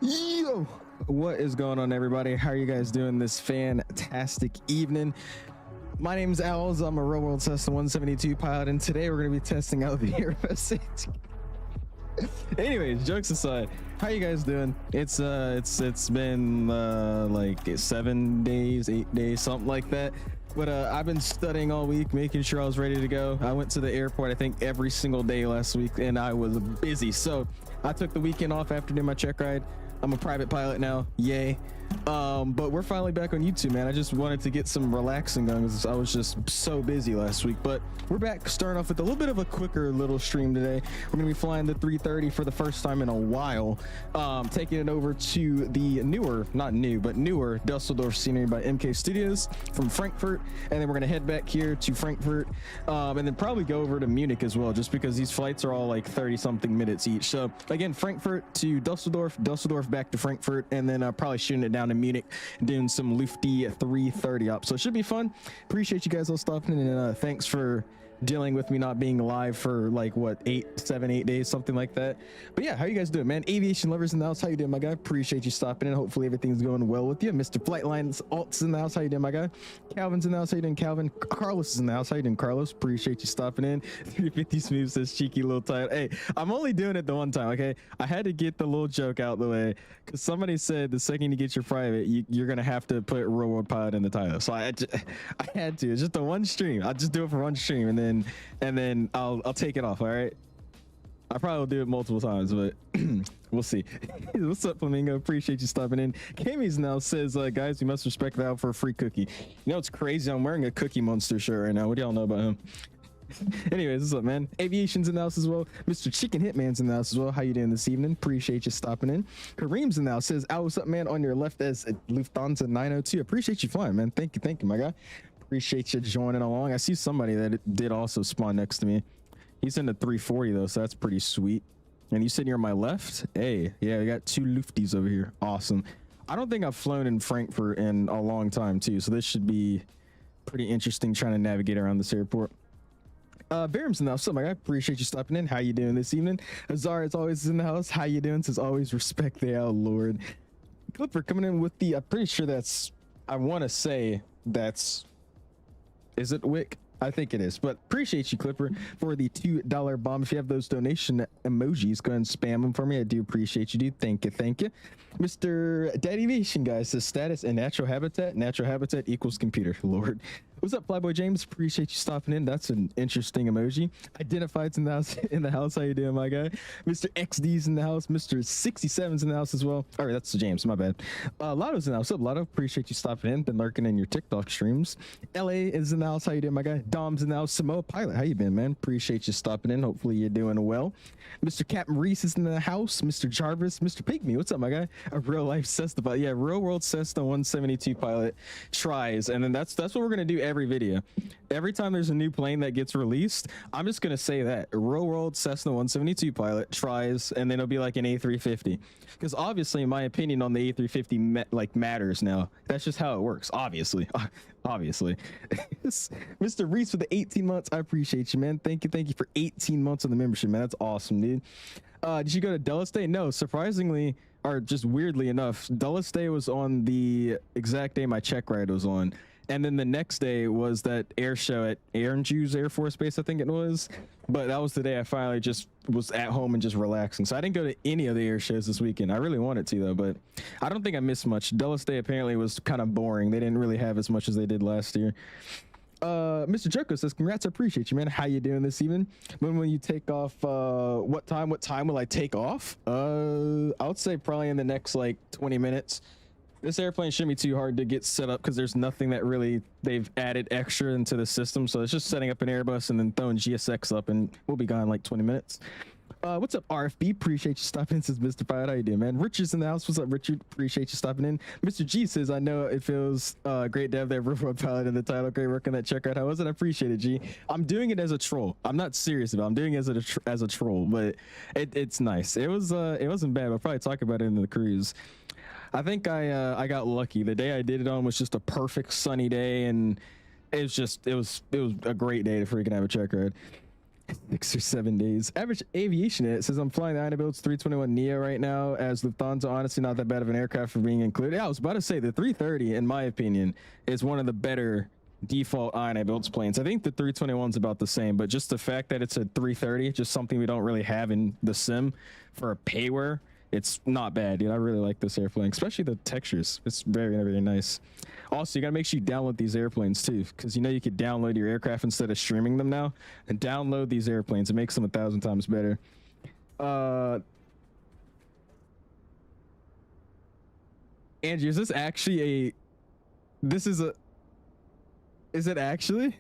Yo, what is going on, everybody? How are you guys doing this fantastic evening? My name is 𝐂𝐨𝐧𝐿. I'm a real world Cessna 172 pilot, and today we're going to be testing out the AIRBUS A330. Anyways, jokes aside, how you guys doing? It's been like 7 days, 8 days, something like that. But I've been studying all week, making sure I was ready to go. I went to the airport, I think, every single day last week, and I was busy. So I took the weekend off after doing my check ride. I'm a private pilot now, yay. But we're finally back on YouTube, man. I just wanted to get some relaxing going because I was just so busy last week. But we're back, starting off with a little bit of a quicker little stream today. We're gonna be flying the 330 for the first time in a while, taking it over to the newer Dusseldorf scenery by MK Studios from Frankfurt, and then we're gonna head back here to Frankfurt, and then probably go over to Munich as well, just because these flights are all like 30 something minutes each. So again, Frankfurt to Dusseldorf, Dusseldorf back to Frankfurt, and then probably shooting it down to Munich, doing some Lufthansa 330 up. So it should be fun. Appreciate you guys all stopping in, and thanks for dealing with me not being live for like what, 7 8 days, something like that. But yeah, how you guys doing, man? Aviation lovers in the house, how you doing, my guy? Appreciate you stopping in. Hopefully everything's going well with you. Mr. Flightlines Alts in the house, how you doing, my guy? Calvin's in the house, how you doing, Calvin? Carlos is in the house, how you doing, Carlos? Appreciate you stopping in. 350 Smooth says cheeky little title. Hey, I'm only doing it the one time, okay? I had to get the little joke out the way because somebody said the second you get your private, you're gonna have to put Real World Pilot in the title. So I had to. It's just the one stream. I'll just do it for one stream, and then I'll take it off. All right, I probably will do it multiple times, but we'll see. What's up, Flamingo? Appreciate you stopping in. Kami's now says, guys, we must respect Val for a free cookie. You know, it's crazy, I'm wearing a Cookie Monster shirt right now. What do y'all know about him? Anyways, what's up, man? Aviation's in the house as well. Mr. Chicken Hitman's in the house as well. How you doing this evening? Appreciate you stopping in. Kareem's in the house, says, what's up, man? On your left as Lufthansa 902. Appreciate you flying, man. Thank you, my guy. Appreciate you joining along. I see somebody that did also spawn next to me. He's in the 340 though, so that's pretty sweet. And you said you're on my left? Hey, yeah, we got 2 Lufties over here. Awesome. I don't think I've flown in Frankfurt in a long time too, so this should be pretty interesting trying to navigate around this airport. Baram's in the house. So, my guy, appreciate you stopping in. How you doing this evening? Azar is always in the house. How you doing? Says always respect the Lord. Clipper coming in with the, I'm pretty sure that's, I want to say that's, is it Wick? I think it is, but appreciate you, Clipper, for the $2 bomb. If you have those donation emojis, go ahead and spam them for me. I do appreciate you, dude. Thank you. Mr. Daddyvation, guys, says status and natural habitat equals computer. Lord. What's up, Flyboy James? Appreciate you stopping in. That's an interesting emoji. Identified's in the house. How you doing, my guy? Mr. XD's in the house. Mr. 67's in the house as well. All right, that's James. My bad. Lotto's in the house. What's up, Lotto? Appreciate you stopping in. Been lurking in your TikTok streams. LA is in the house. How you doing, my guy? Dom's in the house. Samoa Pilot. How you been, man? Appreciate you stopping in. Hopefully you're doing well. Mr. Captain Reese is in the house. Mr. Jarvis. Mr. Pygmy. What's up, my guy? A real life Cessna pilot. Yeah, real world Cessna 172 pilot tries. And then that's what we're gonna do every video. Every time there's a new plane that gets released, I'm just gonna say that real world Cessna 172 pilot tries, and then it'll be like an A350, because obviously my opinion on the A350 matters now. That's just how it works, obviously. Mr. Reese with the 18 months, I appreciate you, man. Thank you for 18 months of the membership, man. That's awesome, dude. Did you go to Dulles Day? No, surprisingly, or just weirdly enough, Dulles Day was on the exact day my check ride was on. And then the next day was that air show at 𝐓𝐨𝐢𝐢 Air Force Base, I think it was. But that was the day I finally just was at home and just relaxing. So I didn't go to any of the air shows this weekend. I really wanted to, though, but I don't think I missed much. Dulles Day apparently was kind of boring. They didn't really have as much as they did last year. Mr. Joko says, congrats, I appreciate you, man. How you doing this evening? When will you take off? What time will I take off? I would say probably in the next like 20 minutes. This airplane shouldn't be too hard to get set up because there's nothing that really they've added extra into the system. So it's just setting up an Airbus and then throwing GSX up, and we'll be gone in like 20 minutes. What's up, RFB? Appreciate you stopping in, says Mr. Pilot. How you doing, man? Richard's in the house. What's up, Richard? Appreciate you stopping in. Mr. G says, I know it feels great to have that Real Pilot in the title. Great work on that check out. How was it? I appreciate it, G. I'm doing it as a troll. I'm not serious about it. I'm doing it as a troll, but it's nice. It wasn't bad. I'll probably talk about it in the cruise. I think I got lucky. The day I did it on was just a perfect sunny day, and it was a great day to freaking have a check ride. 6 or 7 days. Average aviation, it says I'm flying the inibuilds 321neo right now as Lufthansa. Honestly, not that bad of an aircraft for being included. Yeah, I was about to say the 330, in my opinion, is one of the better default inibuilds planes. I think the 321's about the same, but just the fact that it's a 330, just something we don't really have in the sim for a payware, it's not bad, dude. I really like this airplane, especially the textures. It's very, very nice. Also, you gotta make sure you download these airplanes too, because you know you could download your aircraft instead of streaming them now, and download these airplanes. It makes them 1,000 times better. Andrew, is this actually a? This is a. Is it actually?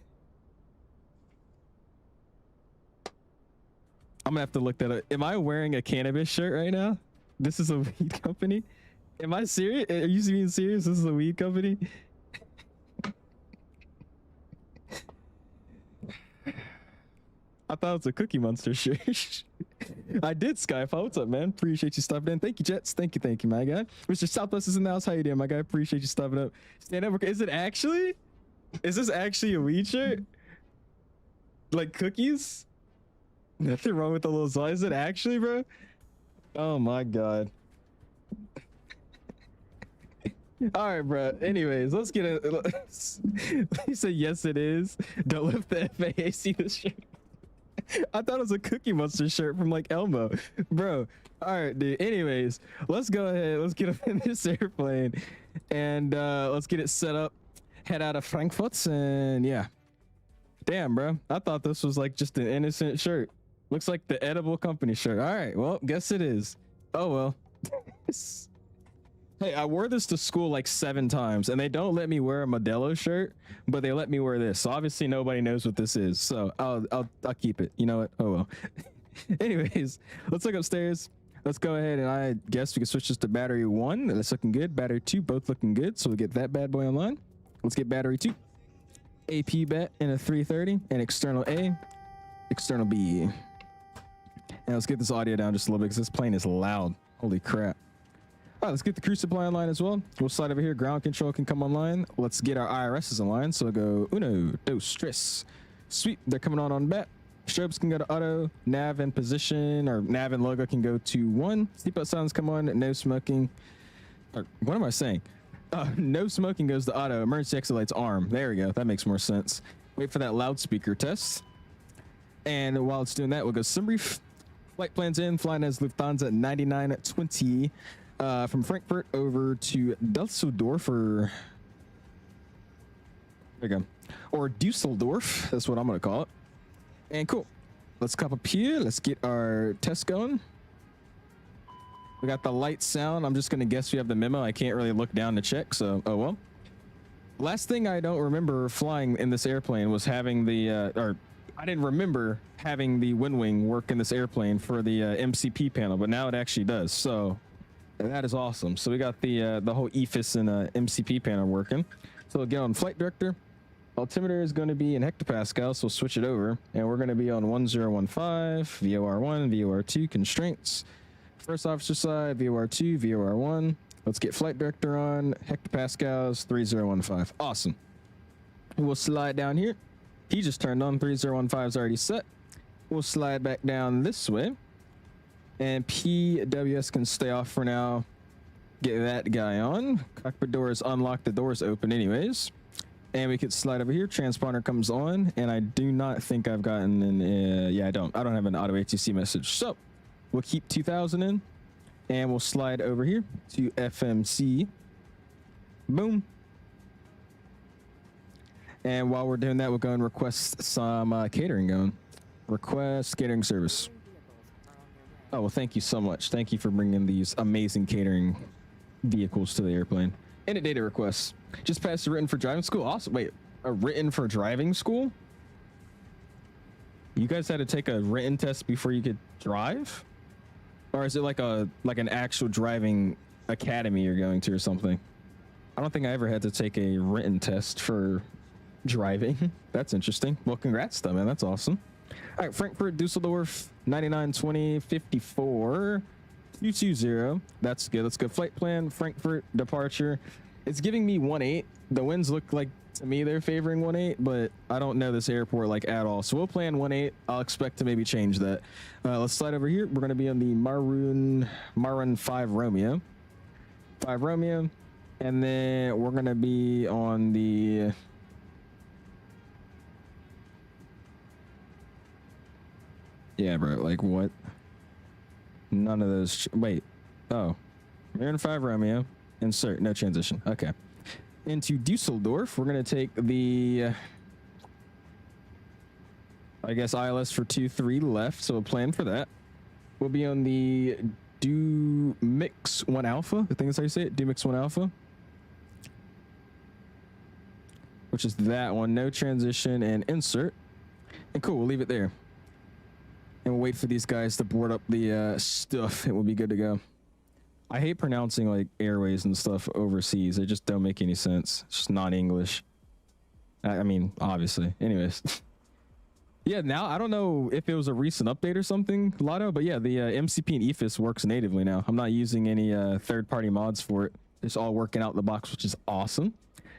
I'm gonna have to look that up. Am I wearing a cannabis shirt right now? This is a weed company. Am I serious? Are you being serious? This is a weed company? I thought it was a Cookie Monster shirt. I did, Skyfall. What's up, man? Appreciate you stopping in. Thank you, Jets. Thank you, my guy. Mr. Southwest is in the house. How you doing, my guy? Appreciate you stopping up. Stand up. Is it actually? Is this actually a weed shirt? Like cookies? Nothing wrong with the little zone. Is it actually, bro? Oh my god. All right, bro. Anyways, let's get it. He said, yes, it is. Don't let the FAA see this shirt. I thought it was a Cookie Monster shirt from like Elmo. Bro. All right, dude. Anyways, let's go ahead. Let's get up in this airplane and let's get it set up. Head out of Frankfurt and yeah. Damn, bro. I thought this was like just an innocent shirt. Looks like the edible company shirt. All right, well, guess it is. Oh well. Hey, I wore this to school like 7 times and they don't let me wear a Modelo shirt, but they let me wear this. So obviously nobody knows what this is. So I'll keep it. You know what? Oh well. Anyways, let's look upstairs. Let's go ahead and I guess we can switch this to battery 1. That's looking good. Battery 2, both looking good. So we'll get that bad boy online. Let's get battery 2. AP bet in a 330 and external A, external B. And let's get this audio down just a little bit because this plane is loud. Holy crap. All right, let's get the crew supply online as well. We'll slide over here. Ground control can come online. Let's get our IRSs online. So we'll go uno, dos, tres. Sweet. They're coming on bat. Strobes can go to auto. Nav and position or nav and logo can go to 1. Seatbelt sounds come on. No smoking. Or what am I saying? No smoking goes to auto. Emergency exit lights arm. There we go. That makes more sense. Wait for that loudspeaker test. And while it's doing that, we'll go sim brief. Flight plans in. Flying as Lufthansa 9920 from Frankfurt over to Dusseldorf or there you go. Or Dusseldorf. That's what I'm going to call it. And cool. Let's come up here. Let's get our test going. We got the light sound. I'm just going to guess we have the memo. I can't really look down to check, so oh well. Last thing I don't remember flying in this airplane was having the, or I didn't remember having the wind wing work in this airplane for the MCP panel, but now it actually does. So that is awesome. So we got the whole EFIS and MCP panel working. So we'll get on flight director. Altimeter is going to be in hectopascals, so we'll switch it over. And we're going to be on 1015, VOR1, VOR2, constraints. First officer side, VOR2, VOR1. Let's get flight director on, hectopascals, 3015. Awesome. We'll slide down here. He just turned on, 3015 is already set. We'll slide back down this way. And PWS can stay off for now. Get that guy on. Cockpit doors unlocked, the doors open anyways. And we could slide over here. Transponder comes on, and I do not think I've gotten an, yeah, I don't have an auto ATC message. So we'll keep 2000 in, and we'll slide over here to FMC. Boom. And while we're doing that, we'll go and request some catering going. Request catering service. Oh, well, thank you so much. Thank you for bringing these amazing catering vehicles to the airplane. And a data request. Just passed the written for driving school. Awesome. Wait, a written for driving school? You guys had to take a written test before you could drive? Or is it like an actual driving academy you're going to or something? I don't think I ever had to take a written test for driving. That's interesting. Well, congrats though, man. That's awesome. All right, Frankfurt, Dusseldorf, 9920, 54, 220. That's good. Let's go. Flight plan, Frankfurt, departure. It's giving me 18. The winds look like to me they're favoring 1.8, but I don't know this airport like at all. So we'll plan 1.8. I'll expect to maybe change that. Let's slide over here. We're going to be on the Maroon 5 Romeo. 5 Romeo. And then we're going to be on the... Yeah, bro, like what? None of those. Wait. Oh. Maroon 5 Romeo. Insert. No transition. Okay. Into Dusseldorf. We're going to take the... I guess ILS for 2-3 left, so we'll plan for that. We'll be on the Mix 1 Alpha. I think that's how you say it. Mix 1 Alpha. Which is that one. No transition and insert. And cool, we'll leave it there. And we'll wait for these guys to board up the stuff and we'll be good to go. I hate pronouncing like airways and stuff overseas. They just don't make any sense. It's just not English. I mean, obviously. Anyways. Yeah, now I don't know if it was a recent update or something, Lotto, but yeah, the MCP and EFIS works natively now. I'm not using any third-party mods for it. It's all working out the box, which is awesome.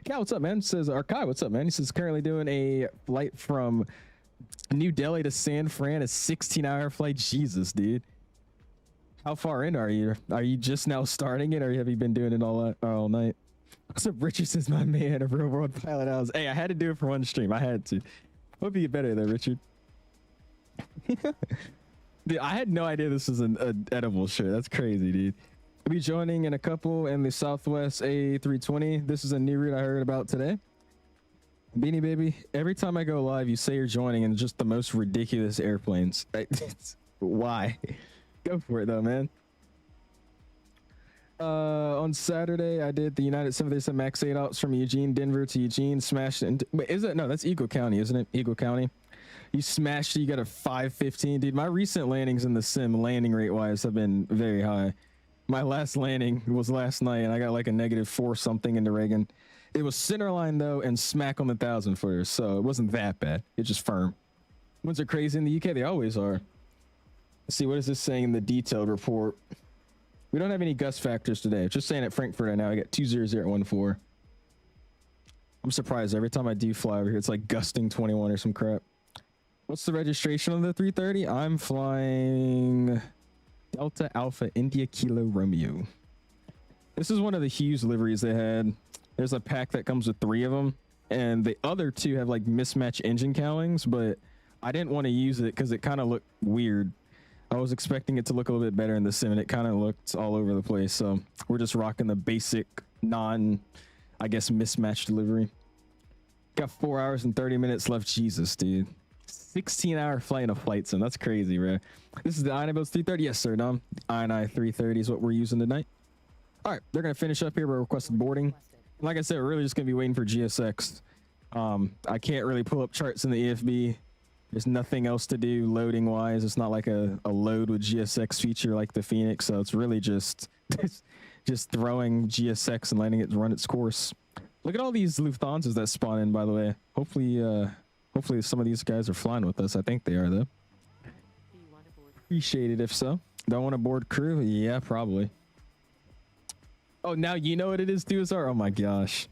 Yeah, what's up, man? It says, Arkai, what's up, man? He says currently doing a flight from New Delhi to San Fran, a 16-hour flight. Jesus, dude. How far in are you? Are you just now starting it, or have you been doing it all night? What's up, Richardson's my man of Real World Pilot House. Hey, I had to do it for one stream. I had to. Hope you get better there, Richard. Dude, I had no idea this was an edible shirt. That's crazy, dude. We'll be joining in a couple in the Southwest A320. This is a new route I heard about today. Beanie Baby, every time I go live, you say you're joining in just the most ridiculous airplanes. Why? Go for it, though, man. On Saturday, I did the United 737 MAX 8 ops from Eugene, Denver to Eugene. Smashed it. Wait, is it? No, that's Eagle County, isn't it? Eagle County. You smashed it. You got a 515. Dude, my recent landings in the sim, landing rate-wise, have been very high. My last landing was last night, and I got like a -4 something into Reagan. It was centerline, though, and smack on the 1,000 footers, so it wasn't that bad. It's just firm. Winds are crazy in the UK. They always are. Let's see, what is this saying in the detailed report? We don't have any gust factors today. Just saying at Frankfurt right now, I got 20014. I'm surprised every time I do fly over here, it's like gusting 21 or some crap. What's the registration on the 330? I'm flying Delta Alpha India Kilo Romeo. This is one of the Hughes liveries they had. There's a pack that comes with 3 of them, and the other 2 have like mismatched engine cowlings, but I didn't want to use it because it kind of looked weird. I was expecting it to look a little bit better in the sim, and it kind of looked all over the place. So we're just rocking the basic, I guess, mismatched delivery. Got 4 hours and 30 minutes left. Jesus, dude. 16-hour flight in a flight sim. That's crazy, bro. This is the inibuilds 330. Yes, sir, Dom. INI 330 is what we're using tonight. All right, they're going to finish up here. We're requesting boarding. Like I said, we're really just going to be waiting for GSX. I can't really pull up charts in the EFB. There's nothing else to do loading wise. It's not like a load with GSX feature like the Phoenix. So it's really just throwing GSX and letting it run its course. Look at all these Lufthansas that spawn in, by the way. Hopefully some of these guys are flying with us. I think they are, though. Appreciate it if so. Don't want to board crew? Yeah, probably. Oh, now you know what it is, DUSR? Oh my gosh.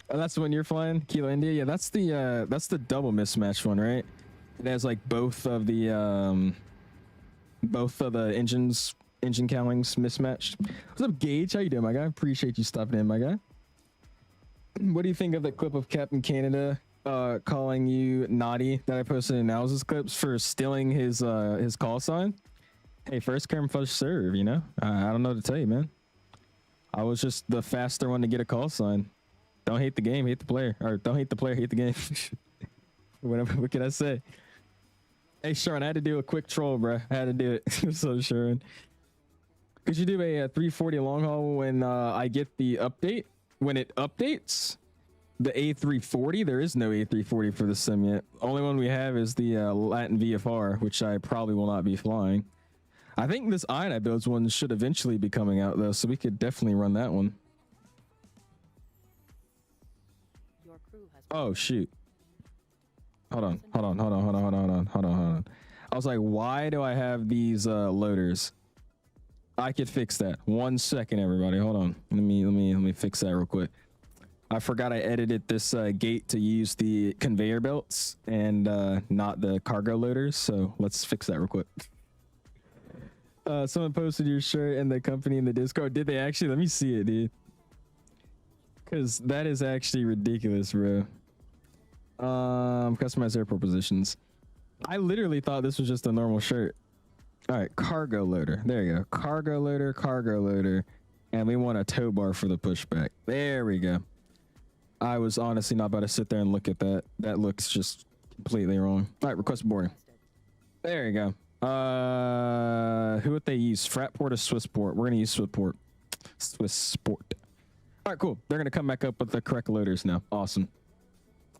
Oh, that's the one you're flying, Kilo India. Yeah, that's the double mismatch one, right? It has like both of the engine cowlings mismatched. What's up, Gage? How you doing, my guy? Appreciate you stopping in, my guy. What do you think of the clip of Captain Canada calling you naughty that I posted in Owl's clips for stealing his call sign? Hey, first come first serve, you know. I don't know what to tell you, man. I was just the faster one to get a call sign. Don't hate the game, hate the player. Or don't hate the player, hate the game. What can I say? Hey, Sharon, I had to do a quick troll, bro. I had to do it. So, Sharon. Could you do a 340 long haul when I get the update? When it updates? The A340? There is no A340 for the sim yet. Only one we have is the Latin VFR, which I probably will not be flying. I think this inibuilds one should eventually be coming out, though, so we could definitely run that one. Oh shoot. Hold on. I was like, why do I have these loaders? I could fix that. 1 second, everybody. Hold on. Let me fix that real quick. I forgot I edited this gate to use the conveyor belts and not the cargo loaders. So let's fix that real quick. Someone posted your shirt and the company in the Discord. Did they actually? Let me see it, dude. Because that is actually ridiculous, bro. Customized airport positions. I literally thought this was just a normal shirt. All right, cargo loader. There you go. Cargo loader. And we want a tow bar for the pushback. There we go. I was honestly not about to sit there and look at that. That looks just completely wrong. All right, request boarding. There you go. Who would they use? Fratport or Swissport? We're gonna use Swissport. Swissport. All right, cool. They're gonna come back up with the correct loaders now. Awesome.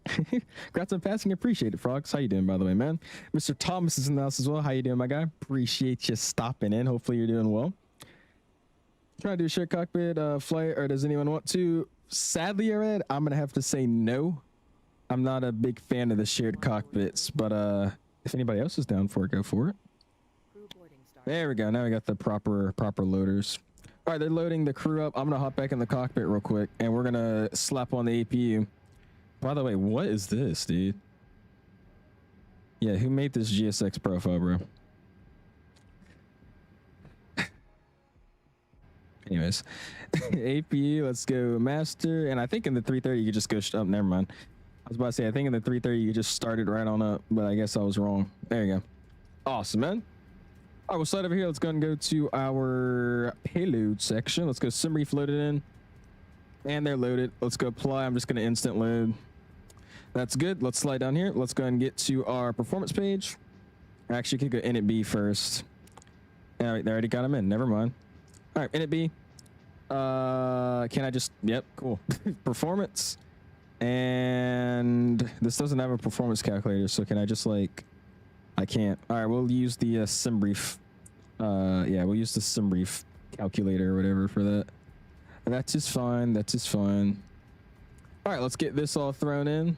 Congrats on passing. Appreciate it, Frogs. How you doing, by the way, man? Mr. Thomas is in the house as well. How you doing, my guy? Appreciate you stopping in. Hopefully you're doing well. Trying to do a shared cockpit flight, or does anyone want to? Sadly, Red, I'm gonna have to say no. I'm not a big fan of the shared cockpits, but if anybody else is down for it, go for it. There we go. Now we got the proper loaders. All right, they're loading the crew up. I'm gonna hop back in the cockpit real quick, and we're gonna slap on the APU. By the way, what is this, dude? Yeah, who made this GSX profile, bro? Anyways, APU, let's go master. And I think in the 330 you could just go oh, never mind. I was about to say, I think in the 330 you just started right on up, but I guess I was wrong. There you go. Awesome, man. All right, we'll slide over here. Let's go and go to our payload section. Let's go SimReef loaded in. And they're loaded. Let's go apply. I'm just going to instant load. That's good. Let's slide down here. Let's go and get to our performance page. Actually, could go init first. All right, they already got them in. Never mind. All right, init. Can I just, yep, cool. Performance. And this doesn't have a performance calculator, so can I just like, I can't. All right, we'll use the SimReef. Yeah, we'll use the SimReef calculator or whatever for that. That's just fine. That's just fine. All right, let's get this all thrown in.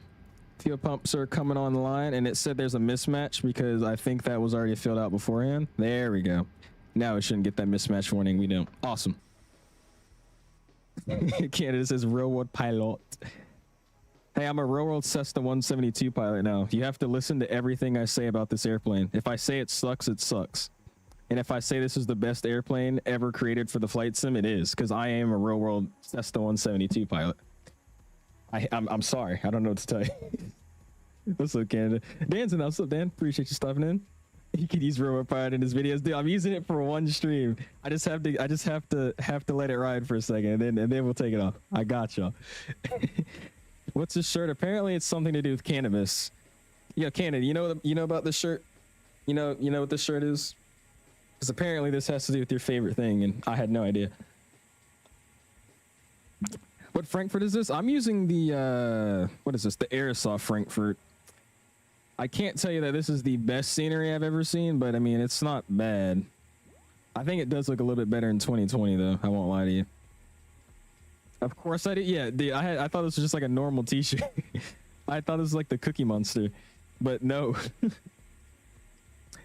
Fuel pumps are coming online, and it said there's a mismatch because I think that was already filled out beforehand. There we go. Now it shouldn't get that mismatch warning. We don't. Awesome. Canada says real world pilot. Hey, I'm a real world Cessna 172 pilot now. You have to listen to everything I say about this airplane. If I say it sucks, it sucks. And if I say this is the best airplane ever created for the flight sim, it is, because I am a real world Cessna 172 pilot. I'm sorry. I don't know what to tell you. What's up, Canada? Dan's in. What's up, Dan? Appreciate you stopping in. He could use real world pilot in his videos. Dude, I'm using it for one stream. I just have to let it ride for a second, and then we'll take it off. I got y'all. What's this shirt? Apparently, it's something to do with cannabis. Yo, Canada, you know about this shirt? You know what this shirt is? Because apparently this has to do with your favorite thing, and I had no idea. What Frankfurt is this? I'm using the what is this? The Aerosoft Frankfurt. I can't tell you that this is the best scenery I've ever seen, but I mean, it's not bad. I think it does look a little bit better in 2020, though. I won't lie to you. Of course I did. Yeah, dude, I thought this was just like a normal t-shirt. I thought this was like the Cookie Monster, but no.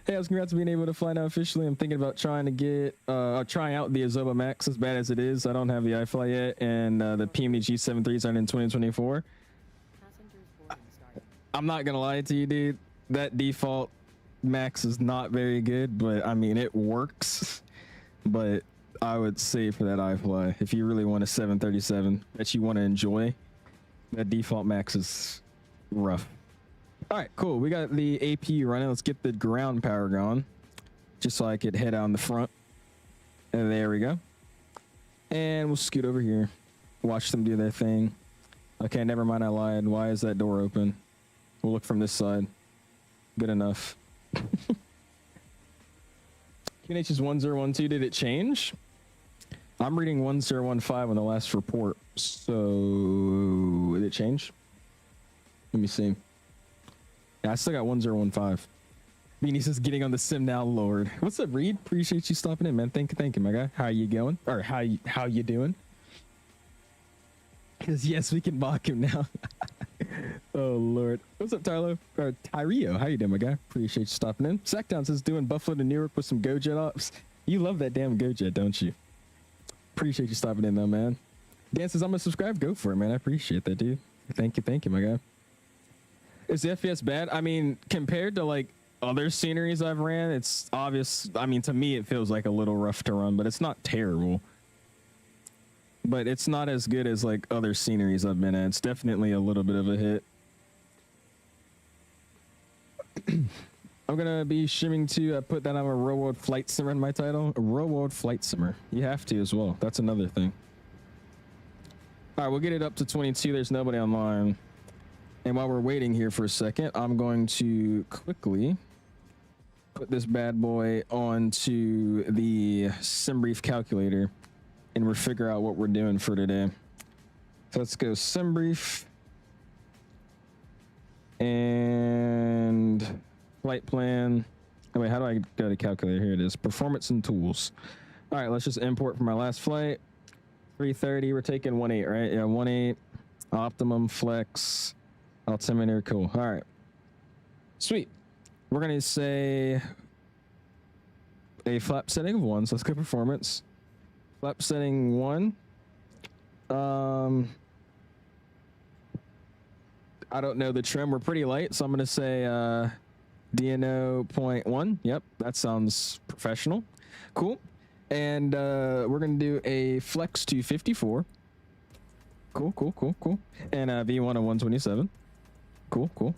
Hey, I was congrats on being able to fly now officially. I'm thinking about trying to get trying out the Azoba Max, as bad as it is. I don't have the iFly yet, and the PMG 73s aren't in 2024. I'm not gonna lie to you, dude. That default Max is not very good, but I mean it works. But I would say for that iFly, if you really want a 737 that you want to enjoy, that default Max is rough. All right, cool. We got the APU running. Let's get the ground power going, just so I could head on the front. And there we go. And we'll scoot over here. Watch them do their thing. Okay, never mind. I lied. Why is that door open? We'll look from this side. Good enough. QNH is 1012. Did it change? I'm reading 1015 on the last report. So did it change? Let me see. Yeah, I still got 1015. Beanie says getting on the sim now, Lord. What's up, Reed? Appreciate you stopping in, man. Thank you, my guy. How you going? Or how you doing? Because yes, we can mock him now. Oh Lord. What's up, Tylo? Or Tyrio? How you doing, my guy? Appreciate you stopping in. Sacktown says doing Buffalo to Newark with some GoJet ops. You love that damn GoJet, don't you? Appreciate you stopping in though, man. Dan says, I'm gonna subscribe. Go for it, man. I appreciate that, dude. Thank you, my guy. Is the FPS bad? I mean, compared to like other sceneries I've ran, it's obvious. I mean, to me, it feels like a little rough to run, but it's not terrible. But it's not as good as like other sceneries I've been at. It's definitely a little bit of a hit. I'm gonna be shimming to put that on a Real World Flight Simmer in my title. A Real World Flight Simmer. You have to as well. That's another thing. All right, we'll get it up to 22. There's nobody online. And while we're waiting here for a second, I'm going to quickly put this bad boy onto the SimBrief calculator, and we'll figure out what we're doing for today. So let's go SimBrief and flight plan. Oh wait, how do I go to calculator? Here it is. Performance and tools. All right, let's just import from our last flight. 330. We're taking 1.8, right? Yeah, 1.8. Optimum flex. Altimeter. Cool. All right. Sweet. We're gonna say a flap setting of 1. So let's go performance. Flap setting 1. I don't know the trim. We're pretty light, so I'm gonna say DNO 0.1. Yep, that sounds professional. Cool. And we're gonna do a flex to 54. Cool. And a V1 of 127. Cool.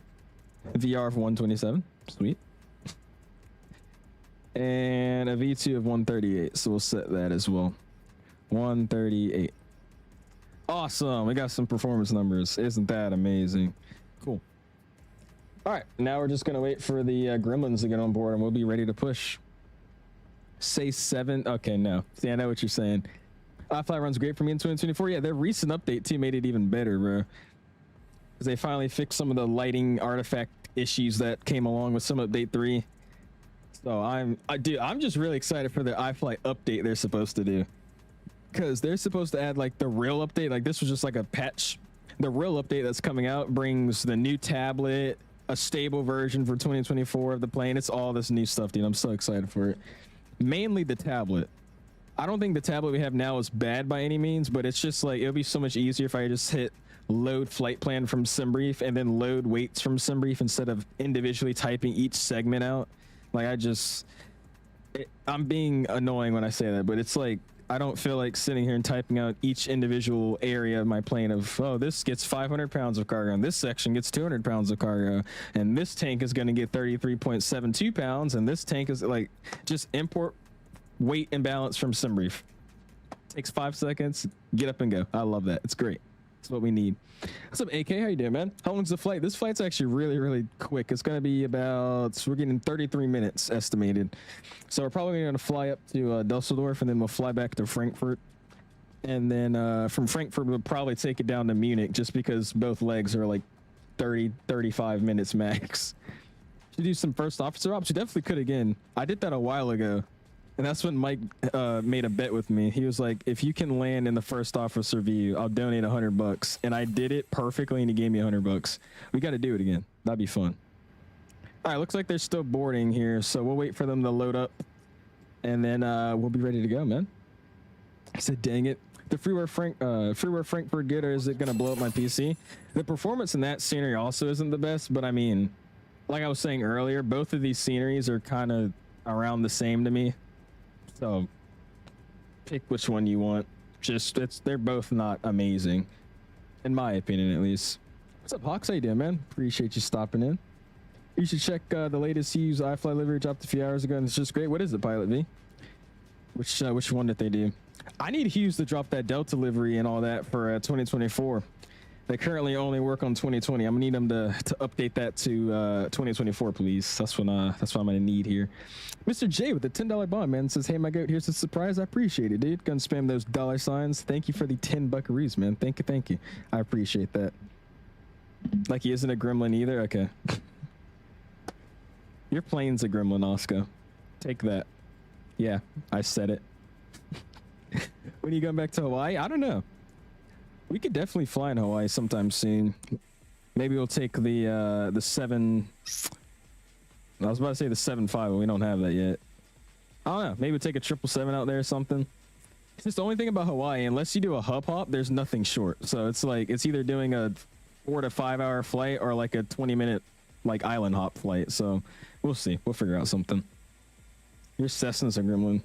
VR of 127. Sweet. And a V2 of 138. So we'll set that as well. 138. Awesome. We got some performance numbers. Isn't that amazing? Cool. All right. Now we're just going to wait for the gremlins to get on board and we'll be ready to push. Say 7. Okay, no. See, I know what you're saying. iFly runs great for me in 2024. Yeah, their recent update too made it even better, bro. Because they finally fixed some of the lighting artifact issues that came along with some update 3. So I'm just really excited for the iFly update they're supposed to do. Because they're supposed to add like the real update. Like this was just like a patch. The real update that's coming out brings the new tablet, a stable version for 2024 of the plane. It's all this new stuff, dude. I'm so excited for it. Mainly the tablet. I don't think the tablet we have now is bad by any means, but it's just like it'll be so much easier if I just hit load flight plan from SimBrief and then load weights from SimBrief instead of individually typing each segment out. Like I'm being annoying when I say that, but it's like I don't feel like sitting here and typing out each individual area of my plane of, oh, this gets 500 pounds of cargo and this section gets 200 pounds of cargo and this tank is going to get 33.72 pounds and this tank is like, just import weight and balance from SimBrief. Takes 5 seconds, get up and go. I love that. It's great. That's what we need. What's up, AK? How you doing, man? How long's the flight? This flight's actually really quick. It's going to be about, we're getting 33 minutes estimated. So we're probably going to fly up to Dusseldorf and then we'll fly back to Frankfurt. And then from Frankfurt, we'll probably take it down to Munich just because both legs are like 35 minutes max. Should do some first officer ops. You definitely could again. I did that a while ago. And that's when Mike made a bet with me. He was like, if you can land in the first officer view, I'll donate $100. And I did it perfectly and he gave me $100. We got to do it again. That'd be fun. All right, looks like they're still boarding here. So we'll wait for them to load up and then we'll be ready to go, man. I said, dang it. The freeware Frankfurt good, or is it going to blow up my PC? The performance in that scenery also isn't the best, but I mean, like I was saying earlier, both of these sceneries are kind of around the same to me. So pick which one you want. They're both not amazing, in my opinion, at least. What's up, Hawks? How you doing, man? Appreciate you stopping in. You should check the latest Hughes iFly livery dropped a few hours ago, and it's just great. What is it, Pilot V? Which one did they do? I need Hughes to drop that Delta livery and all that for 2024. They currently only work on 2020. I'm gonna need them to update that to 2024, please. That's what I'm gonna need here. Mr. J with the $10 bond, man, says, hey, my goat, here's a surprise. I appreciate it, dude. Gonna spam those dollar signs. Thank you for the 10 buckaroos, man. Thank you. I appreciate that. Like he isn't a gremlin either? Okay. Your plane's a gremlin, Oscar. Take that. Yeah, I said it. When are you going back to Hawaii? I don't know. We could definitely fly in Hawaii sometime soon. Maybe we'll take the 7. I was about to say the 7.5, but we don't have that yet. I don't know. Maybe we'll take a 777 out there or something. It's just the only thing about Hawaii, unless you do a hub hop, there's nothing short. So it's like, it's either doing a 4 to 5 hour flight or like a 20-minute like island hop flight. So we'll see. We'll figure out something. Your Cessna's a gremlin.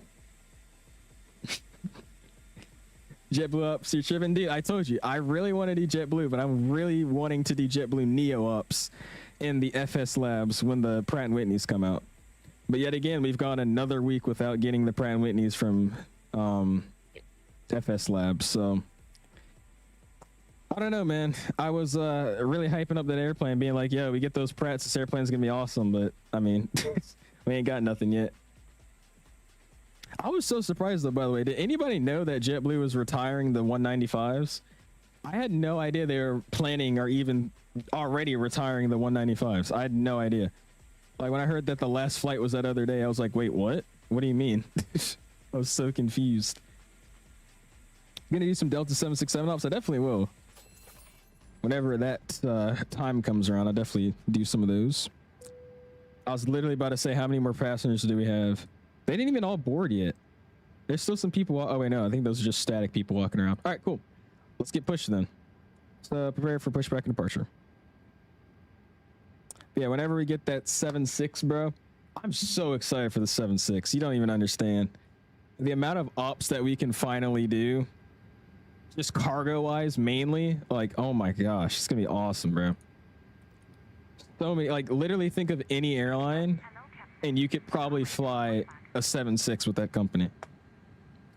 JetBlue ups, you're tripping, dude. I told you, I really want to do JetBlue, but I'm really wanting to do JetBlue Neo ups in the FS labs when the Pratt & Whitneys come out. But yet again, we've gone another week without getting the Pratt & Whitneys from FS labs. So I don't know, man. I was really hyping up that airplane, being like, yo, we get those Pratts, this airplane's gonna be awesome. But I mean, we ain't got nothing yet. I was so surprised though, by the way. Did anybody know that JetBlue was retiring the 195s? I had no idea they were planning or even already retiring the 195s. I had no idea. Like when I heard that the last flight was that other day, I was like, wait, what? What do you mean? I was so confused. I'm gonna do some Delta 767 ops. I definitely will. Whenever that time comes around, I'll definitely do some of those. I was literally about to say, how many more passengers do we have? They didn't even all board yet. There's still some people. Oh wait, no, I think those are just static people walking around. All right, cool. Let's get pushed then. So prepare for pushback and departure. Yeah, whenever we get that 7.6, bro, I'm so excited for the 7.6. You don't even understand the amount of ops that we can finally do. Just cargo wise, mainly. Like, oh my gosh, it's gonna be awesome, bro. So many, like literally think of any airline and you could probably fly a 7.6 with that company.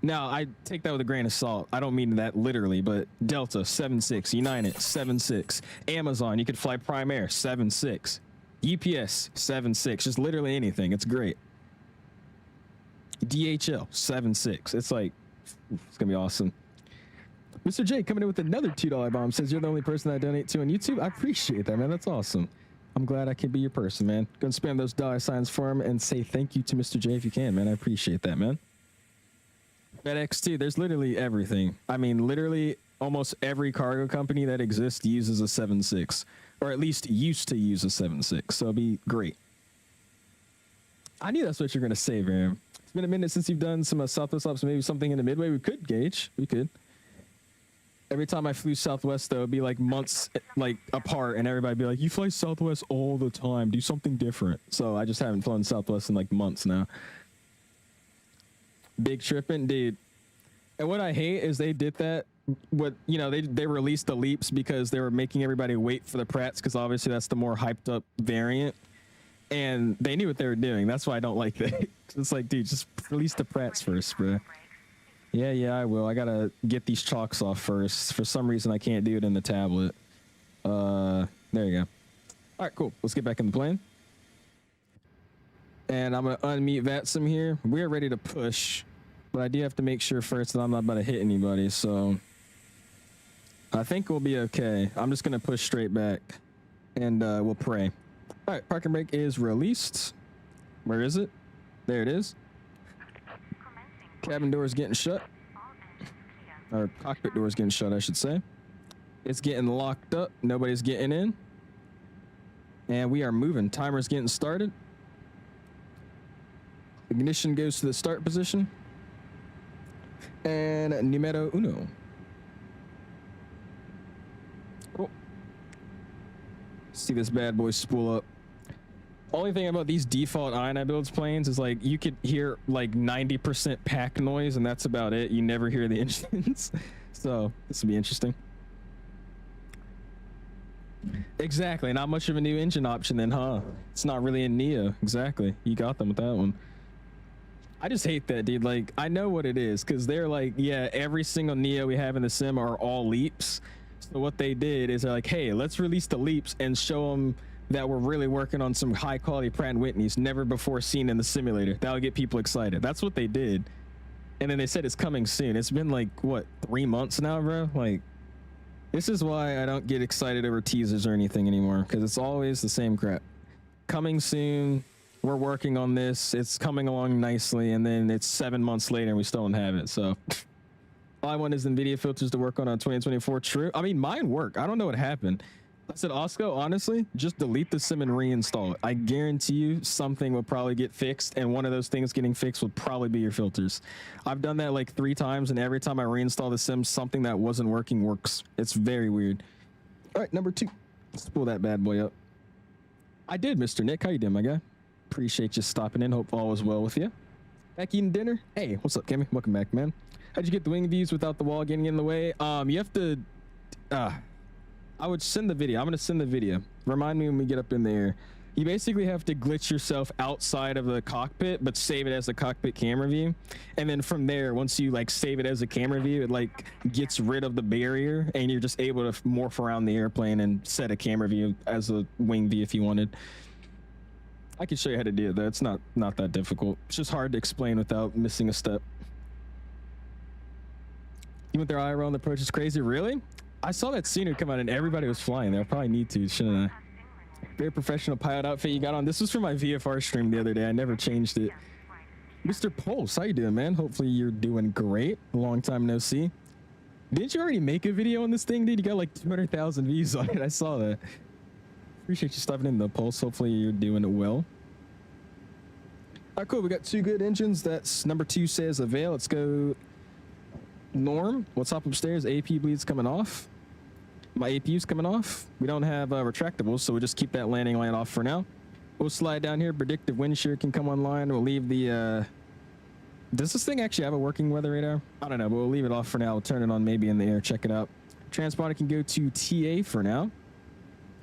Now, I take that with a grain of salt. I don't mean that literally, but Delta, 7.6, United, 7.6, Amazon, you could fly Prime Air, 7.6, UPS, 7.6, just literally anything. It's great. DHL, 7.6. It's like, it's gonna be awesome. Mr. J coming in with another $2 bomb, says you're the only person I donate to on YouTube. I appreciate that, man. That's awesome. I'm glad I can be your person, man. Go and spam those dollar signs for him and say thank you to Mr. J if you can, man. I appreciate that, man. FedEx too. There's literally everything. I mean, literally almost every cargo company that exists uses a 7.6, or at least used to use a 7.6. So it'd be great. I knew that's what you're gonna say, man. It's been a minute since you've done some Southwest ops, maybe something in the Midway. We could gauge. We could. Every time I flew Southwest, though, it'd be like months like apart, and everybody'd be like, "You fly Southwest all the time. Do something different." So I just haven't flown Southwest in like months now. Big tripping, dude. And what I hate is they did that. What, you know, they released the Leaps because they were making everybody wait for the Pratts, because obviously that's the more hyped up variant, and they knew what they were doing. That's why I don't like that. It's like, dude, just release the Pratts first, bro. Yeah, I will. I gotta get these chalks off first. For some reason, I can't do it in the tablet. There you go. All right, cool. Let's get back in the plane. And I'm gonna unmute VATSIM here. We're ready to push, but I do have to make sure first that I'm not about to hit anybody. So I think we'll be okay. I'm just gonna push straight back, and we'll pray. All right, parking brake is released. Where is it? There it is. Cabin door is getting shut, or cockpit door is getting shut, I should say. It's getting locked up. Nobody's getting in, and we are moving. Timer's getting started. Ignition goes to the start position, and numero uno. Cool. See this bad boy spool up. Only thing about these default inibuilds planes is like you could hear like 90% pack noise, and that's about it. You never hear the engines. So this will be interesting. Exactly. Not much of a new engine option then, huh? It's not really a Neo. Exactly. You got them with that one. I just hate that, dude. Like, I know what it is, because they're like, yeah, every single Neo we have in the sim are all Leaps. So what they did is they're like, hey, let's release the Leaps and show them that we're really working on some high quality Pratt & Whitneys never before seen in the simulator. That'll get people excited. That's what they did. And then they said it's coming soon. It's been like, what, 3 months now, bro? Like, this is why I don't get excited over teasers or anything anymore, because it's always the same crap. Coming soon, we're working on this, it's coming along nicely, and then it's 7 months later and we still don't have it. So all I want is NVIDIA filters to work on 2024. True. I mean, mine work. I don't know what happened. I said, Osco, honestly, just delete the sim and reinstall it. I guarantee you something will probably get fixed, and one of those things getting fixed will probably be your filters. I've done that like 3 times, and every time I reinstall the sim, something that wasn't working works. It's very weird. All right, number 2. Let's pull that bad boy up. I did, Mr. Nick. How you doing, my guy? Appreciate you stopping in. Hope all is well with you. Back eating dinner? Hey, what's up, Kimmy? Welcome back, man. How'd you get the wing views without the wall getting in the way? You have to... I would send the video. I'm going to send the video. Remind me when we get up in the air. You basically have to glitch yourself outside of the cockpit, but save it as a cockpit camera view. And then from there, once you like save it as a camera view, it like gets rid of the barrier, and you're just able to morph around the airplane and set a camera view as a wing view if you wanted. I can show you how to do it though. It's not that difficult. It's just hard to explain without missing a step. You went there IRL and the approach is crazy. Really? I saw that scenery come out and everybody was flying there. I probably need to, shouldn't I? Very professional pilot outfit you got on. This was for my VFR stream the other day. I never changed it. Mr. Pulse, how you doing, man? Hopefully you're doing great. Long time no see. Didn't you already make a video on this thing, dude? You got like 200,000 views on it. I saw that. Appreciate you stopping in, though, Pulse. Hopefully you're doing it well. All right, cool. We got 2 good engines. That's number 2 says avail. Let's go. Norm, what's up upstairs? AP bleed's coming off. My APU's coming off. We don't have retractables, so we'll just keep that landing light off for now. We'll slide down here. Predictive wind shear can come online. We'll leave the... Does this thing actually have a working weather radar? I don't know, but we'll leave it off for now. We'll turn it on maybe in the air. Check it out. Transponder can go to TA for now.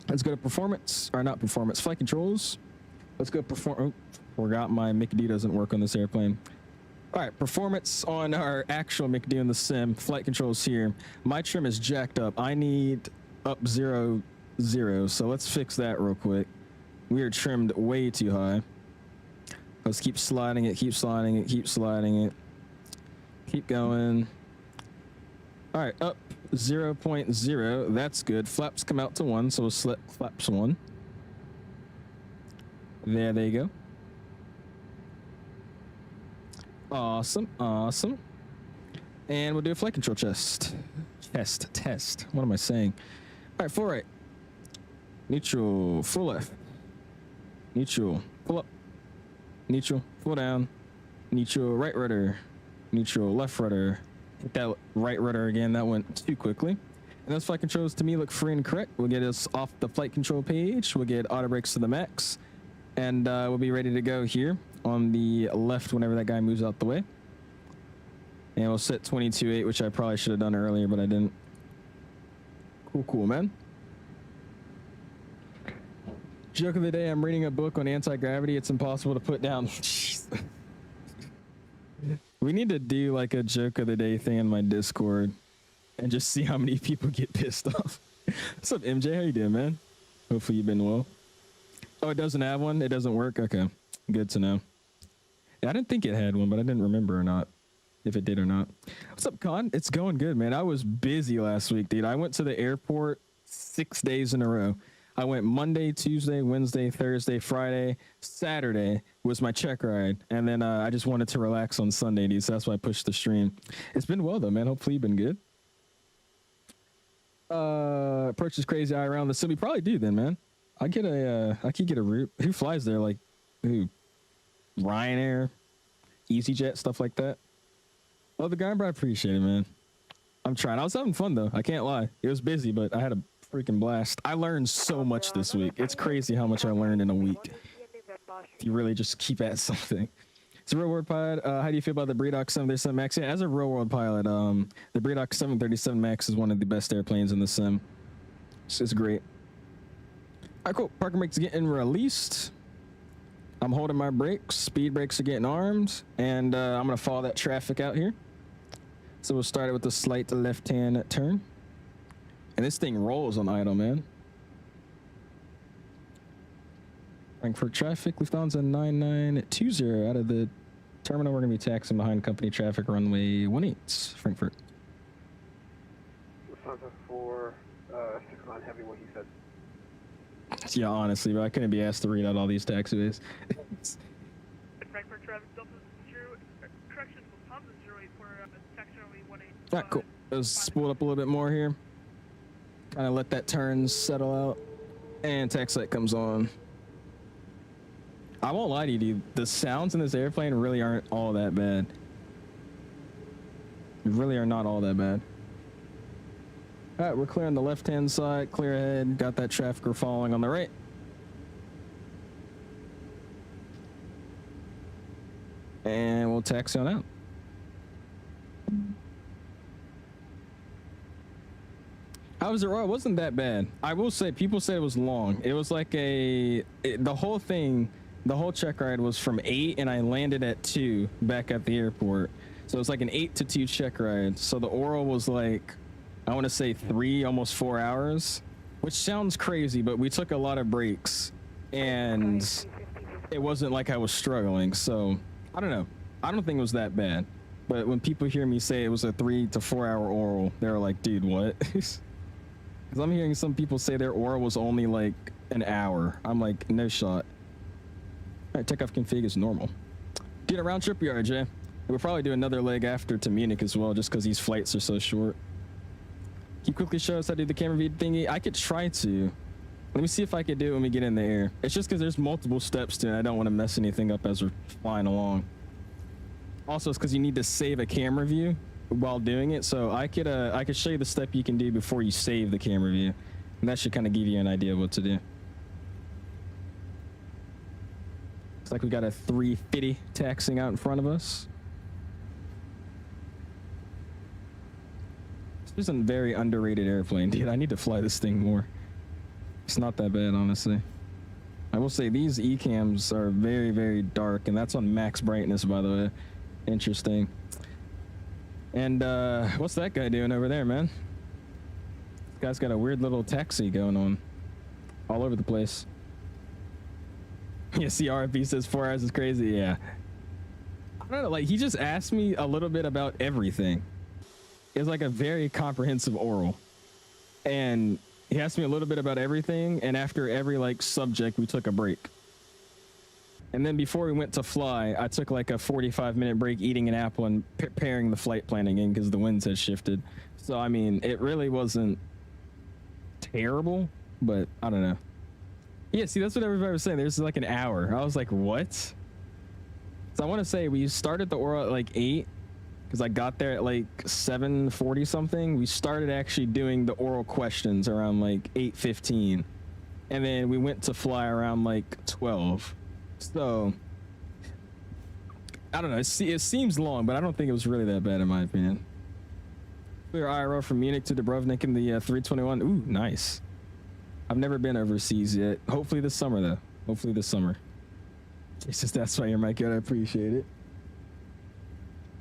Let's go to performance. Or not performance. Flight controls. Let's go perform... Oh, forgot my McD doesn't work on this airplane. All right, performance on our actual McD in the sim. Flight controls here. My trim is jacked up. I need up 0, 0. So let's fix that real quick. We are trimmed way too high. Let's keep sliding it, keep sliding it, keep sliding it. Keep going. All right, up 0.0. That's good. Flaps come out to 1, so we'll slip flaps 1. There they go. Awesome, awesome. And we'll do a flight control test. Test. What am I saying? All right, full right. Neutral, full left. Neutral, full up. Neutral, full down. Neutral, right rudder. Neutral, left rudder. Hit that right rudder again. That went too quickly. And those flight controls to me look free and correct. We'll get us off the flight control page. We'll get auto brakes to the max. And we'll be ready to go here on the left whenever that guy moves out the way. And we'll set 22.8, which I probably should have done earlier, but I didn't. Cool, man. Joke of the day, I'm reading a book on anti-gravity. It's impossible to put down. We need to do like a joke of the day thing in my Discord and just see how many people get pissed off. What's up, MJ? How you doing, man? Hopefully you've been well. Oh, it doesn't have one? It doesn't work? Okay. Good to know. Yeah, I didn't think it had one, but I didn't remember or not. If it did or not. What's up, Con? It's going good, man. I was busy last week, dude. I went to the airport 6 days in a row. I went Monday, Tuesday, Wednesday, Thursday, Friday, Saturday was my check ride. And then I just wanted to relax on Sunday, dude. So that's why I pushed the stream. It's been well, though, man. Hopefully you've been good. Approach is crazy eye around the sim. We probably do then, man. I could get a route. Who flies there? Like, who? Ryanair, EasyJet, stuff like that. Oh, the guy, bro, I appreciate it, man. I'm trying. I was having fun, though. I can't lie. It was busy, but I had a freaking blast. I learned so much this week. It's crazy how much I learned in a week. If you really just keep at something. It's a real world pilot. How do you feel about the Breedock 737 MAX? Yeah, as a real world pilot, the Breedock 737 MAX is one of the best airplanes in the sim. It's great. All right, cool. Parking brakes getting released. I'm holding my brakes. Speed brakes are getting armed. And I'm going to follow that traffic out here. So we'll start it with a slight left-hand turn. And this thing rolls on idle, man. Frankfurt traffic, Lufthansa 9920 out of the terminal. We're going to be taxiing behind company traffic, runway 18, Frankfurt. Lufthansa 6-9 heavy, what he said. Yeah, honestly, but I couldn't be asked to read out all these taxiways. Frankfurt traffic, Delta 0, correction, Lufthansa 08 for taxi runway 18. All right, cool. Let's spool up a little bit more here. Kind of let that turn settle out, and taxi light comes on. I won't lie to you, dude. The sounds in this airplane really aren't all that bad. Really are not all that bad. All right, we're clear on the left-hand side. Clear ahead. Got that trafficker following on the right. And we'll taxi on out. How was it, Roy? It wasn't that bad. I will say, people said it was long. It was like the whole thing, the whole check ride was from 8 and I landed at 2 back at the airport. So it was like an 8 to 2 check ride. So the oral was like, I want to say 3, almost 4 hours, which sounds crazy, but we took a lot of breaks and it wasn't like I was struggling. So I don't know. I don't think it was that bad. But when people hear me say it was a 3 to 4 hour oral, they're like, dude, what? Because I'm hearing some people say their oral was only like an hour. I'm like, no shot. All right, takeoff config is normal. Doing a round trip, we are, Jay. We'll probably do another leg after to Munich as well, just because these flights are so short. Can you quickly show us how to do the camera view thingy? I could try to. Let me see if I could do it when we get in the air. It's just because there's multiple steps to it. I don't want to mess anything up as we're flying along. Also, it's because you need to save a camera view while doing it. So I could show you the step you can do before you save the camera view. And that should kind of give you an idea of what to do. Looks like we got a 350 taxiing out in front of us. This is a very underrated airplane, dude. I need to fly this thing more. It's not that bad, honestly. I will say these ECAMs are very, very dark, and that's on max brightness, by the way. Interesting. And what's that guy doing over there, man? This guy's got a weird little taxi going on all over the place. Yeah, see, RFP says 4 hours is crazy. Yeah. I don't know, like, he just asked me a little bit about everything. It was like a very comprehensive oral. And he asked me a little bit about everything, and after every, like, subject, we took a break. And then before we went to fly, I took like a 45-minute break eating an apple and preparing the flight plan again because the winds had shifted. So, I mean, it really wasn't terrible, but I don't know. Yeah, see, that's what everybody was saying. There's like an hour. I was like, what? So I want to say we started the oral at like 8 because I got there at like 7:40 something. We started actually doing the oral questions around like 8:15. And then we went to fly around like 12. So, I don't know. It seems long, but I don't think it was really that bad in my opinion. Clear IRO from Munich to Dubrovnik in the 321. Ooh, nice. I've never been overseas yet. Hopefully this summer, though. Hopefully this summer. Jesus, that's why you're my kid. I appreciate it.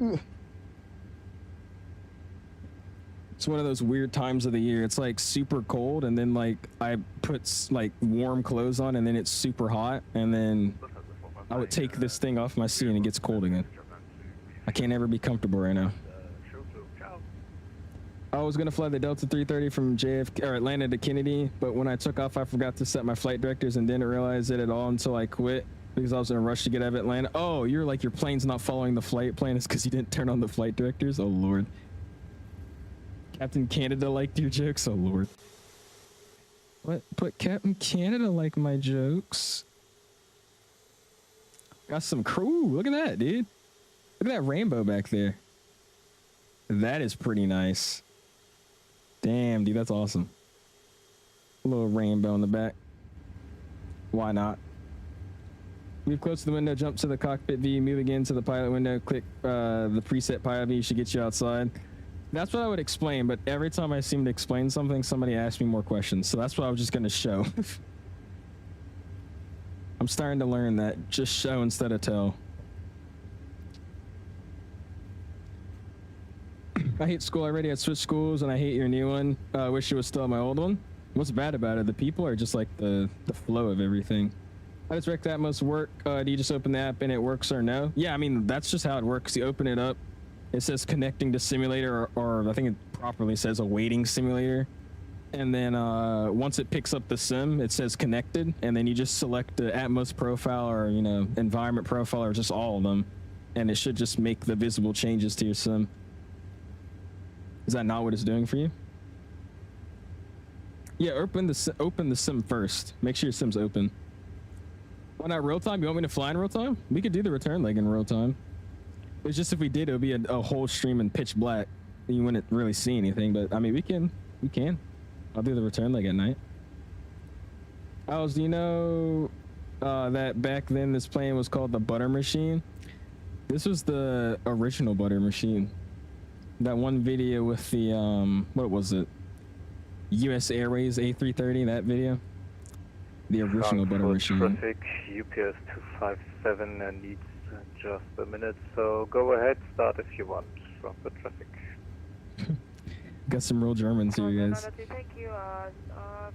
Ugh. It's one of those weird times of the year. It's like super cold, and then like I put like warm clothes on, and then it's super hot, and then I would take this thing off my seat and it gets cold again. I can't ever be comfortable right now. I was gonna fly the Delta 330 from JFK or Atlanta to Kennedy, but when I took off, I forgot to set my flight directives and didn't realize it at all until I quit because I was in a rush to get out of Atlanta. Oh, you're like your plane's not following the flight plan. It's because you didn't turn on the flight directives. Oh Lord. Captain Canada liked your jokes? Oh Lord. What? But Captain Canada liked my jokes. Got some crew. Look at that, dude. Look at that rainbow back there. That is pretty nice. Damn, dude, that's awesome. A little rainbow in the back. Why not? Move close to the window, jump to the cockpit view, move again to the pilot window, click the preset pilot view should get you outside. That's what I would explain, but every time I seem to explain something, somebody asks me more questions. So that's what I was just going to show. I'm starting to learn that. Just show instead of tell. I hate school already. I switched schools, and I hate your new one. I wish it was still my old one. What's bad about it? The people are just like the flow of everything. How does Rect Atmos work? Do you just open the app and it works or no? Yeah, I mean, that's just how it works. You open it up. It says connecting to simulator, or I think it properly says awaiting simulator. And then once it picks up the sim, it says connected. And then you just select the Atmos profile or, you know, environment profile or just all of them. And it should just make the visible changes to your sim. Is that not what it's doing for you? Yeah, open the sim first. Make sure your sim's open. Why not real time? You want me to fly in real time? We could do the return leg in real time. It's just if we did, it would be a whole stream in pitch black. You wouldn't really see anything, but I mean, we can. I'll do the return leg at night. Owls, do you know that back then this plane was called the Butter Machine? This was the original Butter Machine. That one video with the what was it? US Airways A330. That video. The original Butter Machine. Traffic UPS 257 and needs just a minute, so go ahead, start if you want. Frankfurt traffic. Got some real Germans here, guys. Thank you.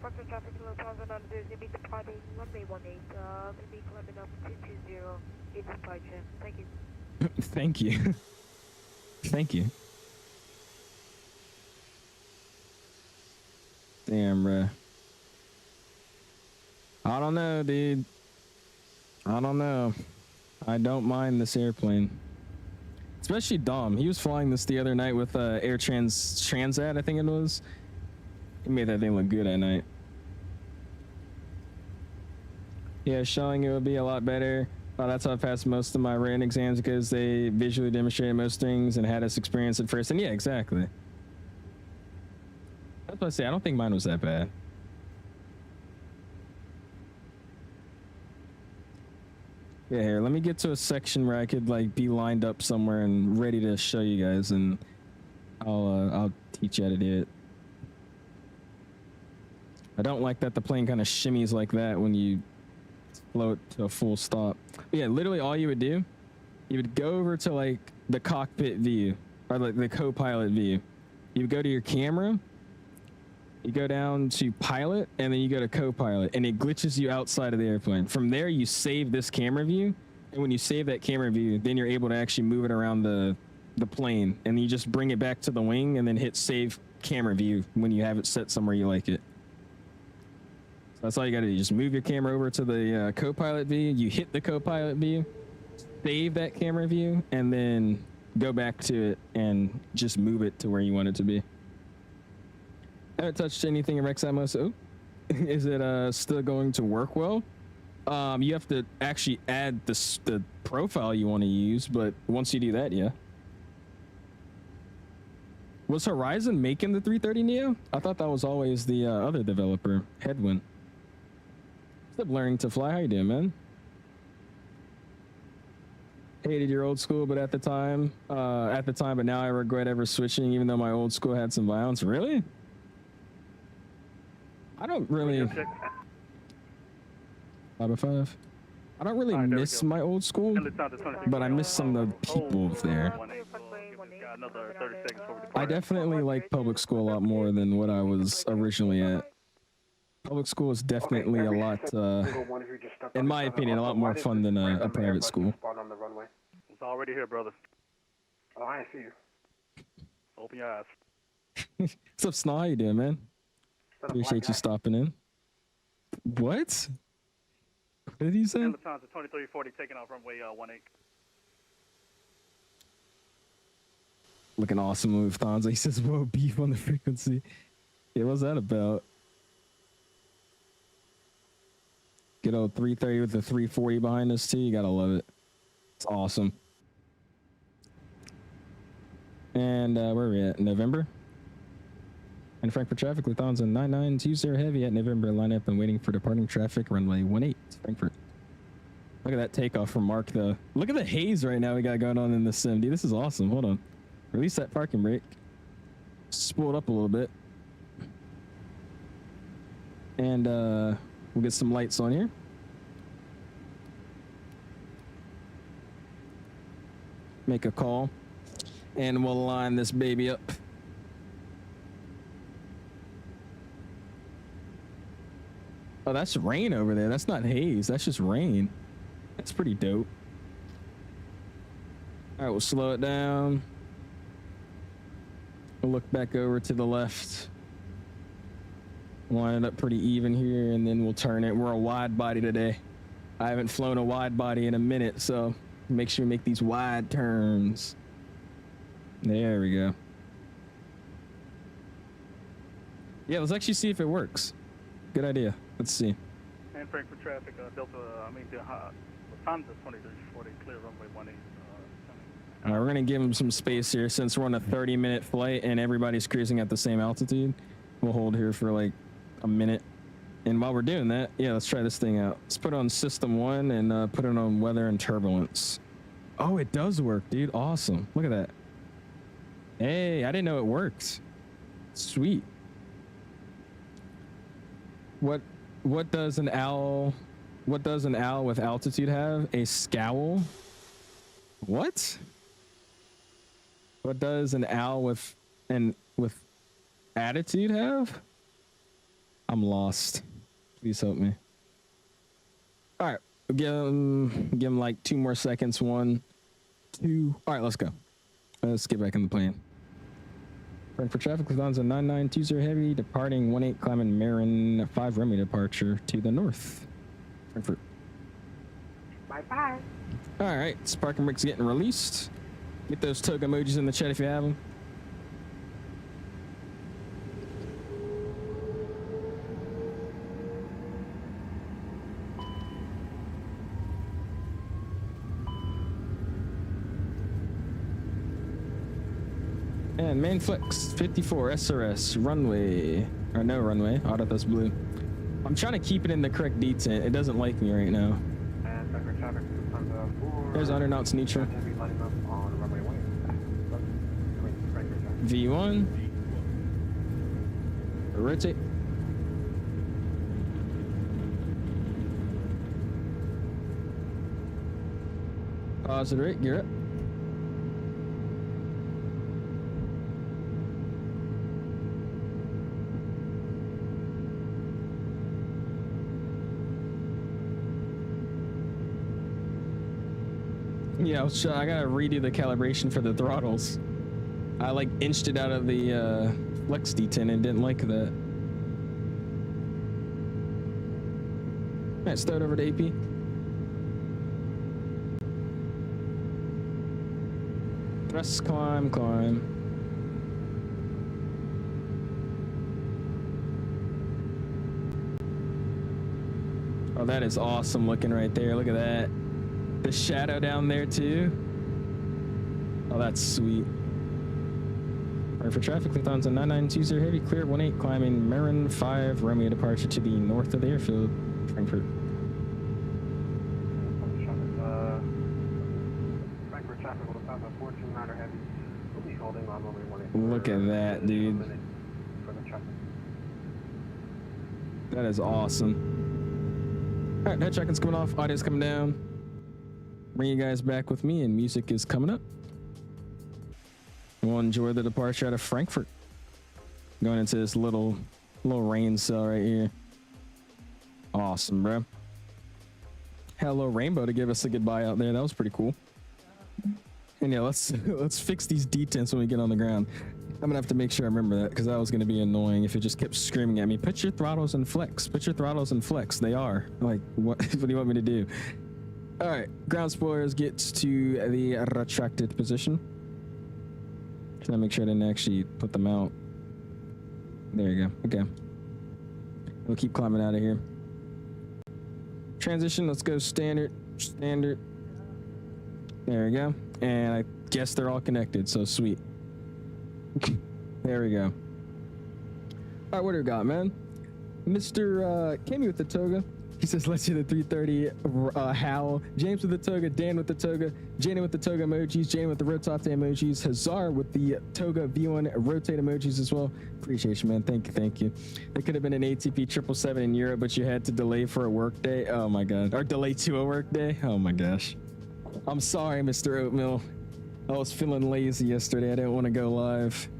Frankfurt traffic to Lufthansa 902 is going to be departing runway 18. Going to be climbing up 220. It's flight check. Thank you. Thank you. Thank you. Damn, bruh. I don't know, dude. I don't know. I don't mind this airplane. Especially Dom. He was flying this the other night with Air Transat, I think it was. He made that thing look good at night. Yeah, showing it would be a lot better. That's how I passed most of my written exams, because they visually demonstrated most things and had us experience it first. And yeah, exactly. That's what I say. I don't think mine was that bad. Yeah, here, let me get to a section where I could like be lined up somewhere and ready to show you guys, and I'll teach you how to do it. I don't like that the plane kind of shimmies like that when you float to a full stop. But yeah, literally all you would do, you would go over to like the cockpit view or like the co-pilot view. You would go to your camera, you go down to pilot, and then you go to co-pilot, and it glitches you outside of the airplane. From there, you save this camera view, and when you save that camera view, then you're able to actually move it around the plane, and you just bring it back to the wing, and then hit save camera view when you have it set somewhere you like it. So that's all you gotta do. Just move your camera over to the co-pilot view, you hit the co-pilot view, save that camera view, and then go back to it and just move it to where you want it to be. I haven't touched anything in Rexamo, so is it still going to work well? You have to actually add the profile you want to use, but once you do that, yeah. Was Horizon making the 330neo? I thought that was always the other developer, Headwind. What's up, Learning to Fly? How you doing, man? Hated your old school, but at the time, but now I regret ever switching, even though my old school had some violence. Really? I don't really. 505. I don't really miss my old school, but I miss some of the people there. I definitely like public school a lot more than what I was originally at. Public school is definitely a lot, in my opinion, a lot more fun than a private school. It's already here, brother. Oh, I see you. Open your eyes. What's up, Snow? How you doing, man? Appreciate you stopping in. What? What did he say? Lufthansa 2340 taking off runway 18. Looking awesome, Lufthansa. He says, "Whoa, beef on the frequency." Yeah, what's that about? Good old 330 with the 340 behind us too. You gotta love it. It's awesome. And where are we at? November? And Frankfurt traffic, Lufthansa 9920 heavy at November. Line up and waiting for departing traffic, runway 18, Frankfurt. Look at that takeoff from Mark, though. Look at the haze right now we got going on in the sim, dude. This is awesome. Hold on. Release that parking brake. Spool it up a little bit. And we'll get some lights on here. Make a call. And we'll line this baby up. Oh, that's rain over there. That's not haze. That's just rain. That's pretty dope. All right, we'll slow it down. We'll look back over to the left. Line it up pretty even here, and then we'll turn it. We're a wide body today. I haven't flown a wide body in a minute, so make sure we make these wide turns. There we go. Yeah, let's actually see if it works. Good idea. Let's see. And Frankfurt traffic, Delta, Lufthansa 2340, clear runway 18. All right, we're gonna give them some space here since we're on a 30-minute flight and everybody's cruising at the same altitude. We'll hold here for like a minute. And while we're doing that, yeah, let's try this thing out. Let's put on system 1 and put it on weather and turbulence. Oh, it does work, dude. Awesome. Look at that. Hey, I didn't know it worked. Sweet. What does an owl with altitude have? A scowl? What? What does an owl with attitude have? I'm lost. Please help me. All right, give him like 2 more seconds. 1, 2. All right, let's go. Let's get back in the plane. Frankfurt traffic, Lufthansa 9920 heavy, departing 18, climbing Marin 5 Remy departure to the north. Frankfurt. Bye-bye. All right, parking brakes getting released. Get those toga emojis in the chat if you have them. And main flex 54 SRS runway, or no runway, auto that's blue. I'm trying to keep it in the correct detent. It doesn't like me right now. And Frankfurt traffic, Lufthansa 4. There's 100 knots neutral. Heavy lighting up on runway 18. Frankfurt traffic. V1. Rotate. Pause the rate, gear up. Yeah, I gotta redo the calibration for the throttles. I like inched it out of the flex detent and didn't like that. Alright, start over to AP. Thrust, climb. Oh, that is awesome looking right there. Look at that. The shadow down there too. Oh, that's sweet. Alright, for traffic, Lufthansa 9920 heavy, clear 18, climbing Marin 5 Romeo departure to the north of the airfield, Frankfurt. Frankfurt traffic, Lufthansa 149er heavy. We'll be holding on runway 18. Look at that, dude. For the traffic. That is awesome. Alright, head check-in's coming off, audio's coming down. Bring you guys back with me, and music is coming up. We'll enjoy the departure out of Frankfurt. Going into this little rain cell right here. Awesome, bro. Hello Rainbow to give us a goodbye out there. That was pretty cool. And yeah, let's fix these detents when we get on the ground. I'm gonna have to make sure I remember that because that was gonna be annoying if it just kept screaming at me. Put your throttles in flex. Put your throttles in flex. They are. Like, what do you want me to do? All right, ground spoilers gets to the retracted position. Trying to make sure I didn't actually put them out. There you go. Okay. We'll keep climbing out of here. Transition, let's go standard. There we go. And I guess they're all connected, so sweet. There we go. All right, what do we got, man? Mr. Kimmy with the toga. He says, let's see the 330 howl. James with the toga, Dan with the toga, Jana with the toga emojis, Jana with the rotate emojis, Hazar with the toga V1 rotate emojis as well. Appreciate you, man. Thank you. It could have been an ATP 777 in Europe, but you had to delay for a work day. Oh my God. Or delay to a work day. Oh my gosh. I'm sorry, Mr. Oatmeal. I was feeling lazy yesterday. I didn't want to go live.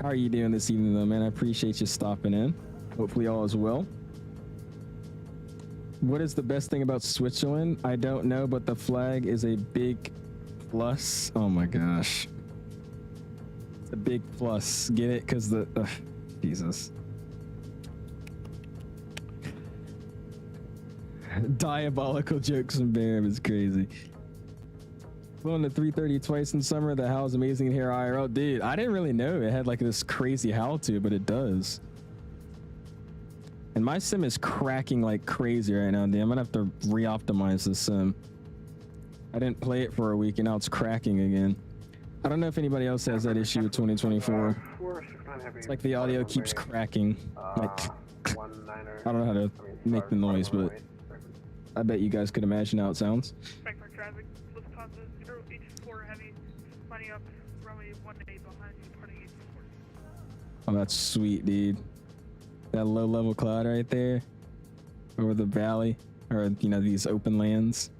How are you doing this evening though, man? I appreciate you stopping in. Hopefully all is well. What is the best thing about Switzerland? I don't know, but the flag is a big plus. Oh my gosh. It's a big plus. Get it? Because Jesus. Diabolical jokes from Bam is crazy. Flown the 330 twice in summer. The how's amazing here, IRL. Dude, I didn't really know it had like this crazy howl to it, but it does. And my sim is cracking like crazy right now, dude. I'm gonna have to re-optimize this sim. I didn't play it for a week and now it's cracking again. I don't know if anybody else has that issue with 2024. It's like the audio keeps cracking. Like, I don't know how to make the noise, but I bet you guys could imagine how it sounds. Frankfurt traffic, Lufthansa 084 heavy, lining up, runway 18 behind you, departing 84. Oh, that's sweet, dude. That low-level cloud right there over the valley, or, you know, these open lands.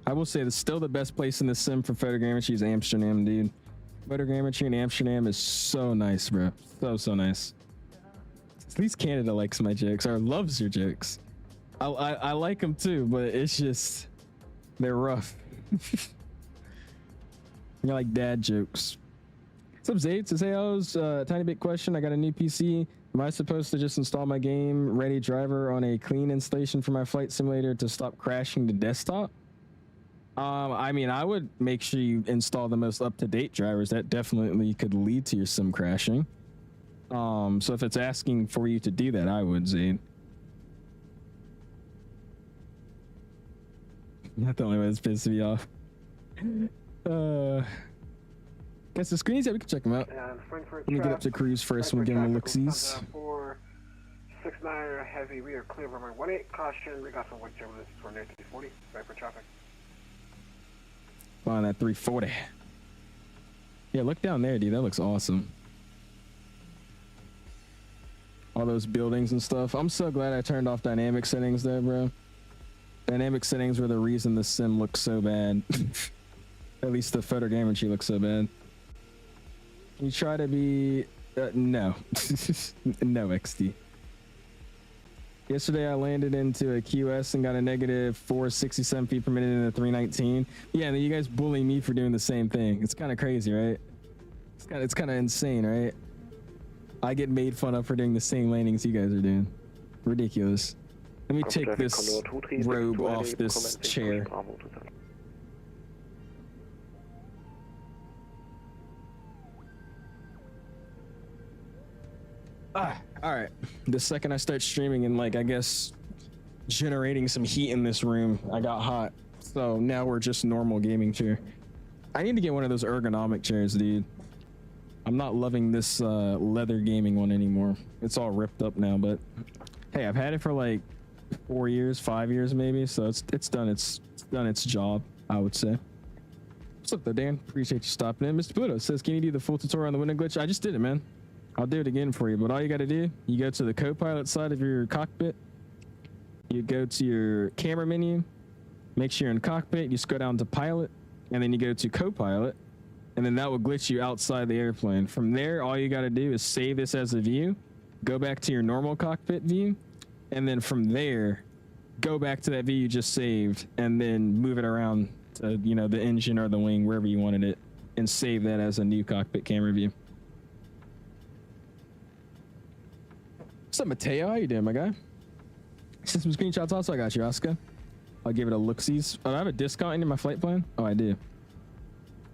I will say that's still the best place in the sim for photogrammetry is Amsterdam, dude. Photogrammetry in Amsterdam is so nice, bro. So nice. At least Canada likes my jokes, or loves your jokes. I like them too, but it's just, they're rough. You're like dad jokes. What's up, Zayd? Says, hey, I was tiny bit question. I got a new PC. Am I supposed to just install my game ready driver on a clean installation for my flight simulator to stop crashing the desktop? I mean, I would make sure you install the most up-to-date drivers. That definitely could lead to your sim crashing. So if it's asking for you to do that, I would, Zayd. Not the only way that's pissing me off. Guess the screens, yeah, we can check them out. Let me get up to cruise first and we'll give them a look-sees. 469 heavy, we are clear runway 18, caution, we got some wind turbulence for near 340, right for traffic. Flying that 340. Yeah, look down there, dude, that looks awesome. All those buildings and stuff. I'm so glad I turned off dynamic settings there, bro. Dynamic settings were the reason the sim looks so bad. At least the photogrammetry looks so bad. Can you try to be... no. No, XD. Yesterday I landed into a QS and got a negative 467 feet per minute in a 319. Yeah, and then you guys bully me for doing the same thing. It's kind of crazy, right? It's kind of insane, right? I get made fun of for doing the same landings you guys are doing. Ridiculous. Let me take this robe off this chair. All right. The second I start streaming and, like, I guess generating some heat in this room, I got hot. So now we're just normal gaming chair. I need to get one of those ergonomic chairs, dude. I'm not loving this leather gaming one anymore. It's all ripped up now, but hey, I've had it for like 4 years, 5 years maybe, so it's done its job, I would say. What's up though, Dan? Appreciate you stopping in. Mr. Pluto says, can you do the full tutorial on the window glitch? I just did it, man. I'll do it again for you, but all you got to do, you go to the co-pilot side of your cockpit, you go to your camera menu, make sure you're in cockpit, you scroll down to pilot, and then you go to co-pilot, and then that will glitch you outside the airplane. From there, all you got to do is save this as a view, go back to your normal cockpit view, and then from there, go back to that view you just saved, and then move it around to, you know, the engine or the wing, wherever you wanted it, and save that as a new cockpit camera view. What's up, Mateo? How you doing, my guy? Send some screenshots also. I got you, Oscar. I'll give it a look-sees. Oh, I have a discount in my flight plan? Oh, I do.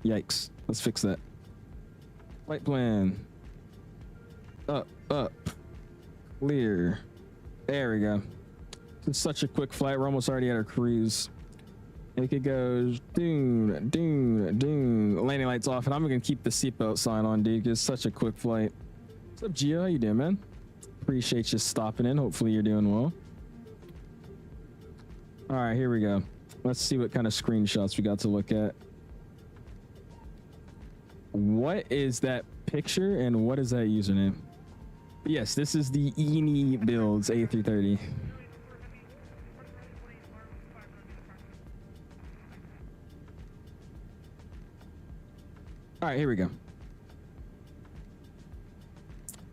Yikes. Let's fix that. Flight plan. Up. Clear. There we go. It's such a quick flight. We're almost already at our cruise. It goes doon, doon, doon. Landing lights off, and I'm gonna keep the seatbelt sign on, dude. It's such a quick flight. What's up, Gio? How you doing, man? Appreciate you stopping in. Hopefully you're doing well. All right, here we go. Let's see what kind of screenshots we got to look at. What is that picture and what is that username? Yes, this is the inibuilds A330. All right, here we go.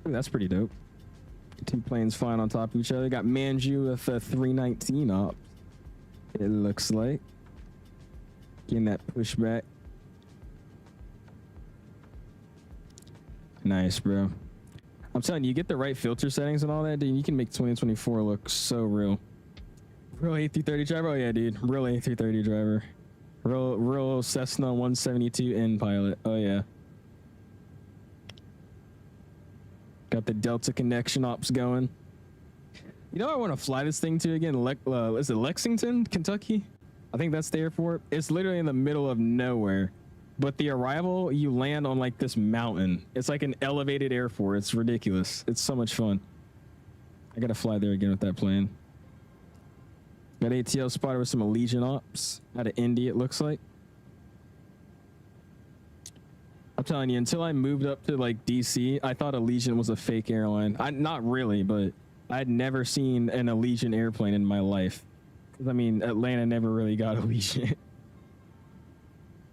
Ooh, that's pretty dope. Two planes flying on top of each other. Got Manju with a 319 up. It looks like. Getting that pushback. Nice, bro. I'm telling you, you get the right filter settings and all that, dude, you can make 2024 look so real. Real A330 driver? Oh yeah, dude. Real A330 driver. Real Cessna 172N pilot. Oh yeah. Got the Delta connection ops going. You know, I want to fly this thing to again. Is it Lexington, Kentucky? I think that's the airport. It's literally in the middle of nowhere. But the arrival, you land on like this mountain. It's like an elevated airport. It's ridiculous. It's so much fun. I gotta fly there again with that plane. Got ATL spotted with some Allegiant ops out of Indy, it looks like. I'm telling you, until I moved up to like DC, I thought Allegiant was a fake airline. Not really, but I'd never seen an Allegiant airplane in my life. I mean, Atlanta never really got Allegiant.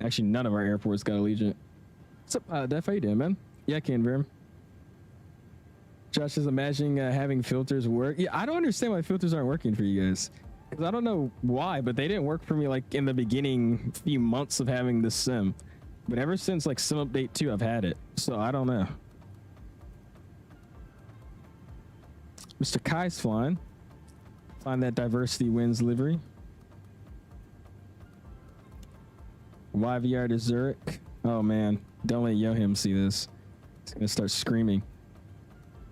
Actually, none of our airports got Allegiant. What's up, Def? How you doing, man? Yeah, Canberra. Josh is imagining having filters work. Yeah, I don't understand why filters aren't working for you guys. Because I don't know why, but they didn't work for me like in the beginning few months of having this sim. But ever since like sim update 2, I've had it. So I don't know. Mr. Kai's flying. Find that diversity wins livery. YVR to Zurich. Oh man, don't let Yohim see this. He's gonna start screaming.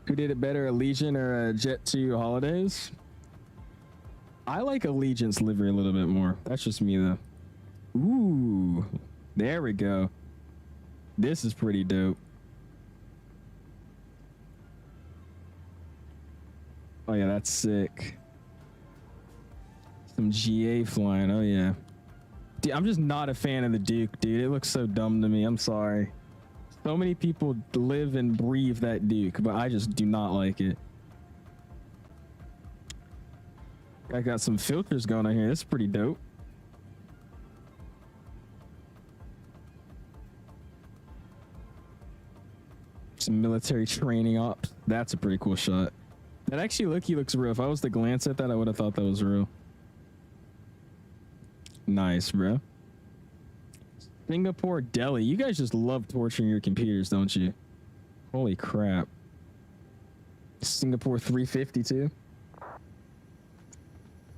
Who did it better, Allegiant or Jet 2 Holidays? I like Allegiant's livery a little bit more. That's just me though. Ooh, there we go. This is pretty dope. Oh yeah, that's sick. Some GA flying, oh yeah. Dude, I'm just not a fan of the Duke, dude. It looks so dumb to me, I'm sorry. So many people live and breathe that Duke, but I just do not like it. I got some filters going on here, this is pretty dope. Some military training ops, that's a pretty cool shot. That actually looks real. If I was to glance at that, I would have thought that was real. Nice, bro. Singapore Delhi. You guys just love torturing your computers, don't you? Holy crap. Singapore 352.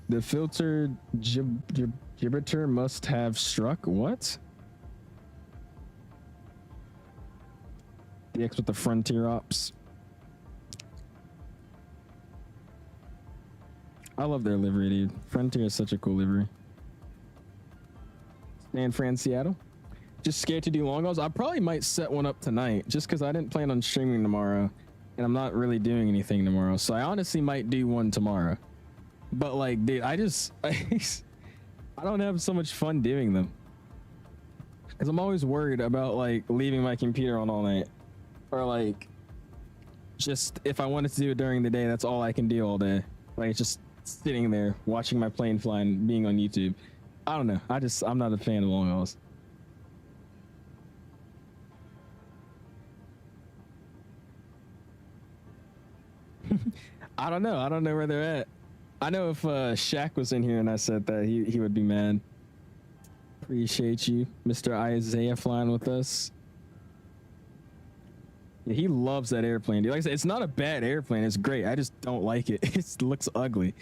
The filtered gibraltar must have struck. What? DX with the frontier ops. I love their livery, dude. Frontier is such a cool livery. San Fran, Seattle. Just scared to do long hauls. I probably might set one up tonight just because I didn't plan on streaming tomorrow and I'm not really doing anything tomorrow. So I honestly might do one tomorrow. But like, dude, I don't have so much fun doing them because I'm always worried about like leaving my computer on all night, or like just if I wanted to do it during the day, that's all I can do all day. Like just sitting there watching my plane fly and being on YouTube. I don't know. I'm not a fan of long hauls. I don't know. I don't know where they're at. I know if Shaq was in here and I said that, he would be mad. Appreciate you, Mr. Isaiah, flying with us. Yeah, he loves that airplane, dude. Like I said, it's not a bad airplane. It's great. I just don't like it. It looks ugly.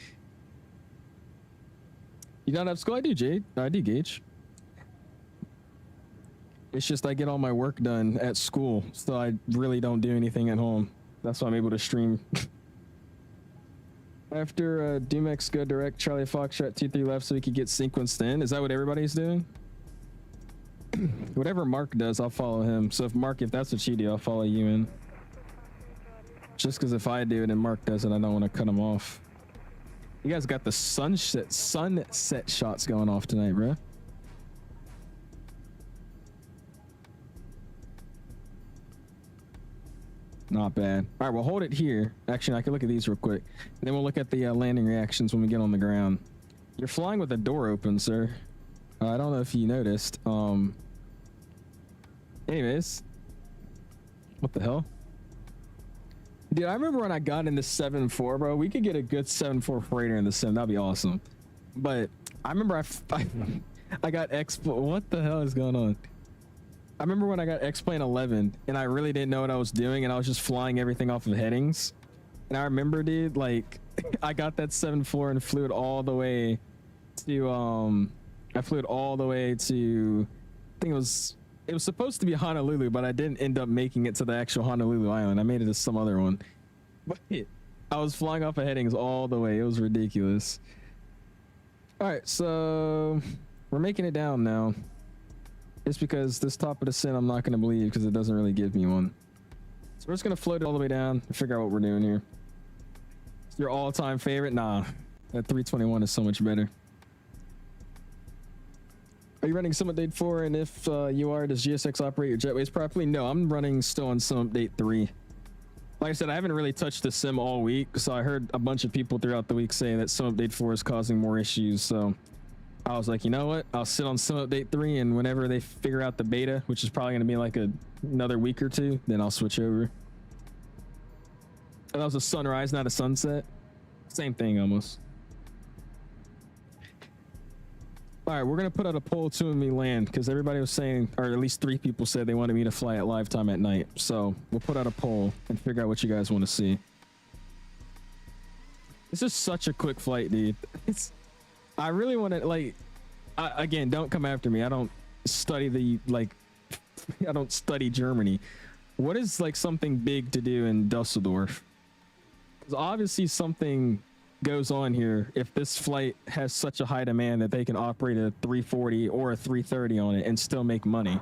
You don't have school? I do, Jade. I do, Gage. It's just I get all my work done at school, so I really don't do anything at home. That's why I'm able to stream. After Dumex go direct Charlie Foxtrot 2-3 left so we could get sequenced in. Is that what everybody's doing? Whatever Mark does, I'll follow him. So if that's what you do, I'll follow you in. Just because if I do it and Mark does it, I don't want to cut him off. You guys got the sunset shots going off tonight, bro. Not bad. All right, we'll hold it here. Actually, I can look at these real quick. And then we'll look at the landing reactions when we get on the ground. You're flying with the door open, sir. I don't know if you noticed. Anyways. What the hell? Dude, I remember when I got in the 7.4, bro. We could get a good 7.4 freighter in the sim. That'd be awesome. But I remember I got what the hell is going on? I remember when I got X-Plane 11 and I really didn't know what I was doing and I was just flying everything off of headings. And I remember, dude, like I got that 7.4 and flew it all the way to I think it was It was supposed to be Honolulu, but I didn't end up making it to the actual Honolulu island. I made it to some other one. But I was flying off of headings all the way. It was ridiculous. All right, so we're making it down now. It's because this top of descent I'm not going to believe because it doesn't really give me one. So we're just going to float it all the way down and figure out what we're doing here. It's your all-time favorite? Nah, that 321 is so much better. Are you running Sim Update 4? And if you are, does GSX operate your jetways properly? No, I'm running still on Sim Update 3. Like I said, I haven't really touched the sim all week, so I heard a bunch of people throughout the week say that Sim Update 4 is causing more issues, so I was like, you know what? I'll sit on Sim Update 3, and whenever they figure out the beta, which is probably going to be like another week or two, then I'll switch over. And that was a sunrise, not a sunset. Same thing almost. All right, we're going to put out a poll to when we land, because everybody was saying, or at least 3 people said they wanted me to fly at live time at night. So we'll put out a poll and figure out what you guys want to see. This is such a quick flight, dude. I really want to, like, again, don't come after me. I don't study I don't study Germany. What is like something big to do in Dusseldorf? Because obviously something goes on here if this flight has such a high demand that they can operate a 340 or a 330 on it and still make money.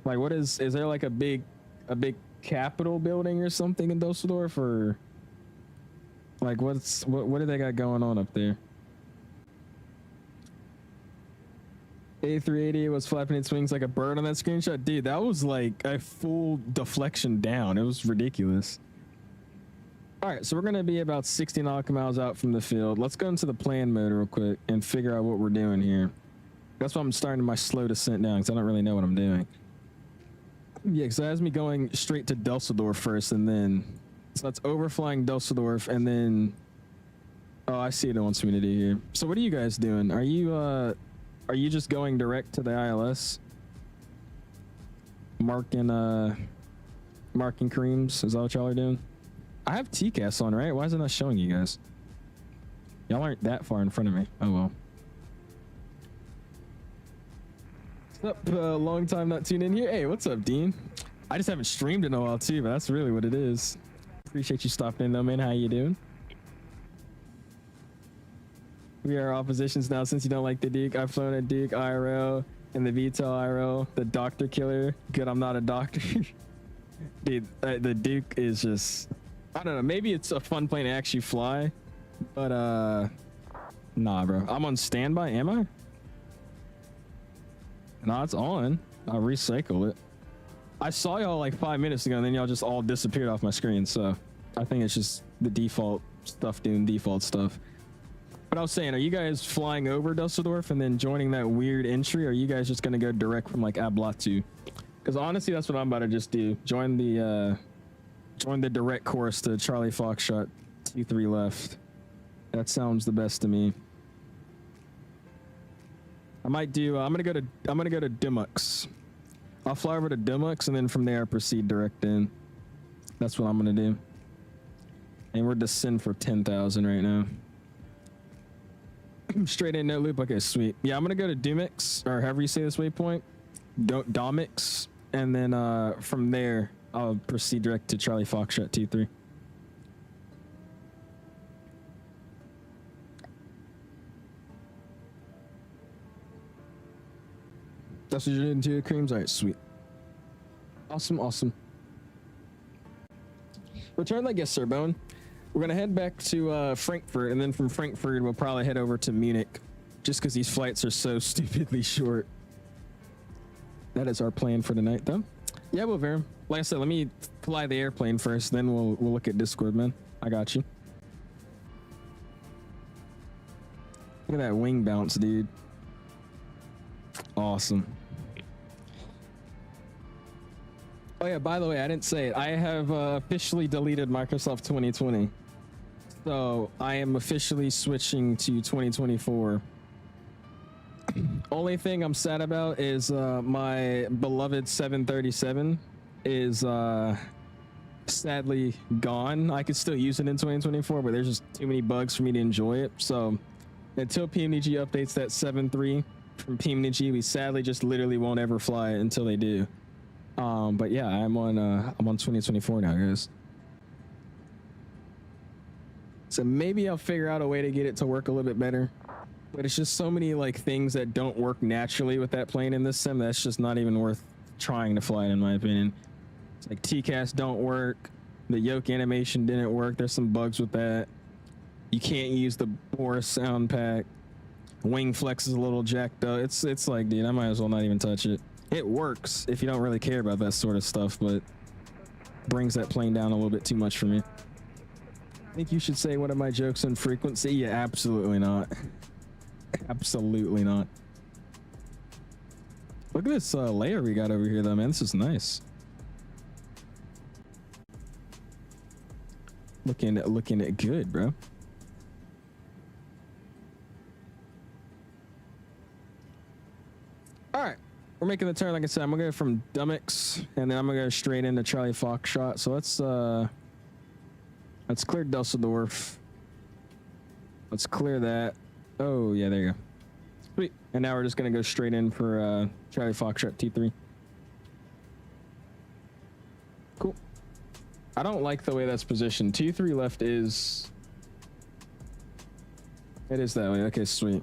Like, what is there like a big Capitol building or something in Dusseldorf, or like what do they got going on up there? A380 was flapping its wings like a bird on that screenshot. Dude, that was like a full deflection down. It was ridiculous. All right, so we're going to be about 60 nautical miles out from the field. Let's go into the plan mode real quick and figure out what we're doing here. That's why I'm starting my slow descent down, because I don't really know what I'm doing. Yeah, because it has me going straight to Dusseldorf first, and then... So that's overflying Dusseldorf, and then... Oh, I see what it wants me to do here. So what are you guys doing? Are you just going direct to the ILS? Marking creams? Is that what y'all are doing? I have TCAS on, right? Why is it not showing you guys? Y'all aren't that far in front of me. Oh, well. What's up? Long time not tuned in here. Hey, what's up, Dean? I just haven't streamed in a while, too, but that's really what it is. Appreciate you stopping in, though, man. How you doing? We are oppositions now since you don't like the Duke. I've flown a Duke IRL and the VTOL IRL, the doctor killer. Good, I'm not a doctor. Dude, the Duke is just... I don't know, maybe it's a fun plane to actually fly, but nah, bro. I'm on standby, am I? No, it's on. I'll recycle it. I saw y'all like 5 minutes ago, and then y'all just all disappeared off my screen, so I think it's just the default stuff doing default stuff. But I was saying, are you guys flying over Dusseldorf and then joining that weird entry, or are you guys just gonna go direct from like Ablatu? Because honestly, that's what I'm about to just do. Join the direct course to Charlie Foxtrot 23 left. That sounds the best to me. I might do. I'm gonna go to Dimux. I'll fly over to Dimux, and then from there proceed direct in. That's what I'm gonna do. And we're descend for 10,000 right now. Straight in, no loop. Okay, sweet. Yeah, I'm gonna go to Dimux, or however you say this waypoint, Domix, and then from there I'll proceed direct to Charlie Foxtrot 23. That's what you're doing to your creams? All right, sweet. Awesome, awesome. Return like yes, sir, Bone. We're going to head back to Frankfurt, and then from Frankfurt, we'll probably head over to Munich, just because these flights are so stupidly short. That is our plan for tonight, though. Yeah, we'll vary. Like I said, let me fly the airplane first, then we'll look at Discord, man. I got you. Look at that wing bounce, dude. Awesome. Oh yeah, by the way, I didn't say it. I have officially deleted Microsoft 2020. So I am officially switching to 2024. Only thing I'm sad about is my beloved 737 is sadly gone. I could still use it in 2024, but there's just too many bugs for me to enjoy it. So until PMDG updates that 7.3, from P&G. We sadly just literally won't ever fly it until they do. But yeah, I'm on 2024 now, guys. So maybe I'll figure out a way to get it to work a little bit better. But it's just so many like things that don't work naturally with that plane in this sim that's just not even worth trying to fly it, in my opinion. It's like TCAS don't work. The yoke animation didn't work. There's some bugs with that. You can't use the Boris sound pack. Wing flex is a little jacked up. It's like, dude, I might as well not even touch it. It works if you don't really care about that sort of stuff, but brings that plane down a little bit too much for me. I think you should say one of my jokes on frequency. Yeah, absolutely not. Absolutely not. Look at this layer we got over here, though, man. This is nice. Looking at good, bro. All right, we're making the turn. Like I said, I'm gonna go from Dummix, and then I'm gonna go straight into Charlie Foxtrot. So let's clear Dusseldorf. Let's clear that. Oh yeah, there you go. Sweet. And now we're just gonna go straight in for Charlie Foxtrot T3. Cool. I don't like the way that's positioned. T3 left is. It is that way. Okay, sweet.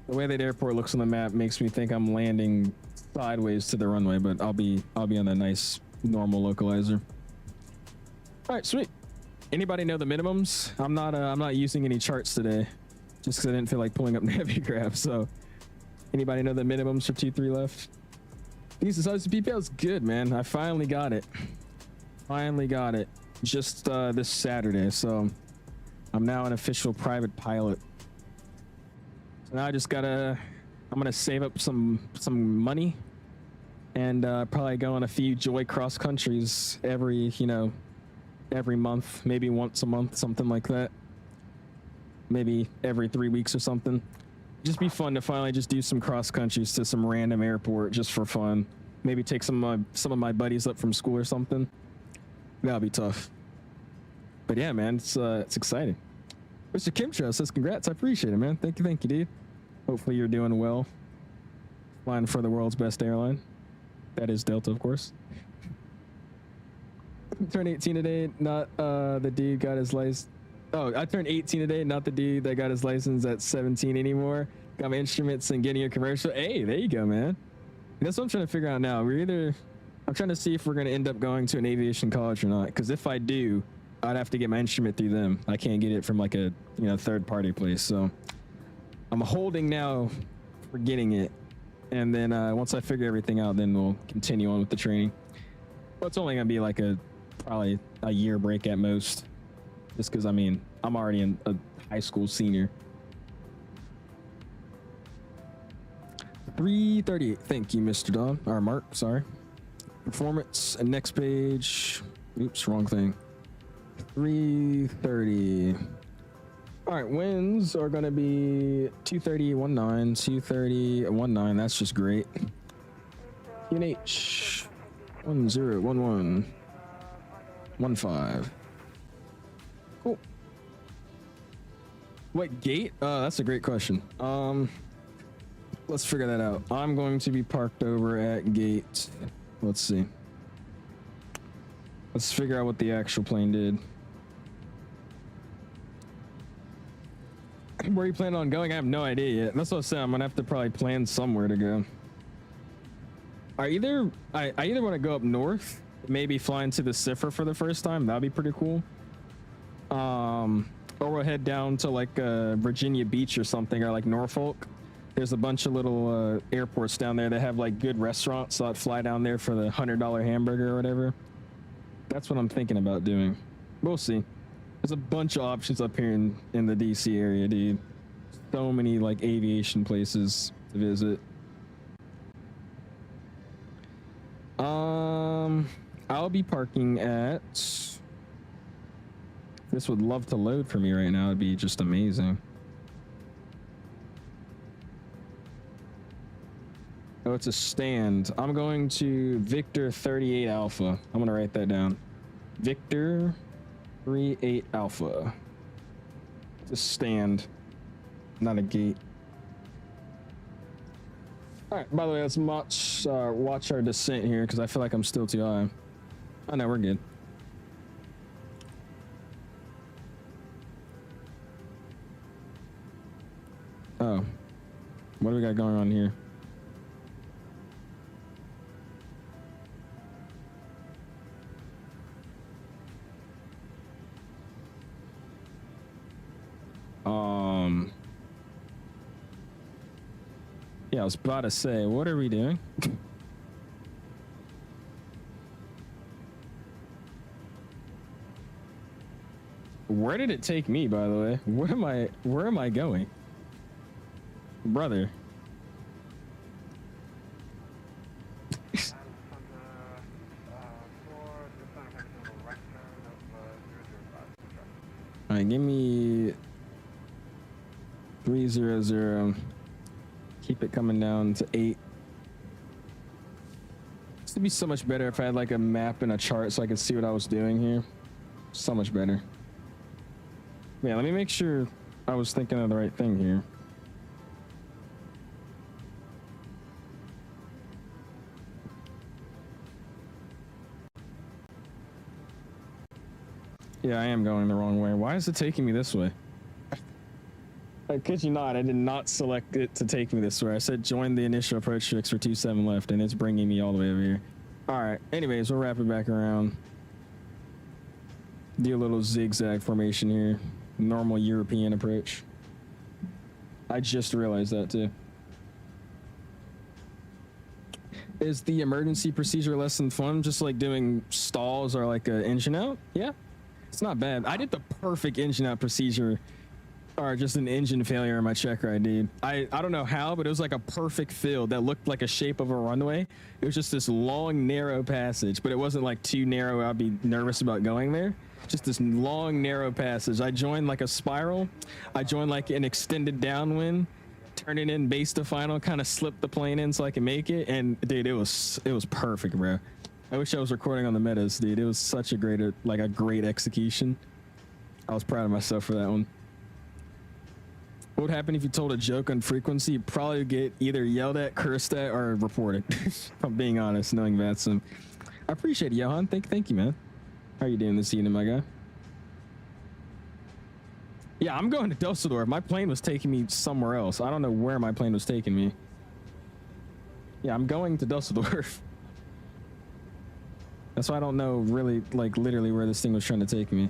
The way that airport looks on the map makes me think I'm landing sideways to the runway, but I'll be on that nice normal localizer. All right, sweet. Anybody know the minimums? I'm not using any charts today, just because I didn't feel like pulling up Navigraph. So, anybody know the minimums for T3 left? These PPL is good, man. I finally got it. Finally got it. Just this Saturday. So, I'm now an official private pilot. So now I just gotta. I'm gonna save up some money, and probably go on a few joy cross countries every month, maybe once a month, something like that. Maybe every 3 weeks or something. Just be fun to finally just do some cross countries to some random airport just for fun. Maybe take some of my buddies up from school or something. That'll be tough. But yeah, man, it's exciting. Mr. 𝐂𝐫𝐴 says congrats. I appreciate it, man. Thank you, dude. Hopefully you're doing well. Flying for the world's best airline. That is Delta, of course. Turned 18 today, not the dude got his license. Oh, I turned 18 today, not the dude that got his license at 17 anymore. Got my instruments and getting a commercial. Hey, there you go, man. That's what I'm trying to figure out now. I'm trying to see if we're going to end up going to an aviation college or not. Because if I do, I'd have to get my instrument through them. I can't get it from like a third-party place. So I'm holding now for getting it. And then once I figure everything out, then we'll continue on with the training. Well, it's only going to be like probably a year break at most. Just because, I'm already a high school senior. 338. Thank you, Mr. Don. Or Mark, sorry. Performance and next page. Oops, wrong thing. 330. All right, winds are going to be 230.19, 230.19. That's just great. UNH 1011 15. Cool. What gate? That's a great question. Let's figure that out. I'm going to be parked over at gate. Let's see. Let's figure out what the actual plane did. Where are you planning on going? I have no idea yet. That's what I said. I'm gonna have to probably plan somewhere to go. I either want to go up north, maybe fly into the Cipher for the first time. That'd be pretty cool. Or we'll head down to like Virginia Beach or something, or like Norfolk. There's a bunch of little airports down there that have like good restaurants, so I'd fly down there for the $100 hamburger or whatever. That's what I'm thinking about doing. We'll see. There's a bunch of options up here in the DC area, dude. So many like aviation places to visit. I'll be parking at. This would love to load for me right now. It'd be just amazing. Oh, it's a stand. I'm going to Victor 38 Alpha. I'm gonna write that down. Victor 38 Alpha. It's a stand, not a gate. All right, by the way, let's watch our descent here because I feel like I'm still too high. Oh no, we're good. Oh, what do we got going on here? Yeah, I was about to say, what are we doing? Where did it take me, by the way? Where am I going? Brother. All right, give me 300. Keep it coming down to 8. This would be so much better if I had like a map and a chart so I could see what I was doing here. So much better. Yeah, let me make sure I was thinking of the right thing here. Yeah, I am going the wrong way. Why is it taking me this way? I kid you not, I did not select it to take me this way. I said join the initial approach tricks for 27 left, and it's bringing me all the way over here. All right, anyways, we'll wrap it back around. Do a little zigzag formation here. Normal European approach. I just realized that too. Is the emergency procedure less than fun? Just like doing stalls or like an engine out? Yeah, it's not bad. I did the perfect engine out procedure, or just an engine failure in my check ride, dude. I don't know how, but it was like a perfect field that looked like a shape of a runway. It was just this long, narrow passage, but it wasn't like too narrow I'd be nervous about going there. Just this long, narrow passage. I joined like a spiral. I joined like an extended downwind, turn it in base to final, kind of slip the plane in so I can make it. And dude, it was perfect, bro. I wish I was recording on the metas, dude. It was such a great execution. I was proud of myself for that one. What would happen if you told a joke on frequency? You'd probably get either yelled at, cursed at, or reported. If I'm being honest, knowing VATSIM. I appreciate it, Johan. Thank you, man. How are you doing this evening, my guy? Yeah, I'm going to Dusseldorf. My plane was taking me somewhere else. I don't know where my plane was taking me. Yeah, I'm going to Dusseldorf. That's why I don't know really, like, literally where this thing was trying to take me.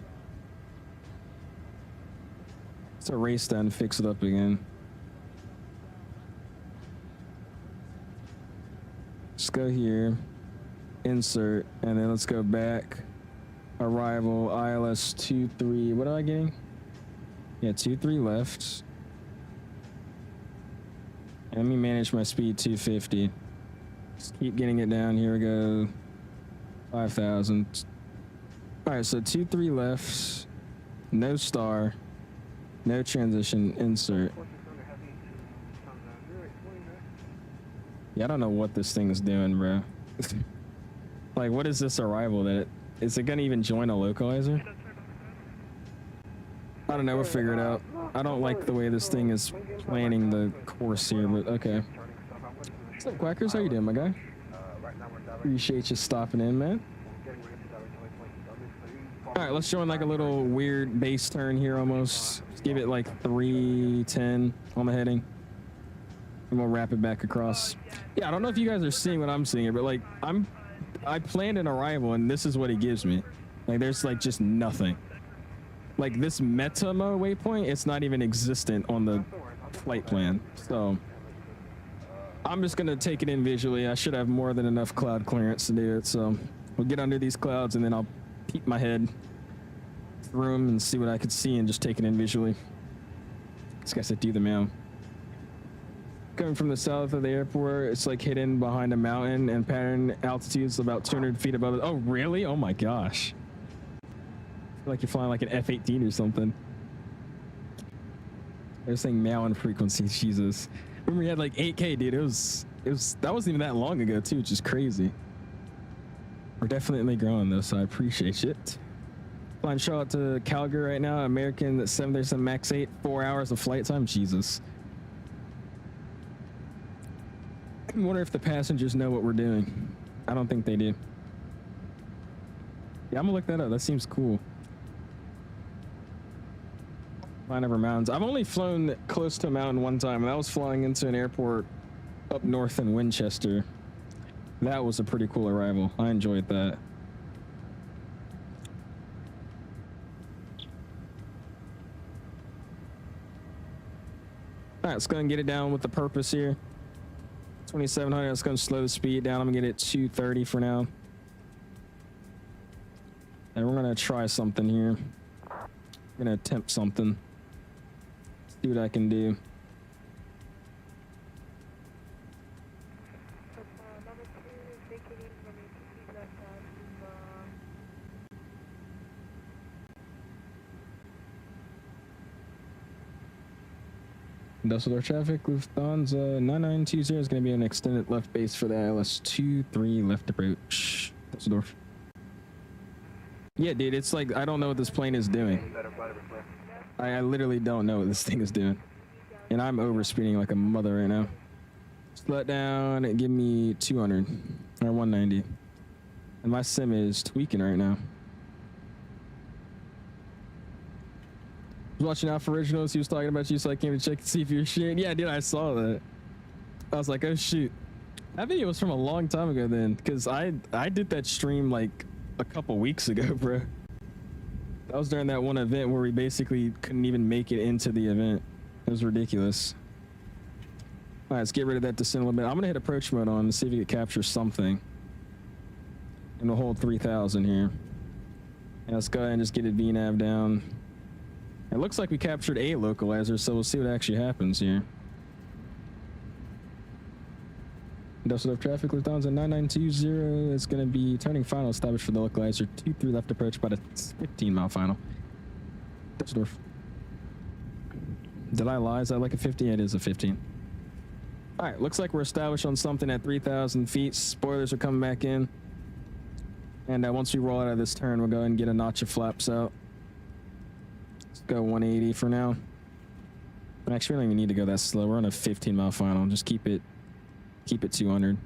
Let's erase that and fix it up again. Let's go here, insert, and then let's go back. Arrival, ILS 23, what am I getting? Yeah, 23 left. Let me manage my speed 250. Just keep getting it down. Here we go. 5,000. All right, so 23 left. No star. No transition. Insert. Yeah, I don't know what this thing is doing, bro. Like, what is this arrival that is it gonna even join a localizer? I don't know, we'll figure it out. I don't like the way this thing is planning the course here, but okay. What's up, Quackers? How you doing, my guy? Appreciate you stopping in, man. All right, let's join like a little weird base turn here almost. Just give it like 310 on the heading. And we'll wrap it back across. Yeah, I don't know if you guys are seeing what I'm seeing here, but like I planned an arrival and this is what it gives me. Like there's like just nothing. Like this meta mode waypoint, it's not even existent on the flight plan. So I'm just gonna take it in visually. I should have more than enough cloud clearance to do it. So we'll get under these clouds and then I'll peek my head through them and see what I could see and just take it in visually. This guy said do the mail. Coming from the south of the airport, it's like hidden behind a mountain and pattern altitude's about 200 feet above it. Oh, really? Oh my gosh. I feel like you're flying like an F-18 or something. They're saying mountain frequency, Jesus. Remember we had like 8K, dude. It was, that wasn't even that long ago too, which is crazy. We're definitely growing though, so I appreciate it. Flying Charlotte to Calgary right now, American 737 MAX 8, 4 hours of flight time, Jesus. I wonder if the passengers know what we're doing. I don't think they do. Yeah, I'm gonna look that up. That seems cool. Flying over mountains. I've only flown close to a mountain one time, and that was flying into an airport up north in Winchester. That was a pretty cool arrival. I enjoyed that. All right, let's go and get it down with the purpose here. 2700, let's go and slow the speed down. I'm gonna get it 230 for now. And we're gonna try something here. We're gonna attempt something. See what I can do. Number 2 is vacating from ATC left Dusseldorf traffic, Lufthansa 9920 is going to be an extended left base for the ILS 23 left approach. Dusseldorf. Yeah, dude, it's like, I don't know what this plane is doing. I literally don't know what this thing is doing. And I'm overspeeding like a mother right now. Slow it down and give me 200 or 190. And my sim is tweaking right now. I was watching Alpha Originals. He was talking about you, so I came to check and see if you were sharing. Yeah, dude, I saw that. I was like, oh shoot, that video was from a long time ago then, because I did that stream like a couple weeks ago, bro. That was during that one event where we basically couldn't even make it into the event. It was ridiculous. All right, let's get rid of that descent a little bit. I'm gonna hit approach mode on to see if we can capture something. And we'll hold 3000 here. And let's go ahead and just get it VNAV down. It looks like we captured a localizer, so we'll see what actually happens here. Dusseldorf traffic, Lufthansa 9920 is going to be turning final established for the localizer. 23 left approach, about a 15-mile final. Dusseldorf. Did I lie? Is that like a 15? Yeah, it is a 15. All right, looks like we're established on something at 3,000 feet. Spoilers are coming back in. And once we roll out of this turn, we'll go ahead and get a notch of flaps out. Go 180 for now. Actually, we don't even need to go that slow. We're on a 15-mile final. Just keep it 200.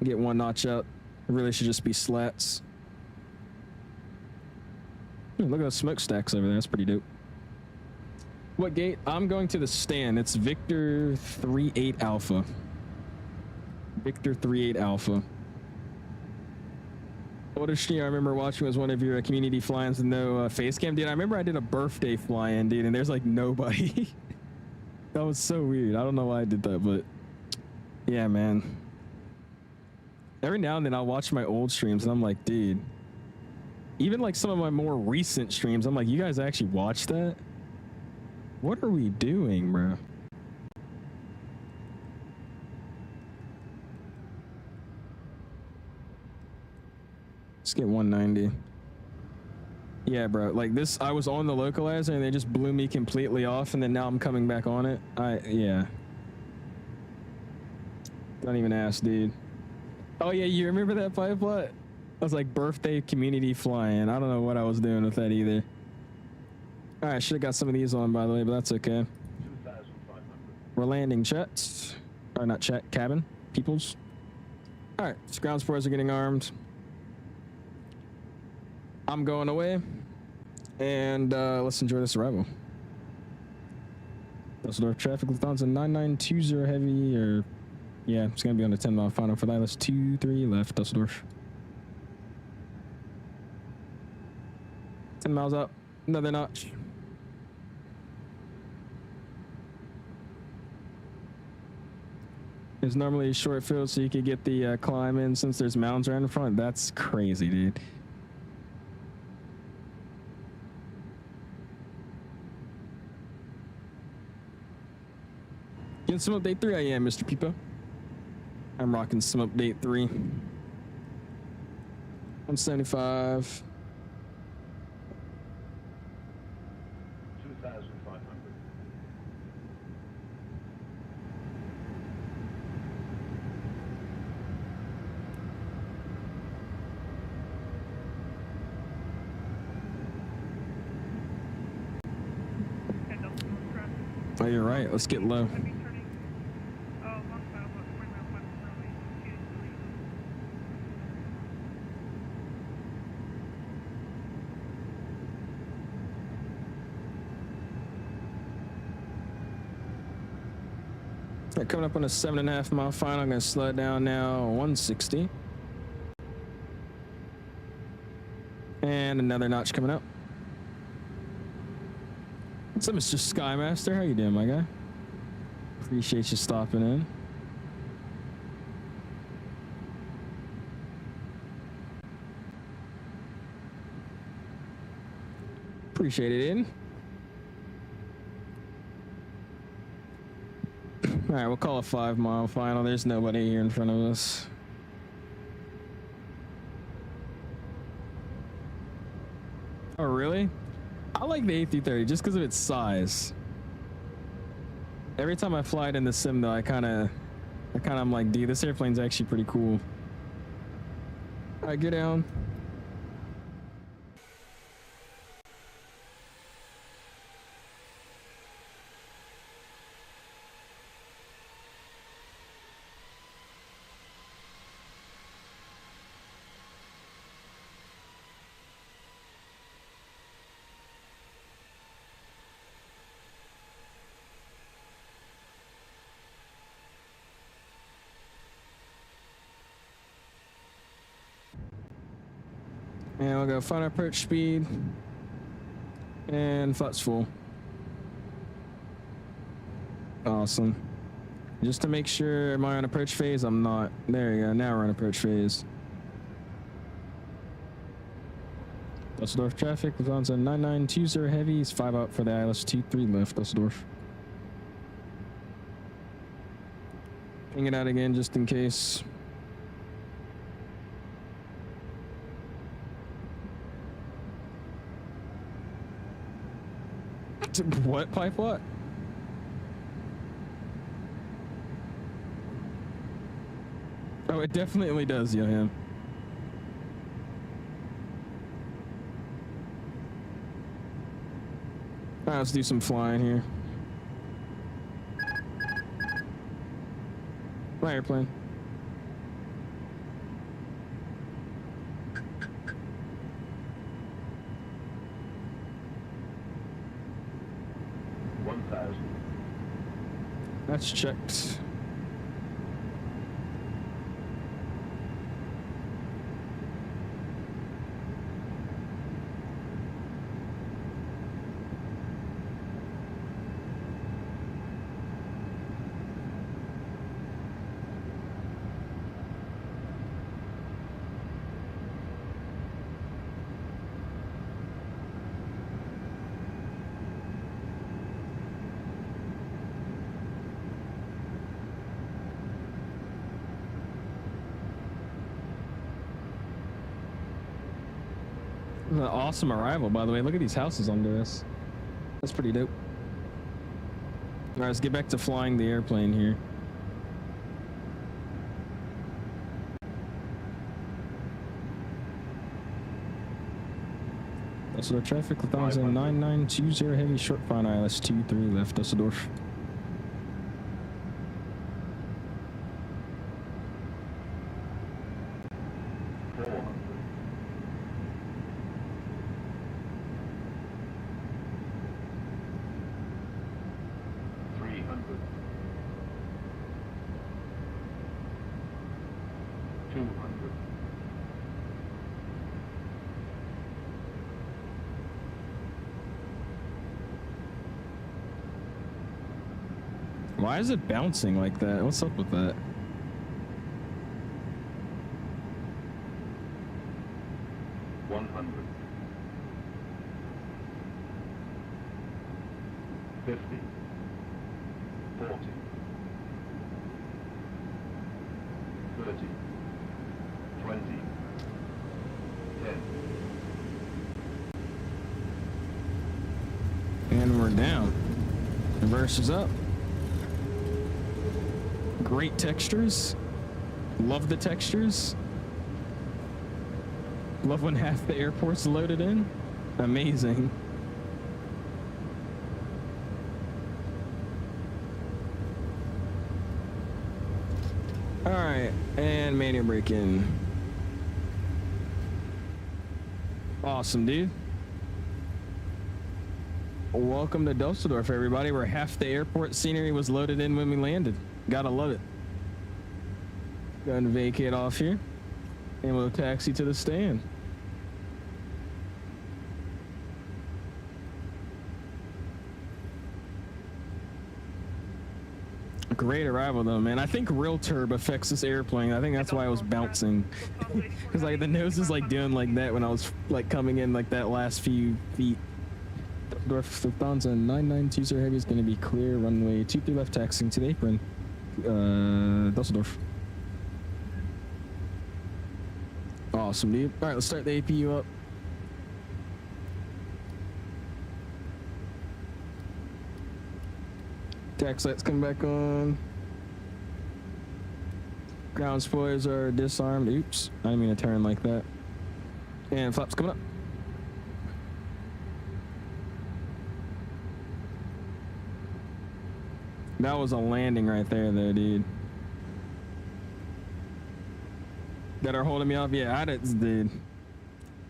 Get one notch up. It really should just be slats. Look at those smokestacks over there. That's pretty dope. What gate? I'm going to the stand. It's Victor 38 Alpha. Victor 38 Alpha. Oldest stream I remember watching was one of your community fly-ins with no face cam. Dude, I remember I did a birthday fly-in, dude, and there's like nobody. That was so weird. I don't know why I did that, but yeah, man. Every now and then I'll watch my old streams and I'm like, dude, even like some of my more recent streams, I'm like, you guys actually watch that? What are we doing, bro? Let's get 190. Yeah, bro. Like this, I was on the localizer and they just blew me completely off, and then now I'm coming back on it. Yeah. Don't even ask, dude. Oh yeah, you remember that pipe plot? I was like birthday community flying. I don't know what I was doing with that either. All right, should have got some of these on, by the way, but that's okay. We're landing chats, or not chat, cabin, peoples. All right, so ground supports are getting armed. I'm going away, and let's enjoy this arrival. Dusseldorf traffic, Lufthansa 9920 heavy, or yeah, it's gonna be on the 10-mile final for that. That's 23 left, Dusseldorf. 10 miles up, another notch. It's normally a short field, so you could get the climb in since there's mountains right in front. That's crazy, dude. Getting some update 3, I am, Mr. Peepo. I'm rocking some update 3. 175. 2,500. Oh, you're right. Let's get low. Right, coming up on a 7.5 mile final. I'm gonna slow it down now. 160. And another notch coming up. What's up, Mr. Skymaster? How you doing, my guy? Appreciate you stopping in. Appreciate it, Aiden. All right, we'll call a 5 mile final. There's nobody here in front of us. Oh, really? I like the A330 just because of its size. Every time I fly it in the sim, though, I kind of am like, dude, this airplane's actually pretty cool. All right, get down. And we'll go final approach speed and FUT's full. Awesome. Just to make sure, am I on approach phase? I'm not. There you go. Now we're on approach phase. Dusseldorf traffic. Lufthansa 9920 heavies. 5 out for the ILS 23 left Dusseldorf. Ping it out again just in case. What pipe? What? Oh, it definitely does, Johan. All right, let's do some flying here. My airplane. That's checked. An awesome arrival, by the way. Look at these houses under us. That's pretty dope. All right, let's get back to flying the airplane here. Dusseldorf traffic, Lufthansa 9920 heavy short final ILS 23 left Dusseldorf. Why is it bouncing like that? What's up with that? And we're down. Reverse is up. Great textures. Love the textures. Love when half the airport's loaded in. Amazing. All right, and manual brake in. Awesome, dude. Welcome to Dusseldorf, everybody, where half the airport scenery was loaded in when we landed. Gotta love it. Go ahead and vacate off here. And we'll taxi to the stand. Great arrival though, man. I think real turb affects this airplane. I think that's why I was bouncing. Because like the nose is like doing like that when I was like coming in like that last few feet. Lufthansa 992 Heavy is going to be clear. Runway 23 left, taxiing to the apron. Dusseldorf. Awesome, dude. All right, let's start the APU up. Tax lights come back on. Ground spoilers are disarmed. Oops, I didn't mean to turn like that. And flaps coming up. That was a landing right there, though, dude. That are holding me off. Yeah, I did, dude.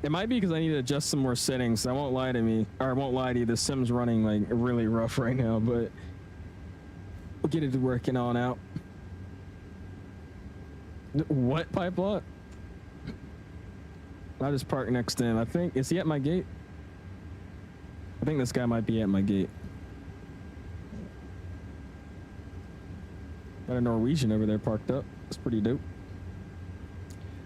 It might be because I need to adjust some more settings. I won't lie to me, or I won't lie to you. The sim's running like really rough right now, but we'll get it working on out. What pipe lot? I just parked next to him. I think, is he at my gate? I think this guy might be at my gate. Got a Norwegian over there parked up. It's pretty dope.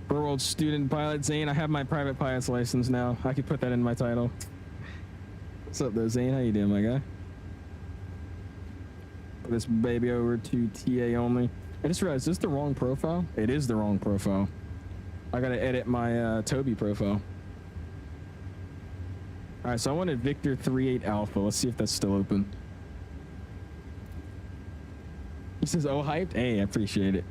World student pilot Zane. I have my private pilot's license now. I could put that in my title. What's up though, Zane? How you doing, my guy? Put this baby over to TA only. I just realized, is this the wrong profile? It is the wrong profile. I gotta edit my Toby profile. All right, so I wanted Victor 38 Alpha. Let's see if that's still open. He says, oh, hyped? Hey, I appreciate it.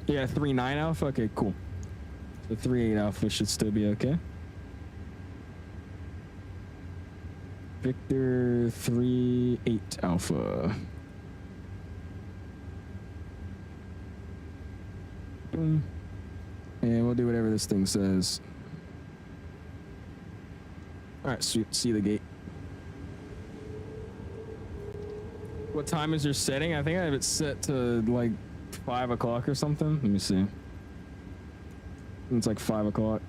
Yeah, 39 Alpha? Okay, cool. So 38 Alpha should still be okay. Victor 38 Alpha. Boom. And we'll do whatever this thing says. All right, sweet. See the gate. What time is your setting? I think I have it set to like 5 o'clock or something. Let me see. It's like 5 o'clock.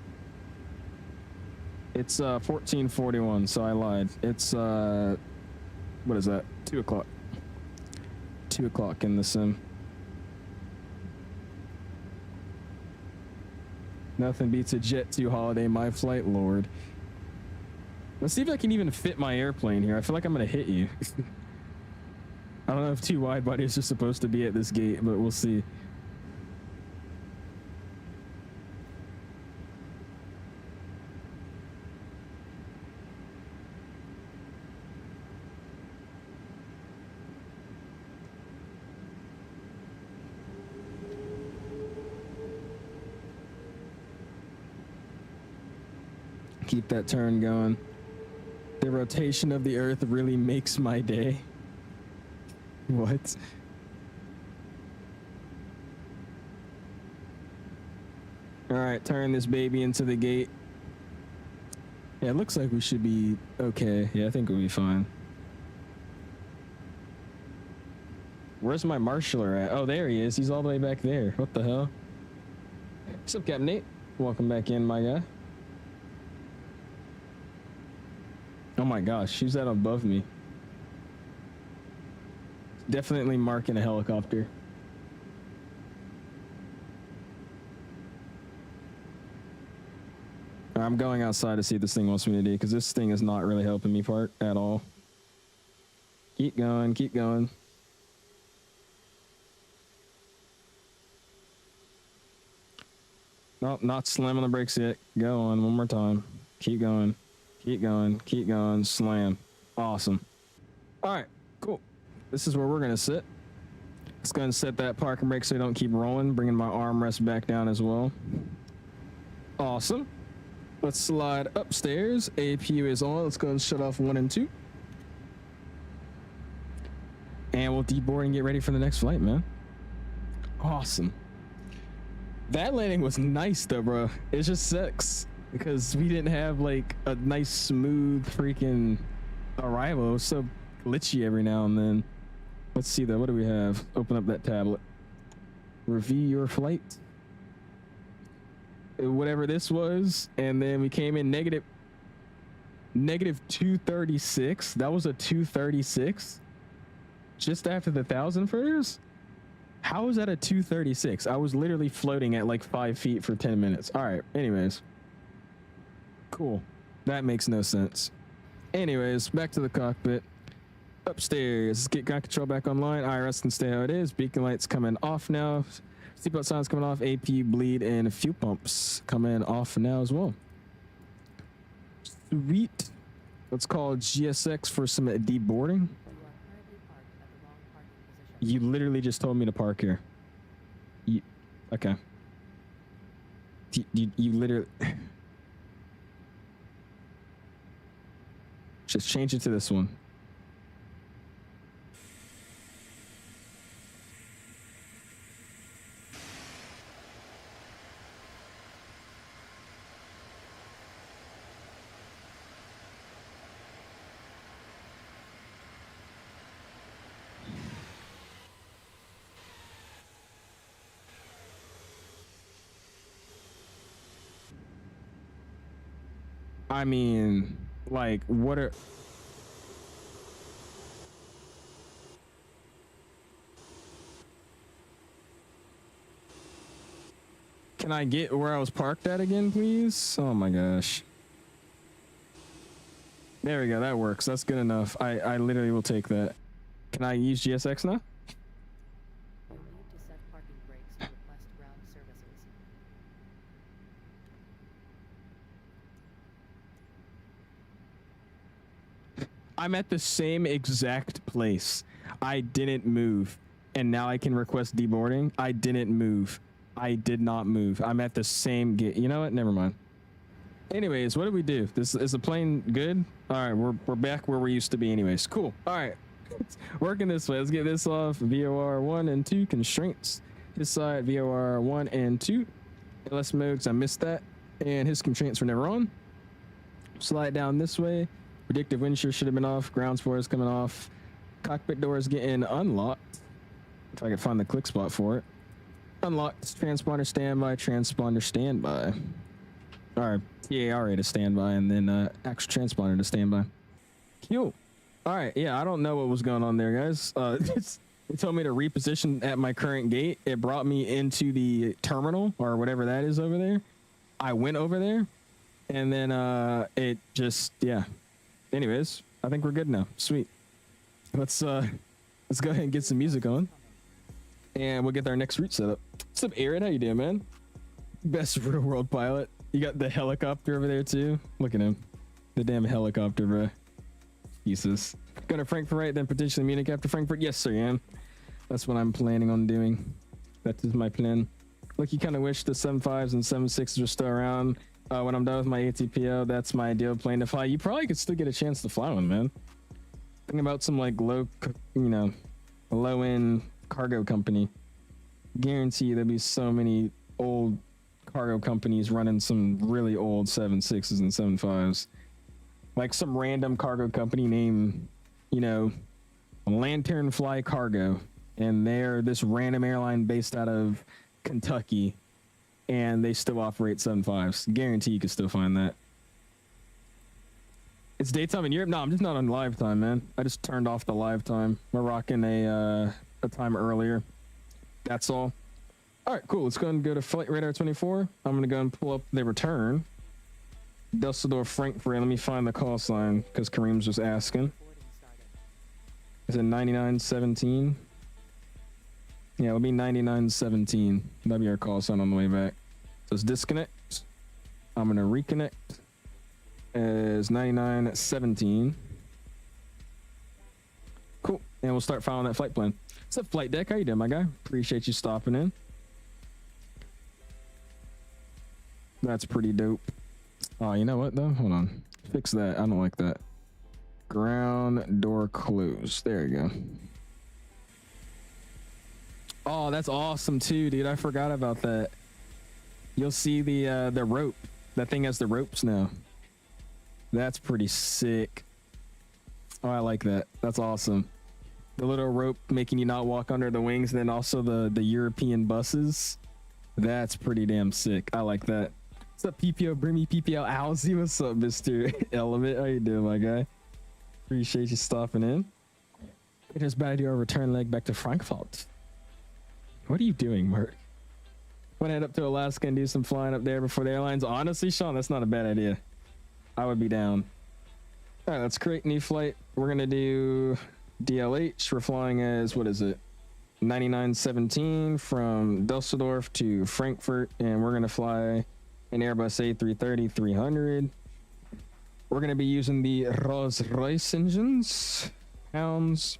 It's 14:41, so I lied. It's what is that? 2 o'clock. 2 o'clock in the sim. Nothing beats a Jet 2 holiday, my flight lord. Let's see if I can even fit my airplane here. I feel like I'm gonna hit you. I don't know if 2 wide bodies are supposed to be at this gate, but we'll see. Keep that turn going. The rotation of the Earth really makes my day. What? All right, turn this baby into the gate. Yeah, it looks like we should be okay. Yeah, I think we'll be fine. Where's my marshaller at? Oh, there he is. He's all the way back there. What the hell? What's up, Captain Nate? Welcome back in, my guy. Oh my gosh, who's that above me? Definitely marking a helicopter. I'm going outside to see what this thing wants me to do, because this thing is not really helping me part at all. Keep going, keep going. No, not slamming the brakes yet. Go on, one more time. Keep going. Keep going, keep going, slam. Awesome. All right, cool. This is where we're gonna sit. Let's go ahead and set that parking brake so I don't keep rolling, bringing my armrest back down as well. Awesome. Let's slide upstairs. APU is on. Let's go and shut off 1 and 2. And we'll deboard and get ready for the next flight, man. Awesome. That landing was nice though, bro. It just sucks because we didn't have like a nice smooth freaking arrival. It was so glitchy every now and then. Let's see though. What do we have? Open up that tablet. Review your flight. Whatever this was, and then we came in negative 236. That was a 236 just after the 1,000 first. How is that a 236? I was literally floating at like 5 feet for 10 minutes. All right, anyways, cool. That makes no sense. Anyways, back to the cockpit. Upstairs, let's get ground control back online. IRS can stay how it is. Beacon lights coming off now. Seatbelt signs coming off. AP bleed and fuel pumps coming off now as well. Sweet. Let's call GSX for some deboarding. You literally just told me to park here. Okay. You literally... Just change it to this one. I mean, like, what are... Can I get where I was parked at again, please? Oh my gosh. There we go. That works. That's good enough. I literally will take that. Can I use GSX now? You'll need to set parking brakes to request ground services. I'm at the same exact place. I didn't move. And now I can request deboarding. I didn't move. I did not move. I'm at the same gate. You know what? Never mind. Anyways, what did we do? This is the plane good? All right, we're back where we used to be anyways. Cool. All right. It's working this way. Let's get this off. VOR 1 and 2 constraints. This side VOR 1 and 2. LS mode, 'cause I missed that. And his constraints were never on. Slide down this way. Predictive wind shear should have been off. Ground spoilers coming off. Cockpit doors getting unlocked. If I could find the click spot for it. Unlocked. Transponder standby. Transponder standby. Or TARA to standby, and then actual transponder to standby. Cool. All right. Yeah, I don't know what was going on there, guys. It told me to reposition at my current gate. It brought me into the terminal or whatever that is over there. I went over there, and then it just, yeah. Anyways, I think we're good now. Sweet. Let's go ahead and get some music on, and we'll get our next route set up. What's up, Aaron? How you doing, man? Best real world pilot. You got the helicopter over there too. Look at him, the damn helicopter, bro. Jesus. Going to Frankfurt, right? Then potentially Munich after Frankfurt. Yes, sir, Ian. That's what I'm planning on doing. That is my plan. Look, you kind of wish the 75s and 76s were still around. When I'm done with my ATPO, that's my ideal plane to fly. You probably could still get a chance to fly one, man. Think about some like low end cargo company. Guarantee there'll be so many old cargo companies running some really old 76s and 75s. Like some random cargo company named, Lantern Fly Cargo. And they're this random airline based out of Kentucky. And they still operate 75s. Guarantee you can still find that. It's daytime in Europe? No, I'm just not on live time, man. I just turned off the live time. We're rocking a time earlier. That's all. All right, cool. Let's go and go to Flight Radar 24. I'm going to go and pull up the return. Dusseldorf, Frankfurt. Let me find the call sign because Kareem's just asking. Is it 9917? Yeah, it'll be 9917. That'll be our call sign on the way back. So it's disconnect. I'm going to reconnect as 9917. Cool. And we'll start following that flight plan. What's up, Flight Deck? How you doing, my guy? Appreciate you stopping in. That's pretty dope. Oh, you know what, though? Hold on. Fix that. I don't like that. Ground door closed. There you go. Oh, that's awesome, too, dude. I forgot about that. You'll see the rope. That thing has the ropes now. That's pretty sick. Oh, I like that. That's awesome. The little rope making you not walk under the wings, and then also the European buses. That's pretty damn sick. I like that. What's up, PPO? Bring me PPO 𝐂𝐨𝐬𝐢. What's up, Mr. Element? How you doing, my guy? Appreciate you stopping in. It is bad your return leg back to Frankfurt. What are you doing, Mert? Want to head up to Alaska and do some flying up there before the airlines? Honestly, Sean, that's not a bad idea. I would be down. All right, let's create new flight. We're going to do DLH. We're flying as, what is it? 9917 from Düsseldorf to Frankfurt. And we're going to fly an Airbus A330-300. We're going to be using the Rolls-Royce engines. Pounds.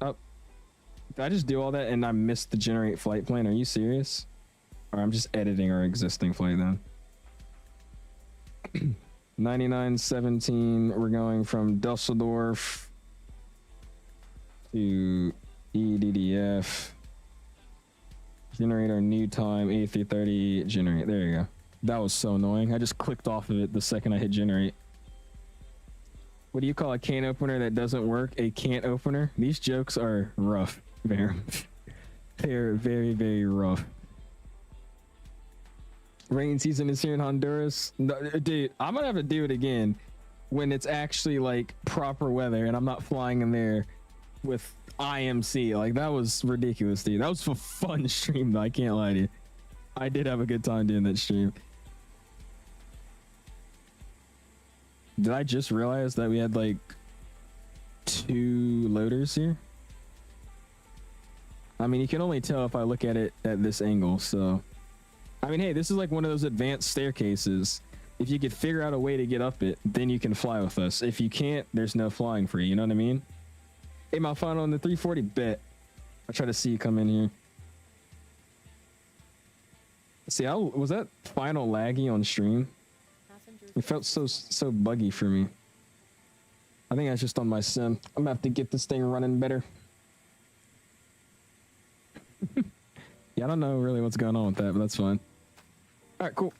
Up. Did I just do all that and I missed the generate flight plan? Are you serious? Or I'm just editing our existing flight then. 9917, we're going from Dusseldorf to EDDF. Generate our new time, A330, generate. There you go. That was so annoying. I just clicked off of it the second I hit generate. What do you call a can opener that doesn't work? A can't opener? These jokes are rough. They're very, very rough. Rain season is here in Honduras. No, dude, I'm gonna have to do it again when it's actually like proper weather and I'm not flying in there with IMC. Like, that was ridiculous, dude. That was a fun stream though, I can't lie to you. I did have a good time doing that stream. Did I just realize that we had like 2 loaders here? I mean, you can only tell if I look at it at this angle, so I mean, hey, this is like one of those advanced staircases. If you could figure out a way to get up it, then you can fly with us. If you can't, there's no flying for you. You know what I mean? Hey, my final on the 340 bet. I'll try to see you come in here. See, was that final laggy on stream? It felt so buggy for me. I think that's just on my sim. I'm gonna have to get this thing running better. Yeah, I don't know really what's going on with that, but that's fine. All right, cool.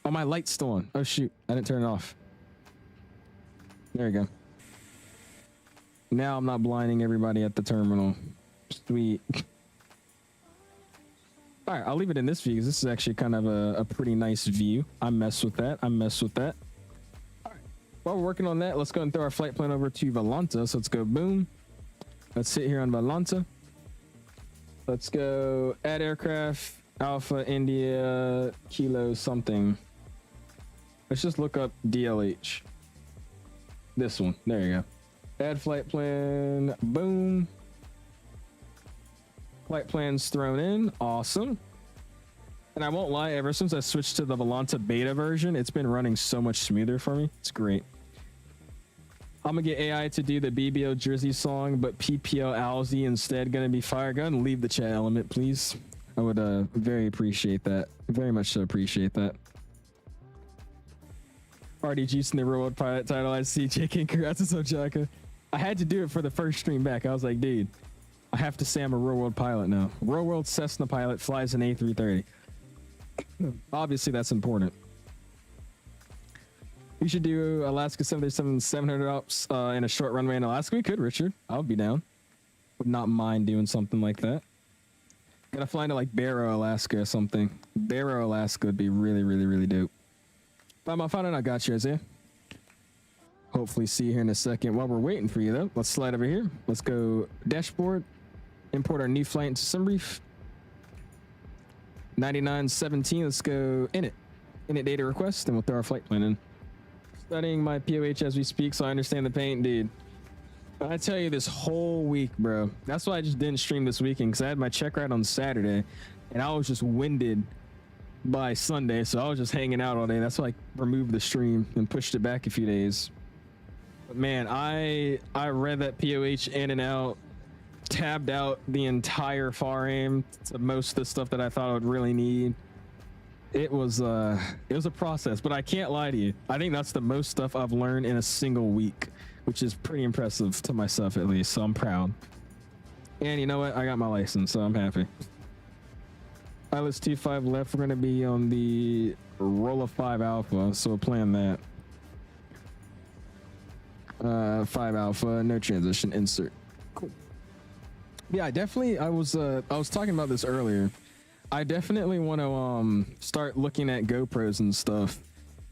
Oh, my light's still on. Oh shoot, I didn't turn it off. There we go. Now I'm not blinding everybody at the terminal. Sweet. All right, I'll leave it in this view because this is actually kind of a pretty nice view. I mess with that. All right. While we're working on that, let's go and throw our flight plan over to Valanta. So let's go boom. Let's sit here on Valanta. Let's go add aircraft, Alpha India, Kilo something. Let's just look up DLH. This one. There you go. Add flight plan. Boom. Flight plans thrown in. Awesome. And I won't lie, ever since I switched to the Valanta beta version, it's been running so much smoother for me. It's great. I'm gonna get AI to do the BBO Jersey song, but PPO 𝐂𝐨𝐬𝐢 instead. Gonna be fire gun. Leave the chat element, please. I would very appreciate that. Very much so appreciate that. Already juicing the real world pilot title. I see JK. Congrats to Sochaka. I had to do it for the first stream back. I was like, dude, I have to say I'm a real world pilot now. Real world Cessna pilot flies an A330. Obviously, that's important. We should do Alaska 737-700 ops in a short runway in Alaska. We could, Richard. I would be down. Would not mind doing something like that. Gotta fly into like Barrow, Alaska or something. Barrow, Alaska would be really, really, really dope. But I'm finding I got you, Isaiah. Hopefully see you here in a second. While we're waiting for you though, let's slide over here. Let's go dashboard. Import our new flight into SimBrief. 9917, let's go init. Init data request, and we'll throw our flight plan in. Studying my POH as we speak, so I understand the pain, dude. I tell you, this whole week, bro. That's why I just didn't stream this weekend, because I had my check ride on Saturday, and I was just winded by Sunday, so I was just hanging out all day. That's why I removed the stream and pushed it back a few days. But man, I read that POH in and out, tabbed out the entire FAR aim to most of the stuff that I thought I would really need. It was a process, but I can't lie to you. I think that's the most stuff I've learned in a single week, which is pretty impressive to myself at least, so I'm proud. And you know what? I got my license, so I'm happy. Pilots 25 left. We're going to be on the Rolla 5 Alpha, so we'll plan that. 5 Alpha, no transition, insert. Cool. Yeah, I was talking about this earlier. I definitely want to start looking at GoPros and stuff,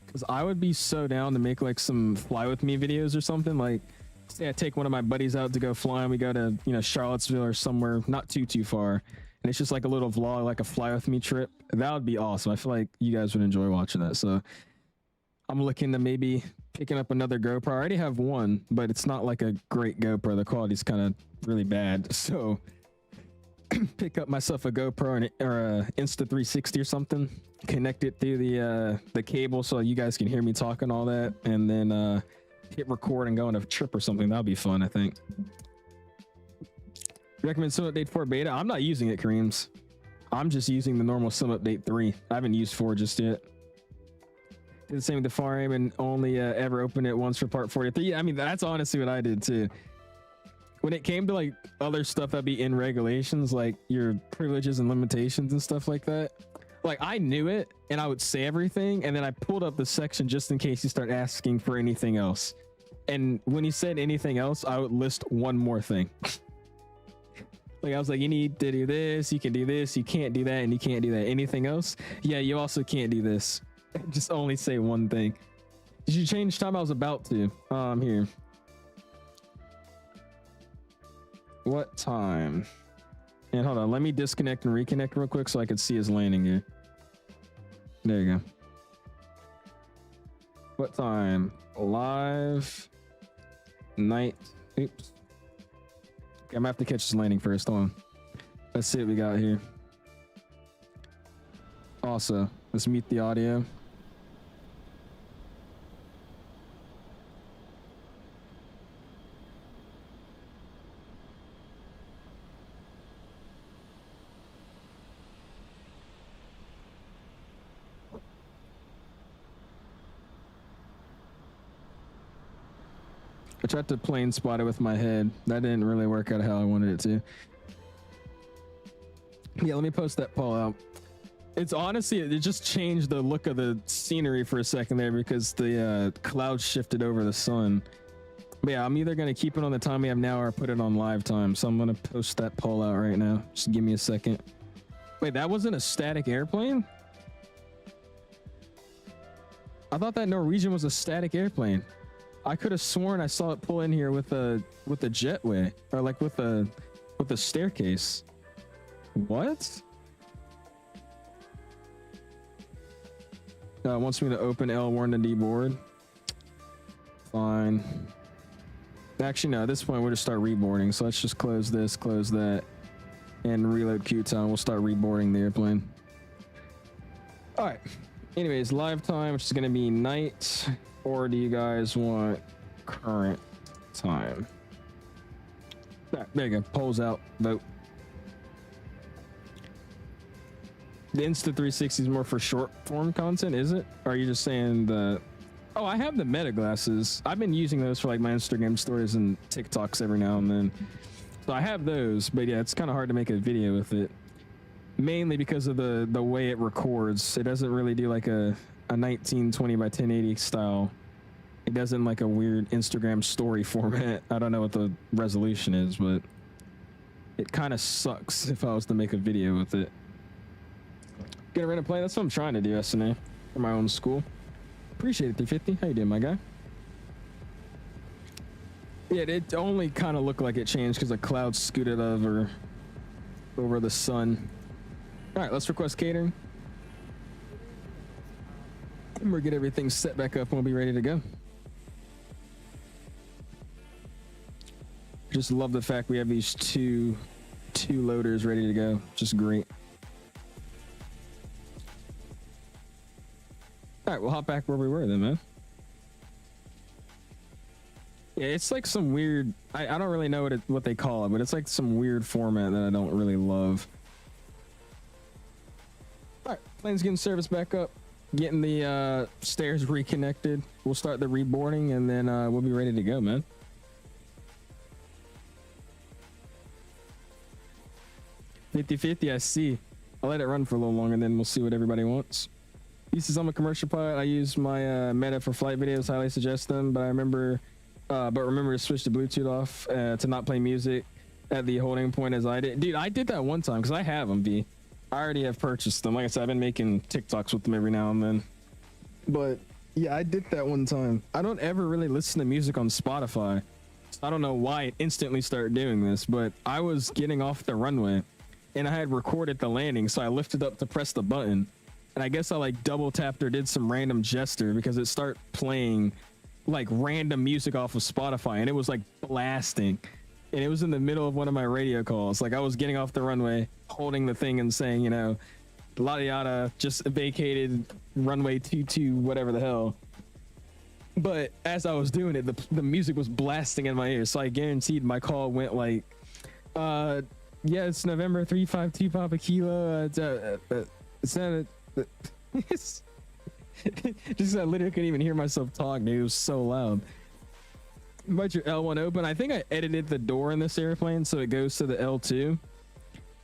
because I would be so down to make like some fly with me videos or something. Like, say I take one of my buddies out to go fly and we go to, you know, Charlottesville or somewhere not too far, and it's just like a little vlog, like a fly with me trip. That would be awesome. I feel like you guys would enjoy watching that. So I'm looking to maybe picking up another GoPro. I already have one, but it's not like a great GoPro. The quality's kind of really bad. So pick up myself a GoPro or a Insta360 or something, connect it through the cable so you guys can hear me talk and all that, and then hit record and go on a trip or something. That'll be fun, I think. Recommend Sim Update 4 beta. I'm not using it, Kareems. I'm just using the normal Sim Update 3. I haven't used 4 just yet. Did the same with the FAR and only ever opened it once for part 43. Yeah, I mean, that's honestly what I did too. When it came to like other stuff that'd be in regulations, like your privileges and limitations and stuff like that, like I knew it and I would say everything, and then I pulled up the section just in case you start asking for anything else. And when he said anything else, I would list one more thing. Like I was like, you need to do this, you can do this, you can't do that, and you can't do that. Anything else? Yeah, you also can't do this. Just only say one thing. Did you change time? I was about to. Here. What time? And hold on, let me disconnect and reconnect real quick so I can see his landing here. There you go. What time? Live night. Oops. Okay, I'm gonna have to catch his landing first. Hold on. Let's see what we got here. Also, let's mute the audio. I tried to plane spot it with my head. That didn't really work out how I wanted it to. Yeah, let me post that poll out. It's honestly, it just changed the look of the scenery for a second there because the clouds shifted over the sun. But yeah, I'm either going to keep it on the time we have now or put it on live time. So I'm going to post that poll out right now. Just give me a second. Wait, that wasn't a static airplane? I thought that Norwegian was a static airplane. I could have sworn I saw it pull in here with a jetway, or like with a staircase. What? Wants me to open L1 to deboard. Fine. Actually, no, at this point we'll just start reboarding. So let's just close this, close that, and reload Q-Town. We'll start reboarding the airplane. All right. Anyways, live time, which is going to be night. Or do you guys want current time? There you go. Polls out. Vote. The Insta360 is more for short form content, is it? Or are you just saying the... Oh, I have the meta glasses. I've been using those for like my Instagram stories and TikToks every now and then. So I have those, but yeah, it's kind of hard to make a video with it. Mainly because of the way it records. It doesn't really do like a 1920 by 1080 style. It doesn't like a weird Instagram story format. I don't know what the resolution is, but it kind of sucks if I was to make a video with it. Gonna rent a plane? That's what I'm trying to do, SNA, for my own school. Appreciate it, 350. How you doing, my guy? Yeah, it only kind of looked like it changed because the clouds scooted over the sun. All right, let's request catering. And we'll get everything set back up and we'll be ready to go. Just love the fact we have these two loaders ready to go. Just great. All right, we'll hop back where we were then, man. Yeah, it's like some weird, I don't really know what they call it, but it's like some weird format that I don't really love. All right, plane's getting service back up, getting the stairs reconnected. We'll start the reboarding and then we'll be ready to go, man. $50-50, I see. I'll let it run for a little longer and then we'll see what everybody wants. He says I'm a commercial pilot. I use my meta for flight videos. Highly suggest them, but remember to switch the Bluetooth off to not play music. at the holding point as I did. Dude, I did that one time because I have them, V. I already have purchased them. Like I said, I've been making TikToks with them every now and then. But yeah, I did that one time. I don't ever really listen to music on Spotify. So I don't know why it instantly started doing this, but I was getting off the runway and I had recorded the landing. So I lifted up to press the button. And I guess I like double tapped or did some random gesture because it started playing like random music off of Spotify and it was like blasting. And it was in the middle of one of my radio calls. Like I was getting off the runway, holding the thing and saying, you know, yada yada, just vacated runway 22, whatever the hell. But as I was doing it, the music was blasting in my ears. So I guaranteed my call went like, yeah, it's November 352 Papa Kilo. It's not just I literally couldn't even hear myself talk, dude. It was so loud. But your L1 open. I think I edited the door in this airplane so it goes to the L2.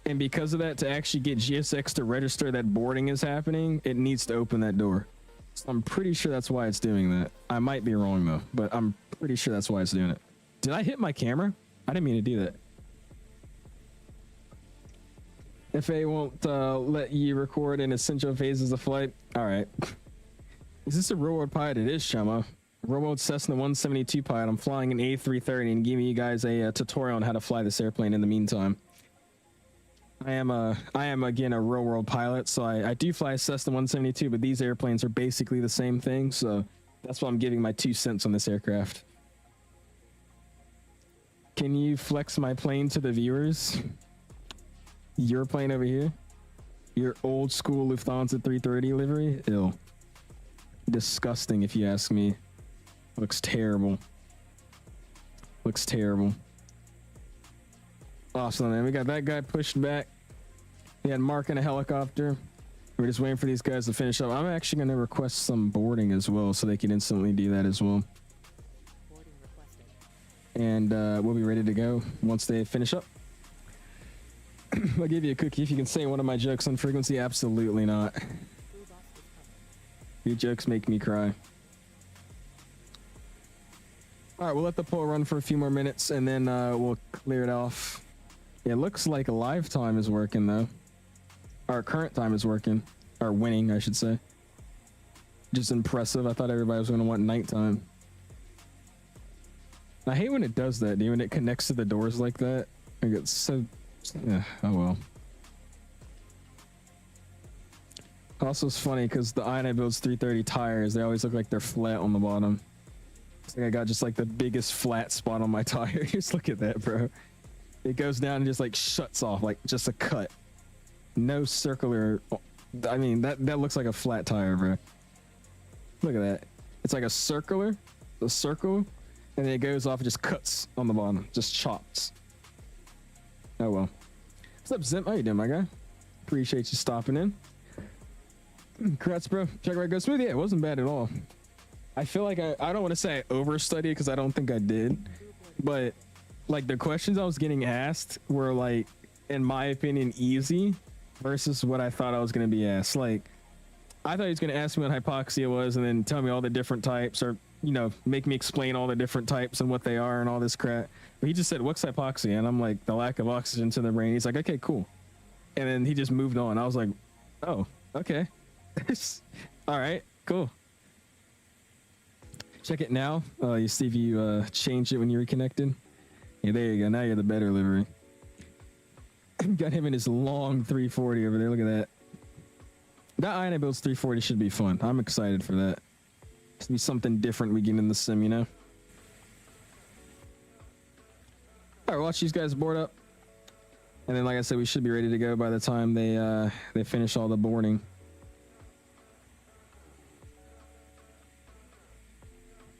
And because of that, to actually get GSX to register that boarding is happening, it needs to open that door. So I'm pretty sure that's why it's doing that. I might be wrong though, but I'm pretty sure that's why it's doing it. Did I hit my camera? I didn't mean to do that. FAA won't let you record in essential phases of flight. All right. Is this a real world pilot? It is, Shama. Real world Cessna 172 pilot. I'm flying an A330 and giving you guys a tutorial on how to fly this airplane in the meantime. I am again a real world pilot, so I do fly a Cessna 172, but these airplanes are basically the same thing, so that's why I'm giving my 2 cents on this aircraft. Can you flex my plane to the viewers? Your plane over here? Your old school Lufthansa 330 livery? Ew. Disgusting if you ask me. Looks terrible. Looks terrible. Awesome, man. We got that guy pushed back. We had Mark in a helicopter. We're just waiting for these guys to finish up. I'm actually going to request some boarding as well so they can instantly do that as well. Boarding requested. And we'll be ready to go once they finish up. I'll give you a cookie if you can say one of my jokes on frequency. Absolutely not. Blue box is coming. Your jokes make me cry. All right, we'll let the poll run for a few more minutes and then we'll clear it off. It looks like live time is working though. Our current time is working. Or winning, I should say. Just impressive. I thought everybody was going to want nighttime. I hate when it does that, dude. When it connects to the doors like that. Like it's so... Yeah, oh well. Also, it's funny because the inibuilds 330 tires, they always look like they're flat on the bottom. It's like I got just like the biggest flat spot on my tire. Just look at that, bro. It goes down and just like shuts off, like just a cut. No circular. I mean, that looks like a flat tire, bro. Look at that. It's like a circle, and then it goes off and just cuts on the bottom, just chops. Oh well. What's up, Zimp? How you doing, my guy? Appreciate you stopping in. Congrats, bro. Check right, go smooth. Yeah, it wasn't bad at all. I feel like I don't want to say I overstudied because I don't think I did, but like the questions I was getting asked were like, in my opinion, easy versus what I thought I was going to be asked. Like, I thought he was going to ask me what hypoxia was and then tell me all the different types, or, you know, make me explain all the different types and what they are and all this crap. But he just said, what's hypoxia? And I'm like, the lack of oxygen to the brain. He's like, okay, cool. And then he just moved on. I was like, oh, okay. All right, cool. Check it now. You see if you changed it when you reconnected. Yeah, there you go. Now you're the better livery. Got him in his long 340 over there. Look at that. That inibuilds 340 should be fun. I'm excited for that. It's gonna be something different we get in the sim, you know? All right, watch these guys board up. And then, like I said, we should be ready to go by the time they finish all the boarding.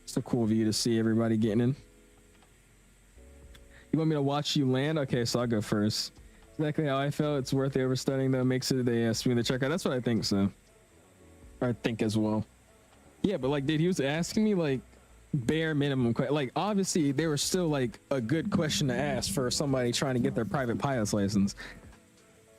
It's a cool view to see everybody getting in. You want me to watch you land? Okay, so I'll go first. Exactly how I felt. It's worth the overstudying though. Makes it a smoother checkout. That's what I think, so. Or I think as well. Yeah, but like, dude, he was asking me like bare minimum, like obviously they were still like a good question to ask for somebody trying to get their private pilot's license.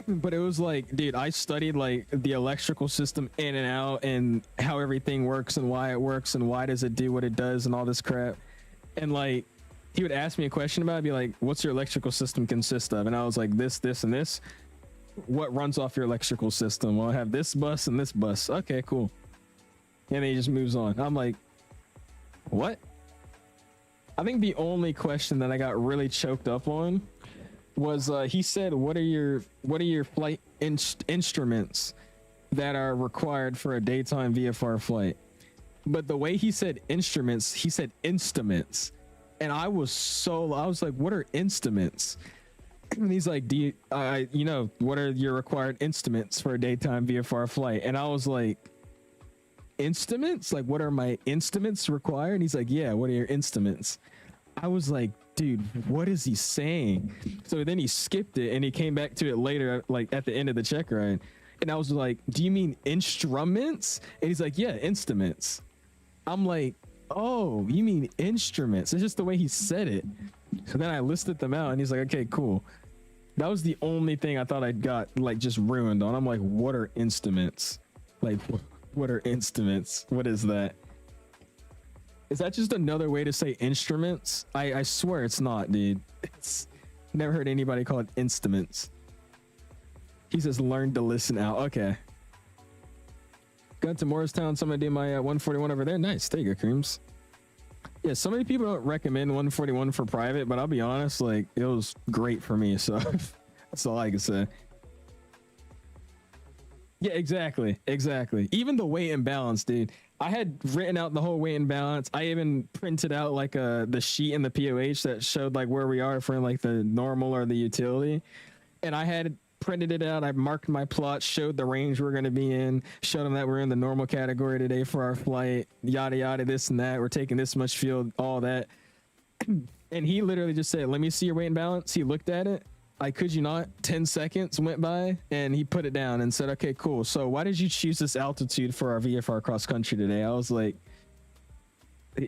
But it was like, dude, I studied like the electrical system in and out and how everything works and why it works and why does it do what it does and all this crap. And like, he would ask me a question about it, be like, what's your electrical system consist of? And I was like, this, and this. What runs off your electrical system? Well, I have this bus and this bus. Okay, cool. And then he just moves on. I'm like, what? I think the only question that I got really choked up on was he said, what are your flight instruments that are required for a daytime VFR flight? But the way he said instruments, he said instruments. And I was like, what are instruments? And he's like, what are your required instruments for a daytime VFR flight? And I was like, instruments? Like, what are my instruments required? And he's like, yeah, what are your instruments? I was like, dude, what is he saying? So then he skipped it and he came back to it later, like at the end of the check ride. And I was like, do you mean instruments? And he's like, yeah, instruments. I'm like, oh, you mean instruments? It's just the way he said it. So then I listed them out and he's like, okay, cool. That was the only thing I thought I'd got like just ruined on. I'm like, what are instruments? Like, what are instruments? What is that? Is that just another way to say instruments? I swear it's not, dude. It's never heard anybody call it instruments. He says, learn to listen out. Okay. Got to Morristown. So I'm gonna do my 141 over there. Nice. There you go, Creams. Yeah, so many people don't recommend 141 for private, but I'll be honest, like, it was great for me. So that's all I can say. Yeah, exactly. Even the weight and balance, dude. I had written out the whole weight and balance. I even printed out like the sheet in the POH that showed like where we are for like the normal or the utility. And I had printed it out. I marked my plot, showed the range we're going to be in, showed them that we're in the normal category today for our flight, yada, yada, this and that. We're taking this much fuel, all that. And he literally just said, let me see your weight and balance. He looked at it. I kid you not, 10 seconds went by and he put it down and said, okay, cool. So why did you choose this altitude for our VFR cross country today? I was like,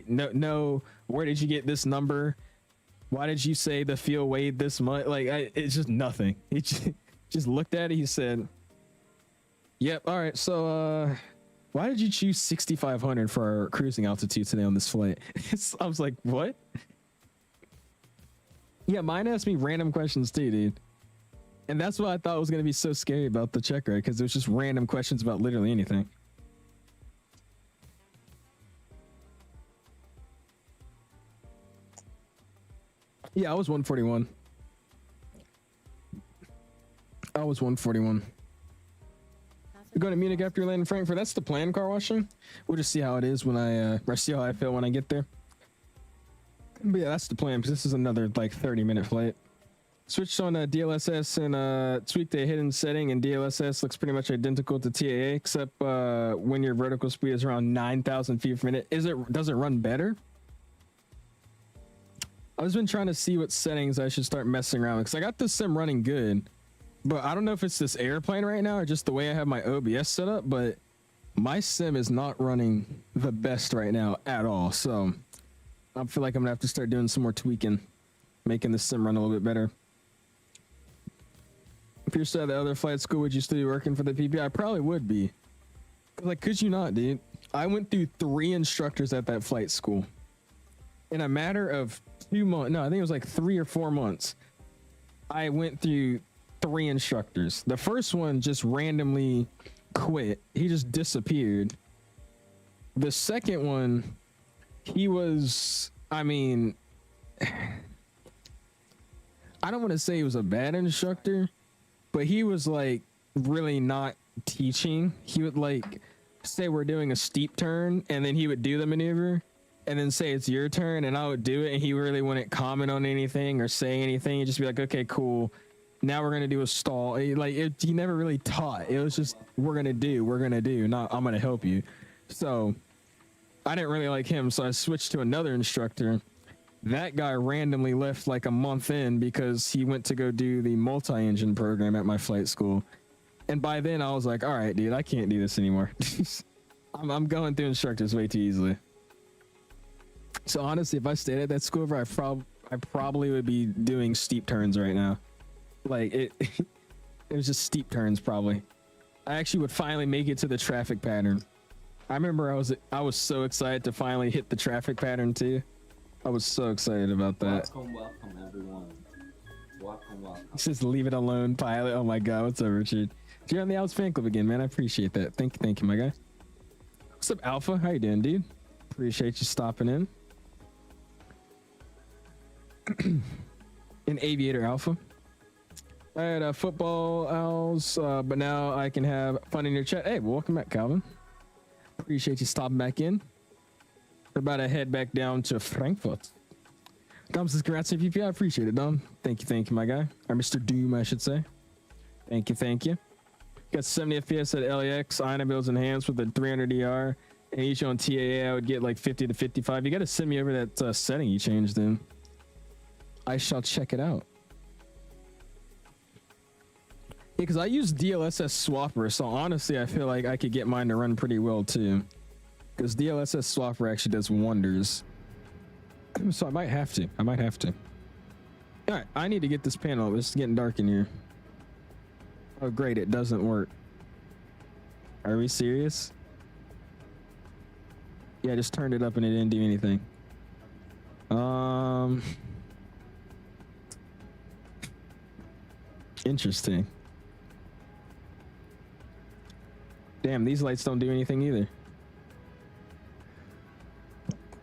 no, where did you get this number? Why did you say the fuel weighed this much? Like, it's just nothing. He just looked at it. He said, yep. All right. So, why did you choose 6,500 for our cruising altitude today on this flight? I was like, what? Yeah, mine asked me random questions too, dude. And that's what I thought was going to be so scary about the check ride, because it was just random questions about literally anything. Yeah, I was 141. I was 141. We're going to Munich after you land in Frankfurt. That's the plan, car washing. We'll just see how it is when I see how I feel when I get there. But yeah, that's the plan, because this is another like 30-minute flight. Switched on DLSS and tweaked a hidden setting, and DLSS looks pretty much identical to TAA, except when your vertical speed is around 9,000 feet per minute. Does it run better? I've just been trying to see what settings I should start messing around with, because I got this sim running good, but I don't know if it's this airplane right now or just the way I have my OBS set up, but my sim is not running the best right now at all. So I feel like I'm gonna have to start doing some more tweaking, making the sim run a little bit better. If you're still at the other flight school, would you still be working for the PPI? I probably would be. Like, could you not, dude? I went through 3 instructors at that flight school in a matter of 2 months. No, I think it was like 3 or 4 months. I went through 3 instructors. The first one just randomly quit. He just disappeared. The second one, he was, I mean, I don't want to say he was a bad instructor, but he was like really not teaching. He would like say we're doing a steep turn, and then he would do the maneuver and then say it's your turn, and I would do it, and he really wouldn't comment on anything or say anything. He'd just be like, okay, cool, now we're gonna do a stall. He never really taught. It was just we're gonna do, not I'm gonna help you. So I didn't really like him, so I switched to another instructor. That guy randomly left like a month in because he went to go do the multi-engine program at my flight school. And by then I was like, all right, dude, I can't do this anymore. I'm going through instructors way too easily. So honestly, if I stayed at that school, I probably would be doing steep turns right now. Like it was just steep turns probably. I actually would finally make it to the traffic pattern. I remember I was so excited to finally hit the traffic pattern too. I was so excited about that. Welcome, welcome, everyone. Welcome, welcome. Just leave it alone, pilot. Oh my God, what's up, Richard? You're on the AIRBUS fan club again, man. I appreciate that. Thank you, my guy. What's up, Alpha? How you doing, dude? Appreciate you stopping in. In Aviator Alpha. I had football owls, but now I can have fun in your chat. Hey, welcome back, Calvin. Appreciate you stopping back in. We're about to head back down to Frankfurt. Dom says, congrats on PPI. I appreciate it, Dom. Thank you, my guy. Or Mr. Doom, I should say. Thank you. Got 70 FPS at LAX, inibuilds enhanced with a 300 and each on TAA, I would get like 50 to 55. You got to send me over that setting you changed in. I shall check it out. Yeah, because I use DLSS Swapper, so honestly, I feel like I could get mine to run pretty well too. Because DLSS Swapper actually does wonders. So I might have to. All right, I need to get this panel. It's getting dark in here. Oh, great. It doesn't work. Are we serious? Yeah, I just turned it up and it didn't do anything. Interesting. Damn, these lights don't do anything either.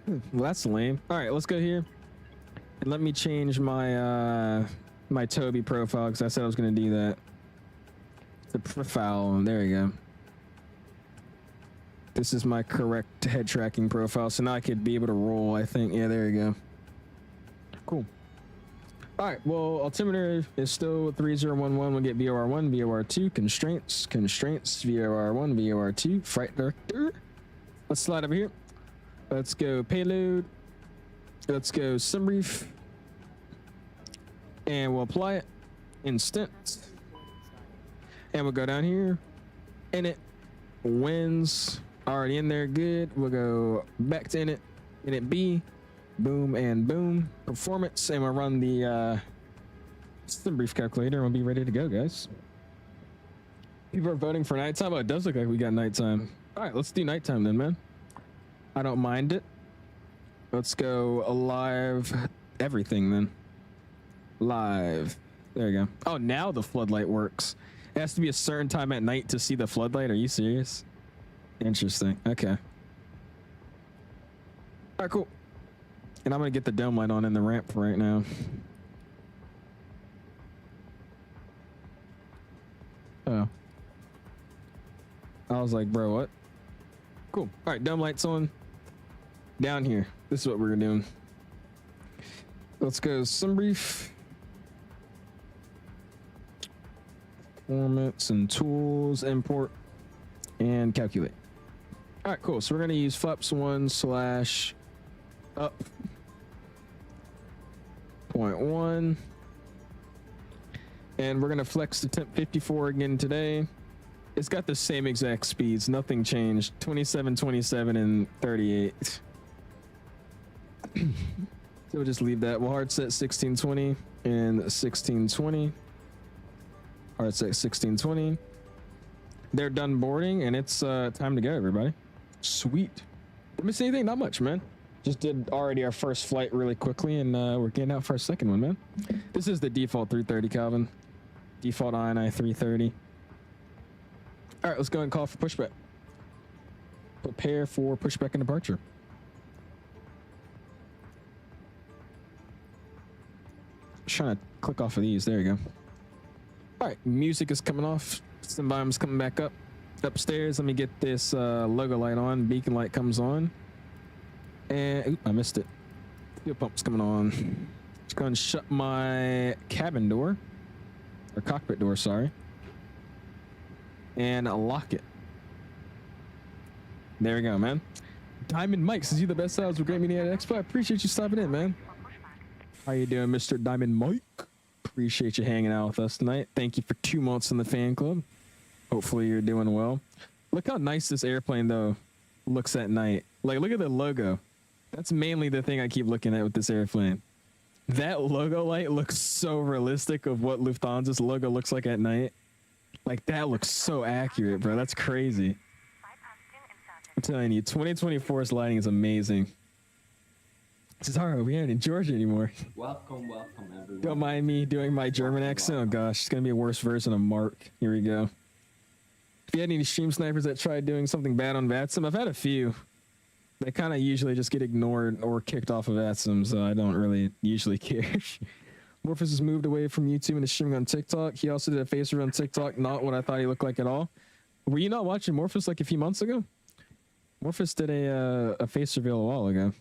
Well, that's lame. All right, let's go here. And let me change my my Toby profile because I said I was going to do that. The profile. There you go. This is my correct head tracking profile. So now I could be able to roll, I think. Yeah, there you go. Cool. All right. Well, altimeter is still 3011. We'll get VOR1, VOR2, constraints, VOR1, VOR2, flight director. Let's slide over here. Let's go payload. Let's go sunroof. And we'll apply it. Instant. And we'll go down here. Init. Winds. Already in there. Good. We'll go back to init. Init B. Boom and boom. Performance. And we'll run the sunroof calculator. And we'll be ready to go, guys. People are voting for nighttime. Oh, it does look like we got nighttime. All right, let's do nighttime then, man. I don't mind it. Let's go live everything then. Live. There you go. Oh, now the floodlight works. It has to be a certain time at night to see the floodlight. Are you serious? Interesting. Okay. All right, cool. And I'm going to get the dome light on in the ramp right now. Oh. I was like, bro, what? Cool. All right, dome lights on. Down here. This is what we're doing. Let's go sunroof. Performance and tools, import, and calculate. All right, cool. So we're going to use flaps 1/up 0.1. And we're going to flex to temp 54 again today. It's got the same exact speeds. Nothing changed. 27, 27, and 38. So we'll just leave that. We'll hard set 1620 and 1620. Hard set 1620. They're done boarding and it's time to go, everybody. Sweet. Didn't miss anything? Not much, man. Just did already our first flight really quickly and we're getting out for our second one, man. This is the default 330, Calvin. Default INI 330. All right, let's go ahead and call for pushback. Prepare for pushback and departure. Trying to click off of these. There you go. All right, music is coming off. Volume's coming back up. Upstairs, let me get this logo light on. Beacon light comes on. And oop, I missed it. Fuel pump's coming on. Just going to shut my cabin door. Or cockpit door, sorry. And lock it. There we go, man. Diamond Mike says, you the best sides with Great Media Expo. I appreciate you stopping in, man. How you doing, Mr. Diamond Mike? Appreciate you hanging out with us tonight. Thank you for 2 months in the fan club. Hopefully you're doing well. Look how nice this airplane, though, looks at night. Like, look at the logo. That's mainly the thing I keep looking at with this airplane. That logo light looks so realistic of what Lufthansa's logo looks like at night. Like, that looks so accurate, bro. That's crazy. I'm telling you, 2024's lighting is amazing. Sorry, we ain't in Georgia anymore. Welcome, welcome everyone. Don't mind me doing my German accent. Oh gosh, it's gonna be a worse version of Mark. Here we go. If you had any stream snipers that tried doing something bad on VATSIM, I've had a few. They kind of usually just get ignored or kicked off of VATSIM, so I don't really usually care. Morphus has moved away from YouTube and is streaming on TikTok. He also did a face reveal on TikTok, not what I thought he looked like at all. Were you not watching Morphus like a few months ago? Morphus did a face reveal a while ago.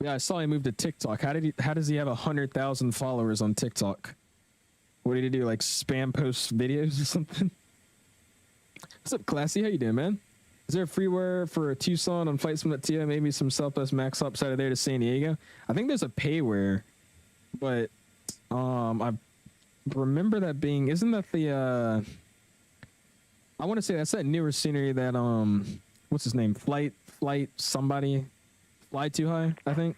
Yeah, I saw he moved to TikTok. How does he have 100,000 followers on TikTok? What did he do? Like spam post videos or something? What's up, Classy? How you doing, man? Is there a freeware for a Tucson on FlightSim.to? Maybe some Southwest Max Ops out of there to San Diego? I think there's a payware, but I remember that being, isn't that the I want to say that's that newer scenery that what's his name? Flight somebody Fly Too High, I think.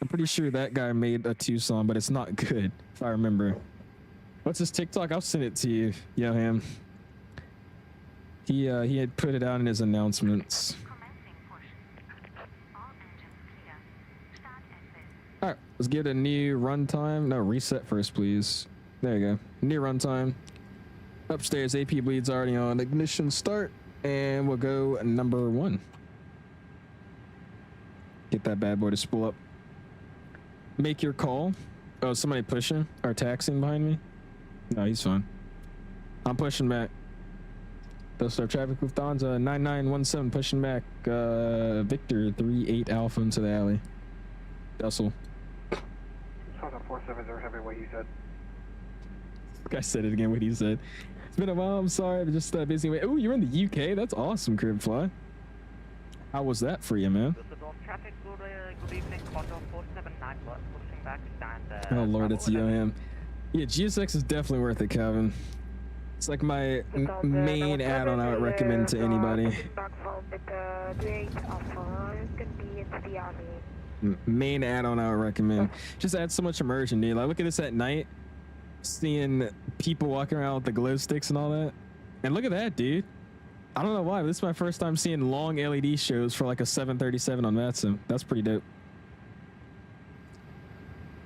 I'm pretty sure that guy made a Tucson, but it's not good if I remember. What's his TikTok? I'll send it to you, Yoham. He had put it out in his announcements. All right, let's get a new runtime. No, reset first, please. There you go. New runtime. Upstairs, AP bleed's already on. Ignition start, and we'll go number 1. Get that bad boy to spool up. Make your call. Oh, somebody pushing or taxiing behind me? No, he's fine. I'm pushing back. Dusseldorf traffic, Lufthansa 9917 pushing back. Victor 38 Alpha into the alley. Dussel. Lufthansa 470 heavy, what you said. I said it again, what he said. It's been a while, I'm sorry, I'm just busy. Oh, you're in the UK? That's awesome, Cribfly. How was that for you, man? Dusseldorf traffic, good evening, Contour 479, pushing back, stand. Oh lord, it's Yoham. Yeah, GSX is definitely worth it, Kevin. It's like my main add-on I would recommend to anybody. Main add-on I would recommend. Just add so much immersion, dude. Like, look at this at night. Seeing people walking around with the glow sticks and all that. And look at that, dude. I don't know why, but this is my first time seeing long LED shows for like a 737 on VATSIM. That's pretty dope.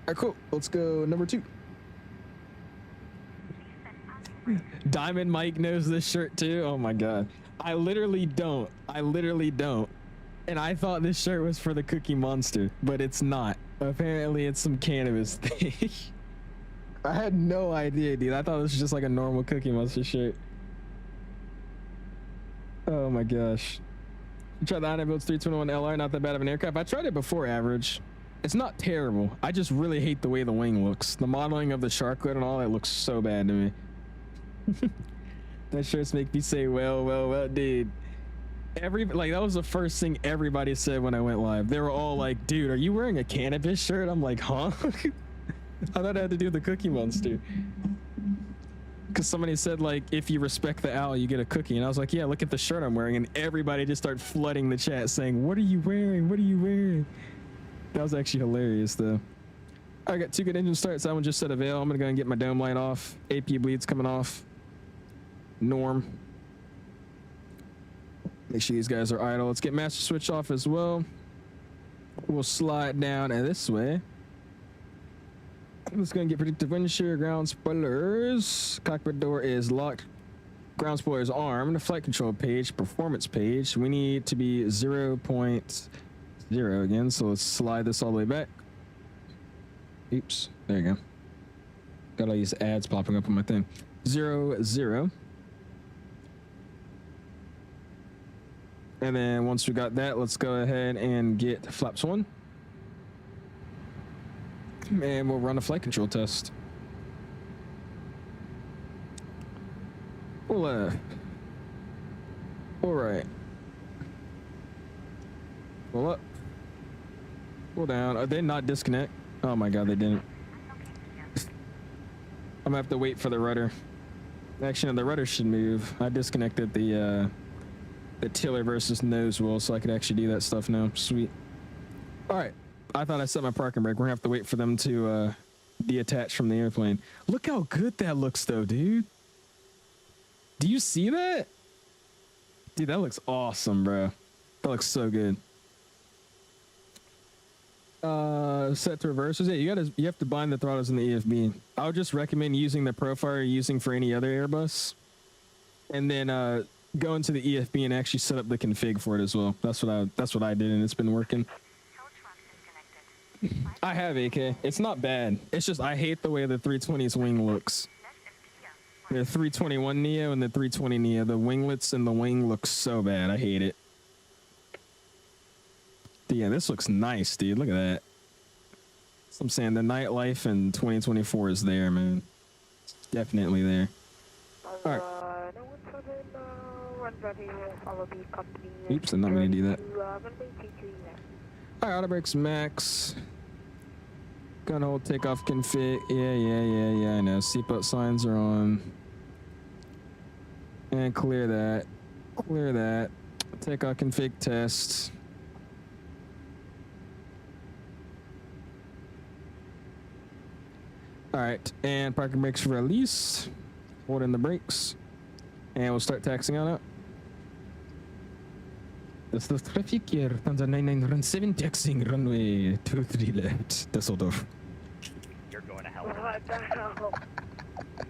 All right, cool. Let's go number 2. Diamond Mike knows this shirt too. Oh my god. I literally don't. And I thought this shirt was for the Cookie Monster, but it's not. Apparently it's some cannabis thing. I had no idea, dude. I thought this was just like a normal Cookie Monster shirt. Oh my gosh. I tried the inibuilds 321 LR, not that bad of an aircraft. I tried it before average. It's not terrible. I just really hate the way the wing looks. The modeling of the shark lid and all that looks so bad to me. That shirts make me say, well, dude. Like, that was the first thing everybody said when I went live. They were all like, dude, are you wearing a cannabis shirt? I'm like, huh? I thought it had to do with the Cookie Monster. Because somebody said, like, if you respect the owl, you get a cookie. And I was like, yeah, look at the shirt I'm wearing. And everybody just started flooding the chat saying, what are you wearing? What are you wearing? That was actually hilarious, though. I got 2 good engine starts. That one just set a veil. I'm going to go and get my dome light off. AP bleeds coming off. Norm. Make sure these guys are idle. Let's get master switch off as well. We'll slide down this way. Let's go and get predictive wind shear, ground spoilers. Cockpit door is locked. Ground spoilers armed. Flight control page, performance page. We need to be 0.0 again. So let's slide this all the way back. Oops. There you go. Got all these ads popping up on my thing. 0.0. And then once we got that, let's go ahead and get flaps 1. And we'll run a flight control test. All right. Pull up. Pull down. Are they not disconnect? Oh my god, they didn't. I'm gonna have to wait for the rudder. Actually, no, the rudder should move. I disconnected the tiller versus nose wheel so I could actually do that stuff now. Sweet. All right. I thought I set my parking brake. We're gonna have to wait for them to deattach from the airplane. Look how good that looks though, dude. Do you see that? Dude, that looks awesome, bro. That looks so good. Set to reverses. Yeah, you have to bind the throttles in the EFB. I would just recommend using the profile you're using for any other Airbus, and then go into the EFB and actually set up the config for it as well. That's what I did, and it's been working. I have AK. It's not bad. It's just I hate the way the 320's wing looks. The 321 Neo and the 320 Neo, the winglets and the wing look so bad. I hate it. Yeah, this looks nice, dude. Look at that. So I'm saying the nightlife in 2024 is there, man. It's definitely there. All right. Oops, I'm not going to do that. All right, auto brakes max. Gonna hold takeoff config. Yeah, I know. Seatbelt signs are on. And clear that. Clear that. Takeoff config test. All right, and parking brakes release. Hold in the brakes. And we'll start taxiing on out. That's the traffic here. Lufthansa 9917 taxiing runway 23 left. Dusseldorf. You're going to hell. What the hell?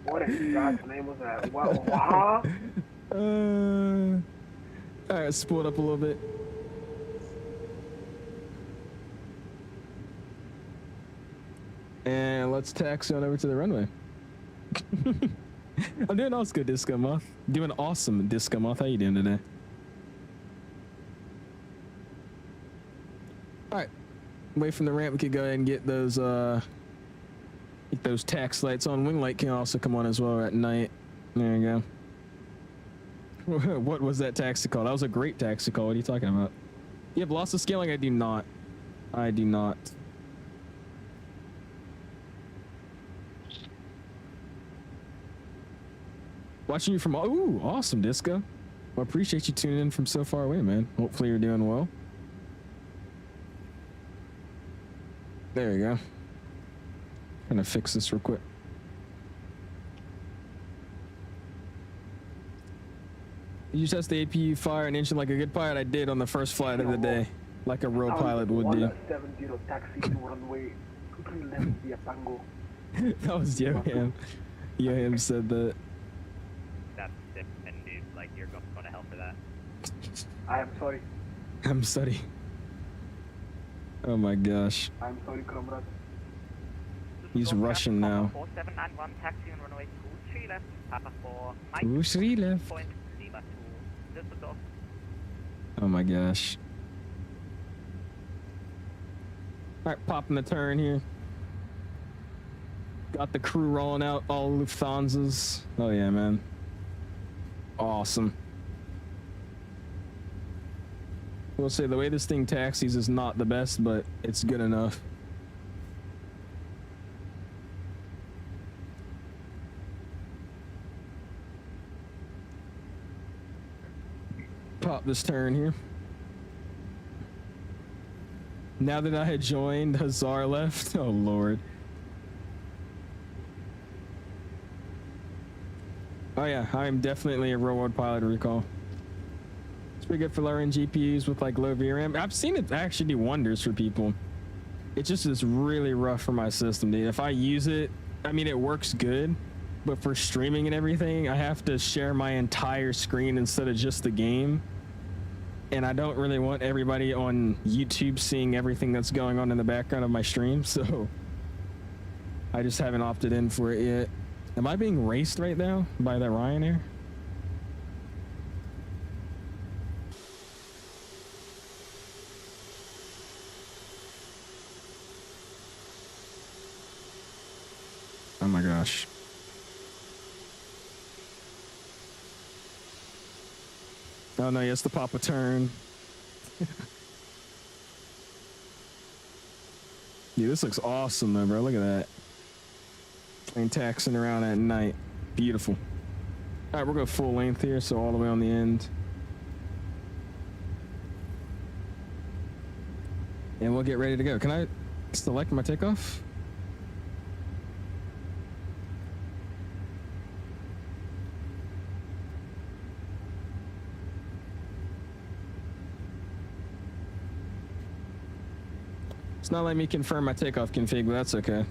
What in God's name was that? What? All right, spool it up a little bit. And let's taxi on over to the runway. I'm doing also good, Disco Moth. Doing awesome, Disco Moth. How you doing today? All right. Away from the ramp, we could go ahead and get those tax lights on. Wing light can also come on as well at night. There you go. What was that taxi call? That was a great taxi call. What are you talking about? You have loss of scaling? I do not. I do not. Watching you from, ooh, awesome, Disco. Well, appreciate you tuning in from so far away, man. Hopefully you're doing well. There you go. Gonna fix this real quick. Did you test the APU fire and engine like a good pilot? I did on the first flight of the day, like a real pilot would do. 70 taxi to runway 23 left via Tango. That was Yoham. Yoham said that. That's sick, and dude, like, you're going to hell for that. I am sorry. I'm sorry. Oh my gosh. I'm sorry, comrade. He's Russian now. 4791 taxi on runway 23 left, Papa 4, Mike. 23 left. Point Lima 2, Düsseldorf. Oh my gosh. Alright, popping the turn here. Got the crew rolling out, all Lufthansas. Oh yeah, man. Awesome. We'll say the way this thing taxis is not the best, but it's good enough. Pop this turn here. Now that I had joined, 𝐬𝐧𝐠 left. Oh lord. Oh yeah, I'm definitely a railroad pilot recall. It's pretty good for lower end GPUs with like low VRAM. I've seen it actually do wonders for people. It just is really rough for my system, dude. If I use it, I mean, it works good, but for streaming and everything, I have to share my entire screen instead of just the game. And I don't really want everybody on YouTube seeing everything that's going on in the background of my stream, so I just haven't opted in for it yet. Am I being raced right now by that Ryanair? Oh my gosh. Oh no, yes, the Papa turn. Dude, this looks awesome though, bro. Look at that. Plane taxiing around at night. Beautiful. All right, we're going full length here, so all the way on the end. And we'll get ready to go. Can I select my takeoff? It's not letting me confirm my takeoff config, but that's okay.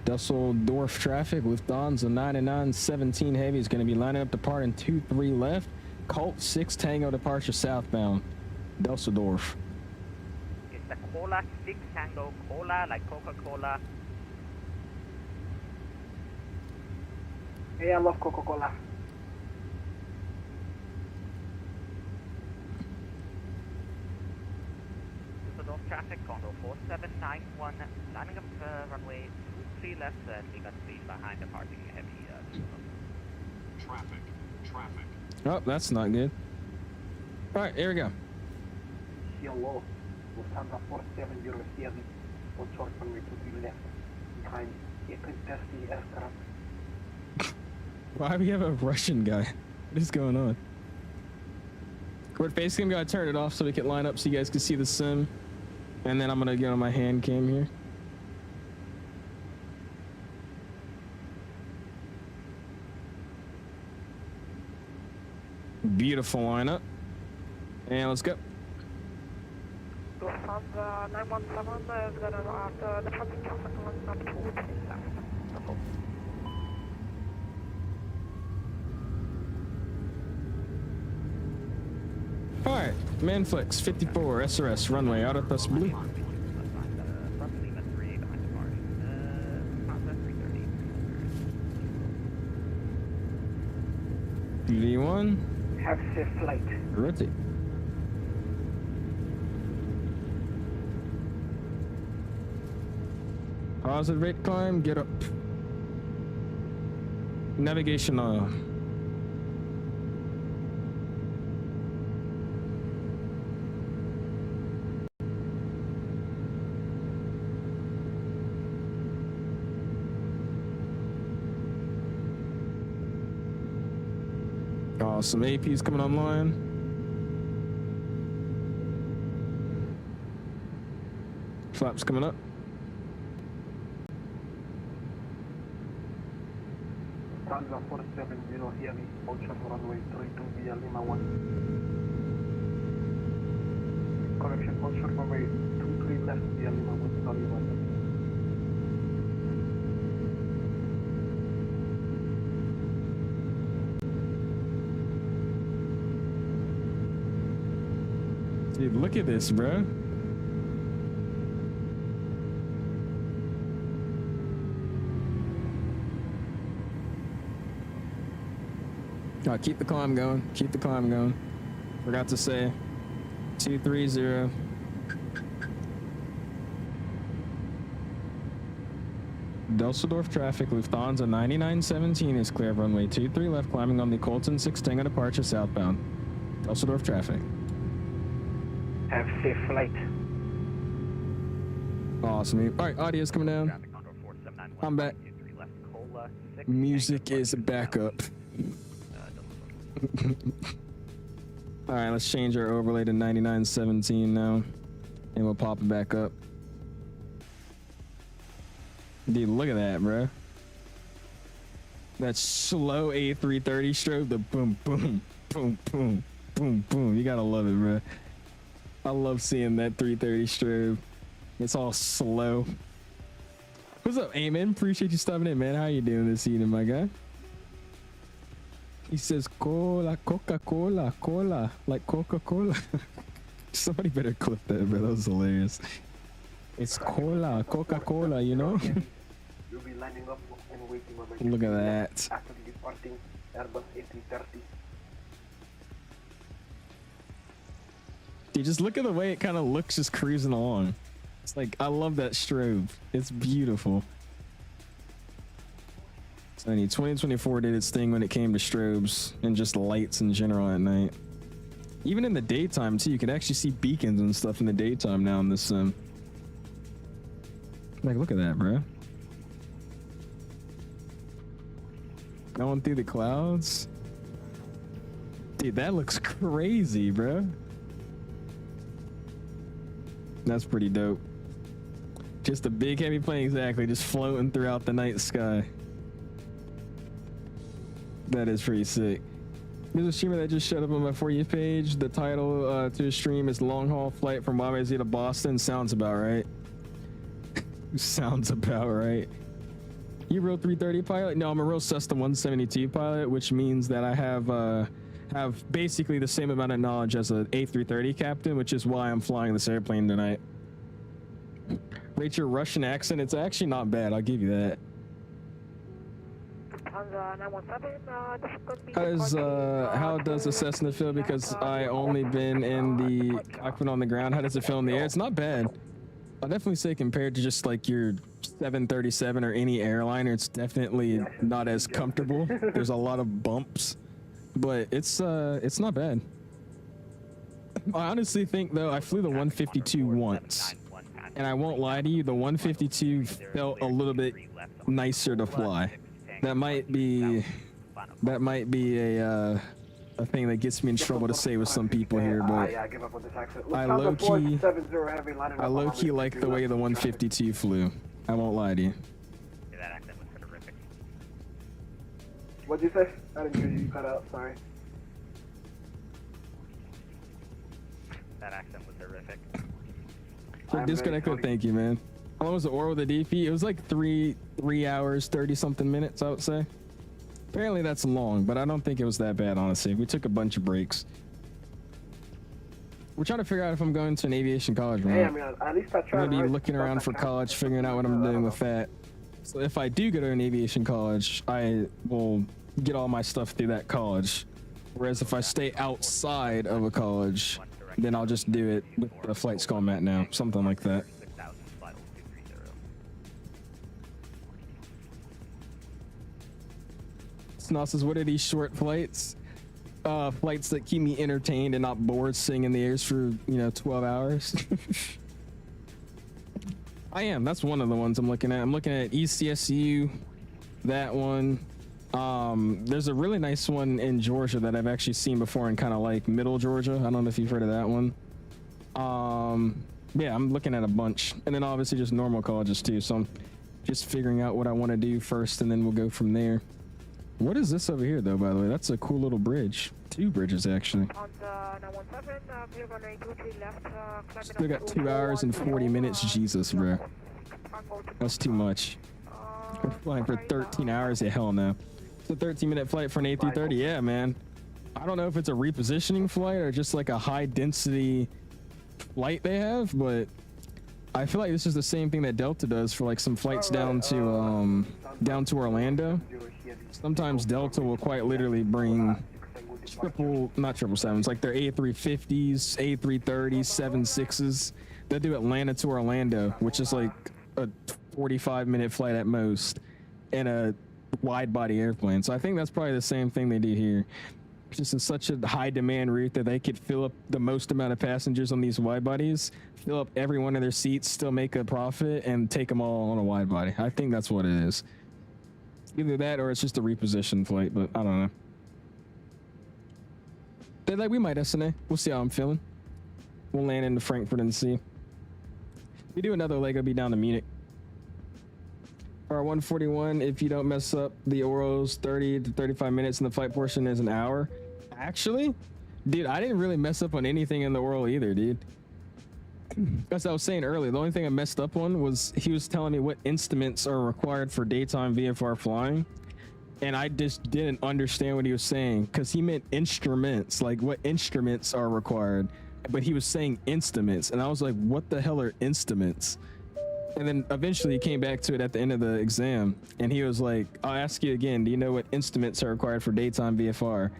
Dusseldorf traffic, Lufthansa 9917 Heavy is going to be lining up departing 23 left. Colt 6 Tango departure southbound, Dusseldorf. It's the Cola 6 Tango Cola, like Coca-Cola. Hey, I love Coca-Cola. Dusseldorf traffic, Condor 4791, lining up runway 23 left, and we got speed behind departing heavy. Traffic. Oh, that's not good. All right, here we go. Hello, Lufthansa 4707, on short runway 23 left, behind 𝐂𝐨𝐧𝐨𝐬 aircraft. Why do we have a Russian guy? What is going on? We're basically gonna turn it off so we can line up so you guys can see the sim. And then I'm gonna get on my hand cam here. Beautiful lineup. And let's go. Lufthansa 917 is going to after the traffic lining up to 3 left. Alright, Manflex 54 SRS runway out of us blue. V1. Have safe flight. Rotate. Positive rate climb, get up. Navigation oil. Some APs coming online. Flaps coming up. Lufthansa 470 Heavy, approach runway 32 via Lima 1. Correction, approach runway 23 left via Lima 1, Dolly 1. Dude, look at this, bro. Oh, keep the climb going. Keep the climb going. Forgot to say 230. Dusseldorf traffic, Lufthansa 9917 is clear of runway 23 left, climbing on the Colt 6 Tango departure southbound. Dusseldorf traffic. Have safe flight. Awesome. All right, audio's coming down. I'm back. Music is back up. All right, let's change our overlay to 9917 now, and we'll pop it back up. Dude, look at that, bro. That slow A330 strobe, the boom, boom, boom, boom, boom, boom. You gotta love it, bro. I love seeing that 330 strobe. It's all slow. What's up, Amen? Appreciate you stopping in, man. How you doing this evening, my guy? He says cola, Coca-Cola, cola, like Coca-Cola. Somebody better clip that, bro. That was hilarious. It's cola, Coca-Cola, you know? You'll be lining up and waiting over here. Look at that. After departing AIRBUS A330. Dude, just look at the way it kind of looks just cruising along. It's like, I love that strobe. It's beautiful. So 2024 did its thing when it came to strobes and just lights in general at night. Even in the daytime too, you can actually see beacons and stuff in the daytime now in this sim. Like, look at that, bro. Going through the clouds. Dude, that looks crazy, bro. That's pretty dope. Just a big heavy plane, exactly, just floating throughout the night sky. That is pretty sick. There's a streamer that just showed up on my For You page. The title to his stream is Long Haul Flight from YYZ to Boston. Sounds about right. Sounds about right. You real 330 pilot? No, I'm a real Cessna 172 pilot, which means that I have basically the same amount of knowledge as an A330 captain, which is why I'm flying this airplane tonight. Rate your Russian accent. It's actually not bad. I'll give you that. How does the Cessna feel? Because I only been in the cockpit on the ground. How does it feel in the air? It's not bad. I'll definitely say compared to just like your 737 or any airliner, it's definitely not as comfortable. There's a lot of bumps, but it's not bad. I honestly think though, I flew the 152 once, and I won't lie to you, the 152 felt a little bit nicer to fly. That might be a thing that gets me in trouble to say with some people here, but I low-key like the way the 152 flew. I won't lie to you. Yeah, that accent was terrific. What'd you say? I didn't hear you. You cut out. Sorry. That accent was terrific. So disconnected. Thank you, man. How long was the oral with the DP? It was like 3 hours 30 something minutes, I would say. Apparently that's long, but I don't think it was that bad, honestly. We took a bunch of breaks. We're trying to figure out if I'm going to an aviation college or not. Hey, I mean, at least I tried. I'm gonna be looking around for college, figuring out what I'm doing with that. So if I do go to an aviation college, I will get all my stuff through that college. Whereas if I stay outside of a college, then I'll just do it with the flight school I'm at now, something like that. Snow says, what are these short flights? Flights that keep me entertained and not bored sitting in the airs for, 12 hours. I am. That's one of the ones I'm looking at. I'm looking at ECSU, that one. There's a really nice one in Georgia that I've actually seen before in kind of like middle Georgia. I don't know if you've heard of that one. Yeah, I'm looking at a bunch. And then obviously just normal colleges too. So I'm just figuring out what I want to do first, and then we'll go from there. What is this over here, though, by the way? That's a cool little bridge. 2 bridges, actually. Still got 2 hours and 40 minutes. Jesus, bro. That's too much. We're flying for 13 hours. Yeah, hell no. It's a 13-minute flight for an A330. Yeah, man. I don't know if it's a repositioning flight or just like a high-density flight they have, but I feel like this is the same thing that Delta does for like some flights down to Orlando. Sometimes Delta will quite literally bring not 777s, like their A350s, A330s, 76s. They do Atlanta to Orlando, which is like a 45-minute flight at most, and a wide-body airplane. So I think that's probably the same thing they do here. Just in such a high-demand route that they could fill up the most amount of passengers on these wide-bodies, fill up every one of their seats, still make a profit, and take them all on a wide-body. I think that's what it is. Either that or it's just a reposition flight, but I don't know. They're like, we might SNA. We'll see how I'm feeling. We'll land into Frankfurt and see. If we do another leg, I'll be down to Munich. R141, if you don't mess up the orals, 30 to 35 minutes, and the flight portion is an hour. Actually, dude, I didn't really mess up on anything in the oral either, dude. As I was saying earlier, the only thing I messed up on was he was telling me what instruments are required for daytime VFR flying, and I just didn't understand what he was saying because he meant instruments, like what instruments are required, but he was saying instruments, and I was like, what the hell are instruments? And then eventually he came back to it at the end of the exam, and he was like, I'll ask you again, do you know what instruments are required for daytime VFR?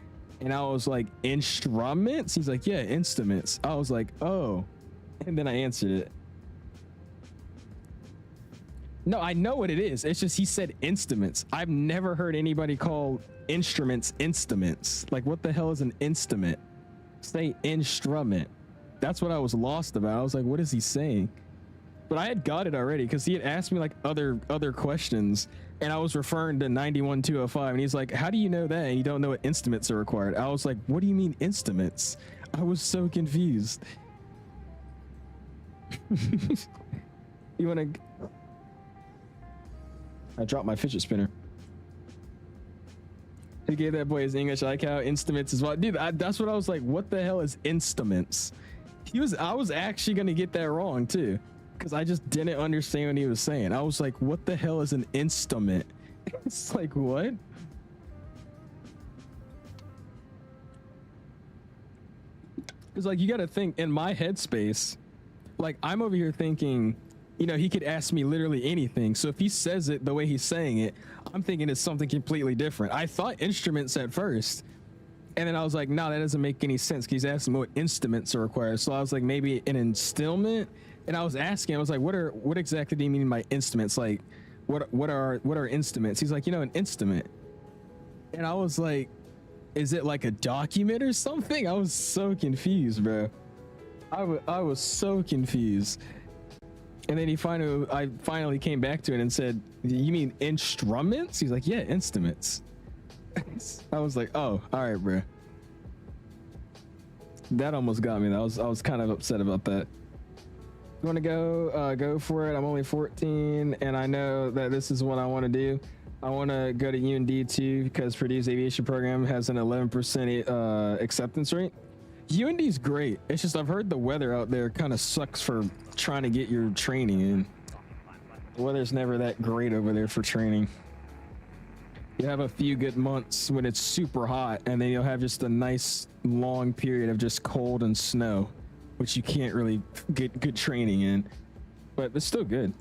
And I was like, instruments? He's like, yeah, instruments. I was like, oh. And then I answered it. No, I know what it is. It's just he said instruments. I've never heard anybody call instruments instruments. Like, what the hell is an instrument? Say instrument. That's what I was lost about. I was like, what is he saying? But I had got it already because he had asked me like other questions, and I was referring to 91-205, and he's like, how do you know that and you don't know what instruments are required? I was like, what do you mean instruments? I was so confused. You wanna? I dropped my fidget spinner. He gave that boy his English icon. Instruments as well, dude. That's what I was like. What the hell is instruments? I was actually gonna get that wrong too, because I just didn't understand what he was saying. I was like, what the hell is an instrument? It's like, what? Because like, you got to think in my headspace, like I'm over here thinking, you know, he could ask me literally anything. So if he says it the way he's saying it, I'm thinking it's something completely different. I thought instruments at first, and then I was like, no, that doesn't make any sense, because he's asking what instruments are required. So I was like, maybe an instillment. And I was asking, I was like, what exactly do you mean by instruments? Like, what are instruments? He's like, you know, an instrument. And I was like, is it like a document or something? I was so confused, bro. I was so confused. And then I finally came back to it and said, you mean instruments? He's like, yeah, instruments. I was like, oh, all right, bro. That almost got me. I was kind of upset about that. You want to go for it? I'm only 14, and I know that this is what I want to do. I want to go to UND too, because Purdue's aviation program has an 11% acceptance rate. UND is great. It's just I've heard the weather out there kind of sucks for trying to get your training in. The weather's never that great over there for training. You have a few good months when it's super hot, and then you'll have just a nice long period of just cold and snow, which you can't really get good training in. But it's still good.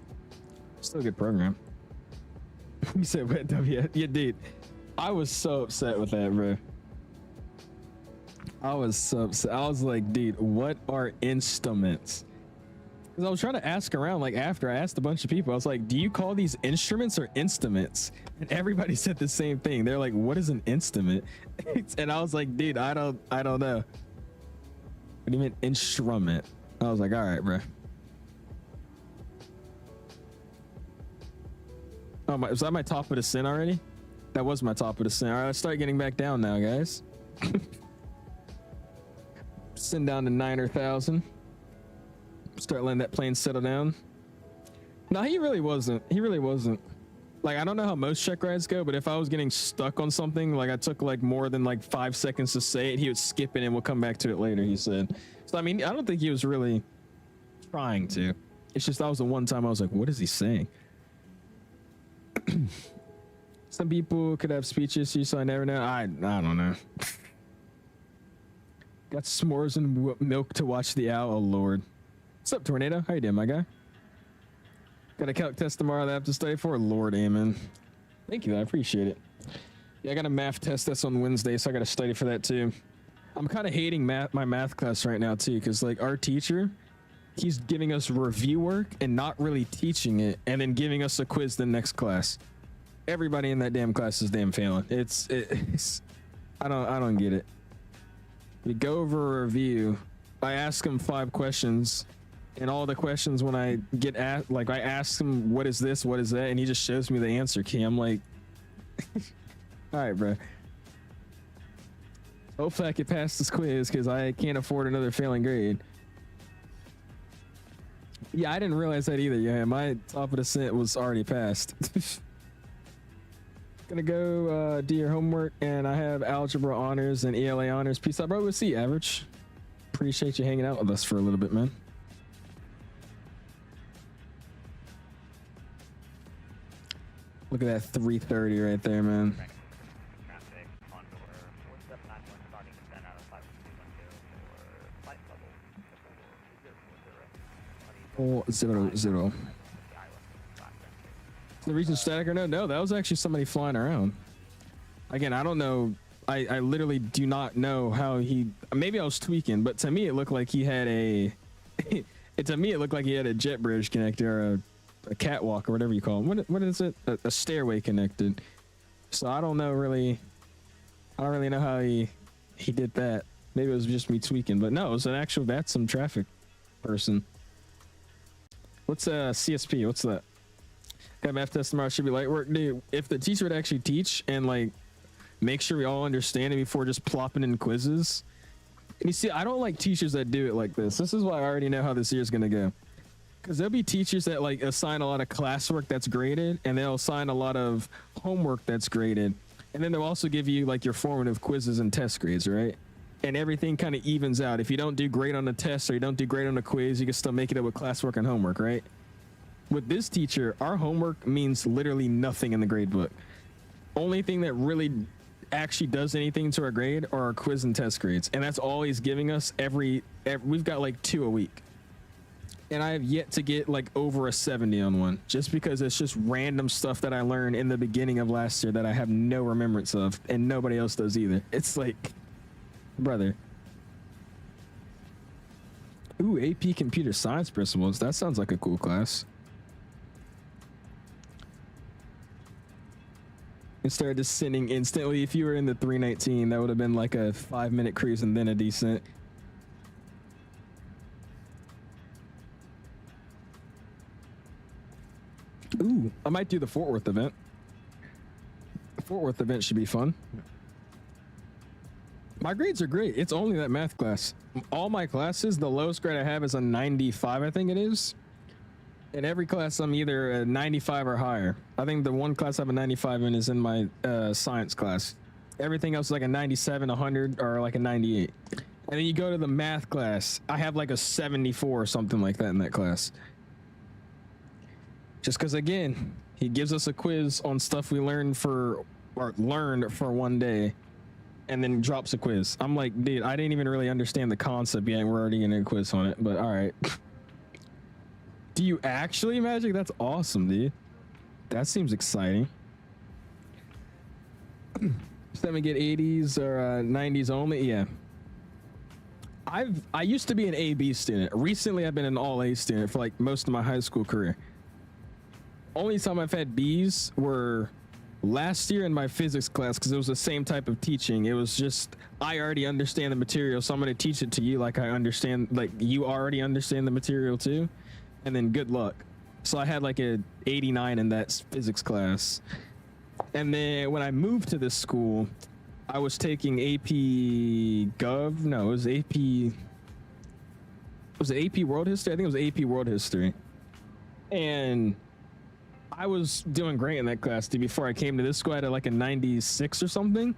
Still a good program. You said what, W? Yeah, dude. I was so upset with that, bro. I was so upset. I was like, dude, what are instruments? Because I was trying to ask around, like after I asked a bunch of people, I was like, do you call these instruments or instruments? And everybody said the same thing. They're like, what is an instrument? And I was like, dude, I don't know. What do you mean instrument? I was like, all right, bro. Oh, was that my top of the sin already? That was my top of the sin. All right, let's start getting back down now, guys. Send down to 9,000. Start letting that plane settle down. No, he really wasn't. He really wasn't. Like, I don't know how most check rides go, but if I was getting stuck on something, like I took like more than like 5 seconds to say it, he would skip it and we'll come back to it later, he said. So, I mean, I don't think he was really trying to. It's just that was the one time I was like, what is he saying? Some people could have speech issues, so I never know. I don't know. Got s'mores and milk to watch the owl. Oh, Lord. What's up, Tornado? How you doing, my guy? Got a calc test tomorrow that I have to study for? Lord, amen. Thank you, I appreciate it. Yeah, I got a math test that's on Wednesday, so I got to study for that too. I'm kind of hating my math class right now too, because like our teacher, he's giving us review work and not really teaching it, and then giving us a quiz the next class. Everybody in that damn class is damn failing. It's I don't get it. We go over a review. I ask him 5 questions, and all the questions when I get asked, like I ask him, what is this, what is that, and he just shows me the answer key. I'm like, all right, bro. Hopefully I can pass this quiz, because I can't afford another failing grade. Yeah, I didn't realize that either. Yeah, my top of the scent was already passed. Gonna go do your homework, and I have algebra honors and ELA honors. Peace out, bro. We'll see you, Average. Appreciate you hanging out with us for a little bit, man. Look at that 330 right there, man. Traffic on door 4791 starting descent out of 51210 for flight level 400. The region static or no? No, that was actually somebody flying around. Again, I don't know. I literally do not know how he. Maybe I was tweaking, but to me it looked like he had a. To me it looked like he had a jet bridge connected, or a catwalk, or whatever you call them. What is it? A stairway connected. So I don't know really. I don't really know how he did that. Maybe it was just me tweaking, but no, it was an actual VATSIM traffic person. What's CSP? What's that? Got math test tomorrow, should be light work. Dude, if the teacher would actually teach and like make sure we all understand it before just plopping in quizzes. And you see, I don't like teachers that do it like this. This is why I already know how this year's gonna go. Because there'll be teachers that like assign a lot of classwork that's graded, and they'll assign a lot of homework that's graded. And then they'll also give you like your formative quizzes and test grades, right? And everything kind of evens out. If you don't do great on the test or you don't do great on the quiz, you can still make it up with classwork and homework, right? With this teacher, our homework means literally nothing in the grade book. Only thing that really actually does anything to our grade are our quiz and test grades. And that's all he's giving us every we've got like 2 a week. And I have yet to get like over a 70 on one, just because it's just random stuff that I learned in the beginning of last year that I have no remembrance of, and nobody else does either. It's like, brother. Ooh, AP Computer Science Principles. That sounds like a cool class. It started descending instantly. If you were in the 319, that would have been like a 5-minute cruise and then a descent. Ooh, I might do the Fort Worth event. The Fort Worth event should be fun. My grades are great. It's only that math class. All my classes, the lowest grade I have is a 95, I think it is. In every class, I'm either a 95 or higher. I think the one class I have a 95 in is in my science class. Everything else is like a 97, 100, or like a 98. And then you go to the math class, I have like a 74 or something like that in that class. Just because, again, he gives us a quiz on stuff we learned for one day, and then drops a quiz. I'm like, dude, I didn't even really understand the concept yet, and we're already getting a quiz on it, but all right. Do you actually, Magic? That's awesome, dude. That seems exciting. So then we get 80s or 90s only? Yeah. I used to be an A-B student. Recently, I've been an all-A student for like most of my high school career. Only time I've had B's were last year in my physics class, because it was the same type of teaching. It was just, I already understand the material, so I'm going to teach it to you like I understand, like you already understand the material too, and then good luck. So I had like a 89 in that physics class. And then when I moved to this school, I was taking was it AP World History? I think it was AP World History. And I was doing great in that class before I came to this school. I had like a 96 or something.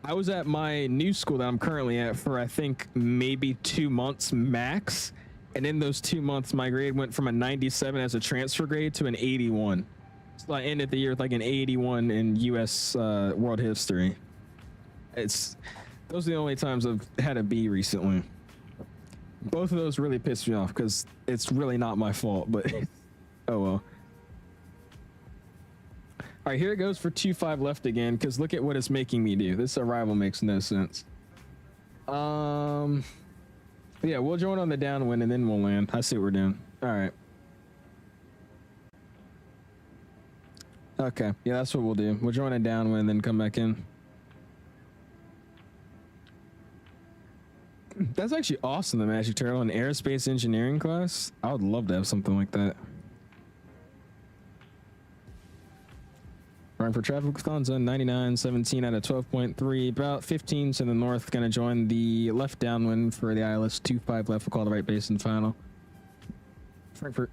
I was at my new school that I'm currently at for I think maybe 2 months max. And in those 2 months, my grade went from a 97 as a transfer grade to an 81. So I ended the year with like an 81 in US World History. Those are the only times I've had a B recently. Both of those really pissed me off because it's really not my fault, but oh well. All right, here it goes for 2-5 left again, because look at what it's making me do. This arrival makes no sense. Yeah, we'll join on the downwind and then we'll land. I see what we're doing. All right. Okay, yeah, that's what we'll do. We'll join a downwind and then come back in. That's actually awesome, the Magic Turtle, an aerospace engineering class. I would love to have something like that. Frankfurt traffic, Lufthansa 9917 out of 12.3, about 15 to the north. Going to join the left downwind for the ILS 25 left. We'll call the right base and final. Frankfurt.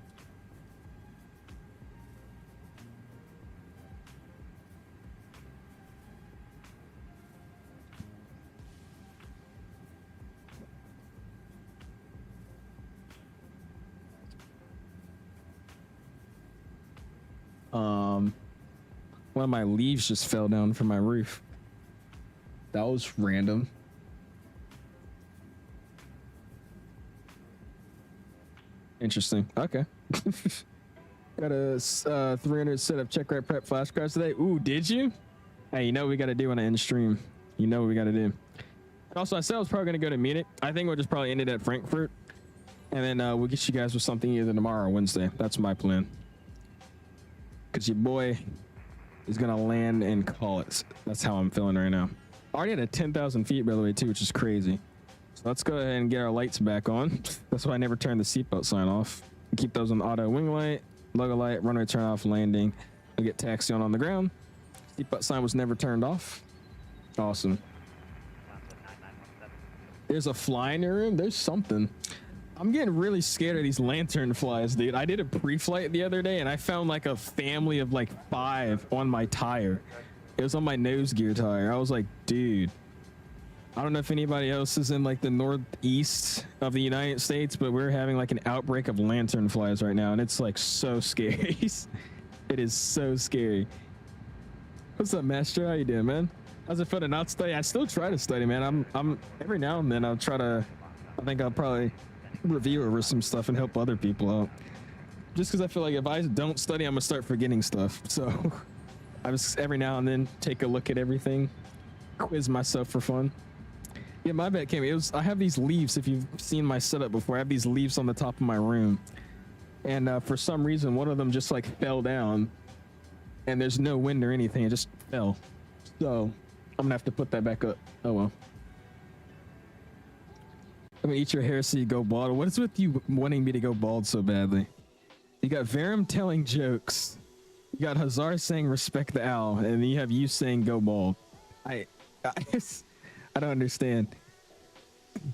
One of my leaves just fell down from my roof. That was random. Interesting. Okay. Got a 300 set of check right prep flashcards today. Ooh, did you? Hey, you know what we got to do on an end stream. You know what we got to do. And also, I said I was probably going to go to Munich. I think we'll just probably end it at Frankfurt. And then we'll get you guys with something either tomorrow or Wednesday. That's my plan. Because your boy is going to land and call it. That's how I'm feeling right now. Already at 10,000 feet, by the way, too, which is crazy. So let's go ahead and get our lights back on. That's why I never turned the seatbelt sign off. Keep those on auto wing light, logo light, runway turn off, landing. We'll get taxi on the ground. Seatbelt sign was never turned off. Awesome. There's a fly in your room? There's something. I'm getting really scared of these lantern flies, dude. I did a pre-flight the other day and I found like a family of like 5 on my tire. It was on my nose gear tire. I was like, dude, I don't know if anybody else is in like the northeast of the United States, but we're having like an outbreak of lantern flies right now, and it's like so scary. It is so scary. What's up, Master? How you doing, man? How's it feel to not study? I still try to study, man. I'm every now and then I'll try to. I think I'll probably review over some stuff and help other people out. Just because I feel like if I don't study, I'm gonna start forgetting stuff. So I just every now and then take a look at everything, quiz myself for fun. Yeah, my bad, Cammy. I have these leaves. If you've seen my setup before, I have these leaves on the top of my room, and for some reason, one of them just like fell down, and there's no wind or anything. It just fell. So I'm gonna have to put that back up. Oh well. I'm gonna eat your hair so you go bald. What is with you wanting me to go bald so badly? You got Verum telling jokes. You got Hazar saying respect the owl, and then you have you saying go bald. I don't understand.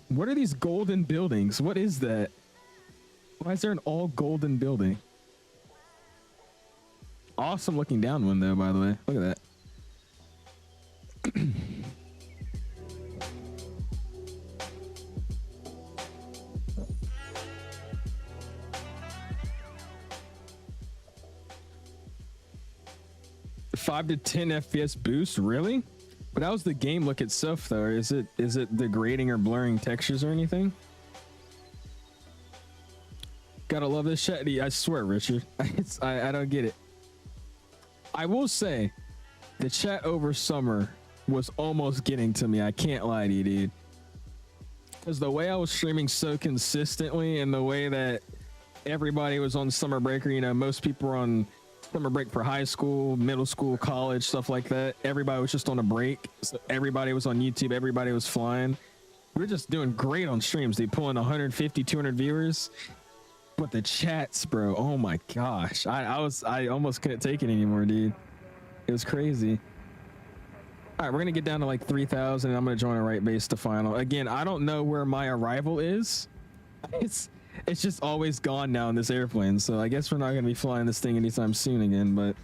What are these golden buildings? What is that? Why is there an all golden building? Awesome looking downwind though, by the way. Look at that. 5 to 10 FPS boost, really? But how's the game look itself though? Is it degrading or blurring textures or anything? Gotta love this chat. I swear, Richard. I don't get it. I will say, the chat over summer was almost getting to me. I can't lie to you, dude. Because the way I was streaming so consistently and the way that everybody was on summer break, or, you know, most people were on summer break for high school, middle school, college, stuff like that. Everybody was just on a break. So everybody was on YouTube. Everybody was flying. We were just doing great on streams. They pulling 150, 200 viewers. But the chats, bro, oh my gosh. I almost couldn't take it anymore, dude. It was crazy. All right, we're gonna get down to like 3,000 and I'm gonna join a right base to final. Again, I don't know where my arrival is. It's just always gone now in this airplane, so I guess we're not gonna be flying this thing anytime soon again, but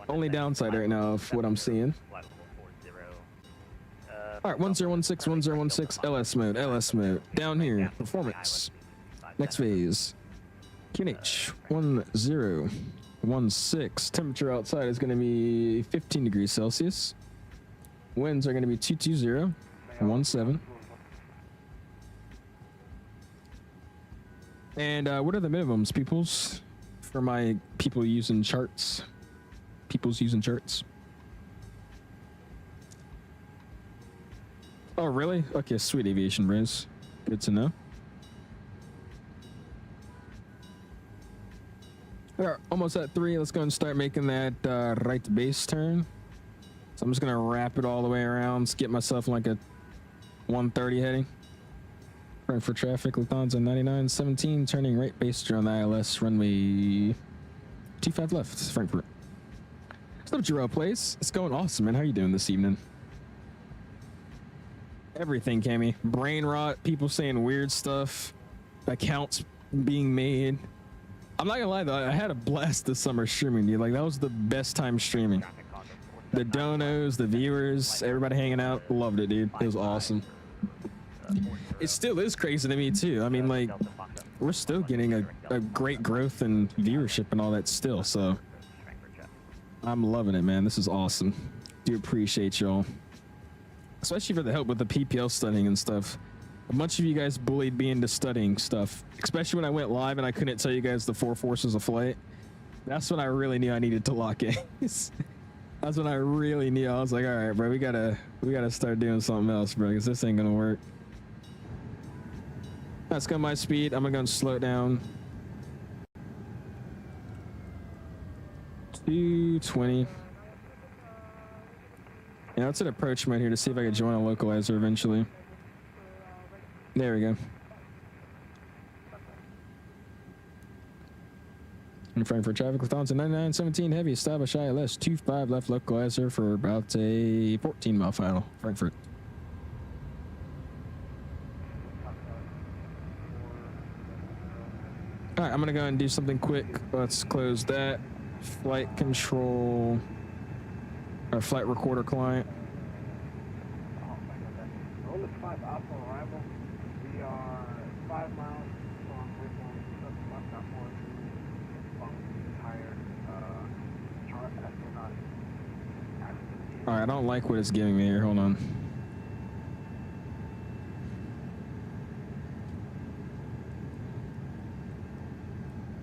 only downside right now of what I'm seeing. All right, 1016, 1016, LS mode, down here, performance. Next phase, QNH 1016. Temperature outside is going to be 15 degrees Celsius. Winds are going to be 220, 17. And what are the minimums, peoples? For my people using charts. People's using charts. Oh, really? Okay, sweet aviation bros. Good to know. We're almost at 3. Let's go and start making that right base turn. So I'm just gonna wrap it all the way around, get myself like a 130 heading. Frankfurt traffic, Lufthansa 9917, turning right base on the ILS runway 25 left, Frankfurt. What's up, Jarrell Place? It's going awesome, man. How are you doing this evening? Everything, Cammy. Brain rot, people saying weird stuff, accounts being made. I'm not gonna lie though, I had a blast this summer streaming, dude. Like, that was the best time streaming. The donos, the viewers, everybody hanging out, loved it, dude. It was awesome. It still is crazy to me too. I mean, like, we're still getting a great growth in viewership and all that still, so I'm loving it, man. This is awesome. Do appreciate y'all, especially for the help with the PPL studying and stuff. A bunch of you guys bullied me into studying stuff, especially when I went live and I couldn't tell you guys the 4 forces of flight. That's when I really knew I needed to lock in. That's when I really knew. I was like, all right, bro, we gotta start doing something else, bro, because this ain't gonna work. That's got my speed. I'm gonna go and slow it down. 220. Yeah, let's hit approach mode here to see if I can join a localizer eventually. There we go. In Frankfurt traffic, Lufthansa 9917 heavy, establish ILS 25 left localizer for about a 14-mile final, Frankfurt. All right, I'm gonna go and do something quick. Let's close that. Flight control Our flight recorder client. Roll 5 Alpha arrival. We are 5 miles from Frankfurt, along the entire chart astronaut. All right, I don't like what it's giving me here. Hold on.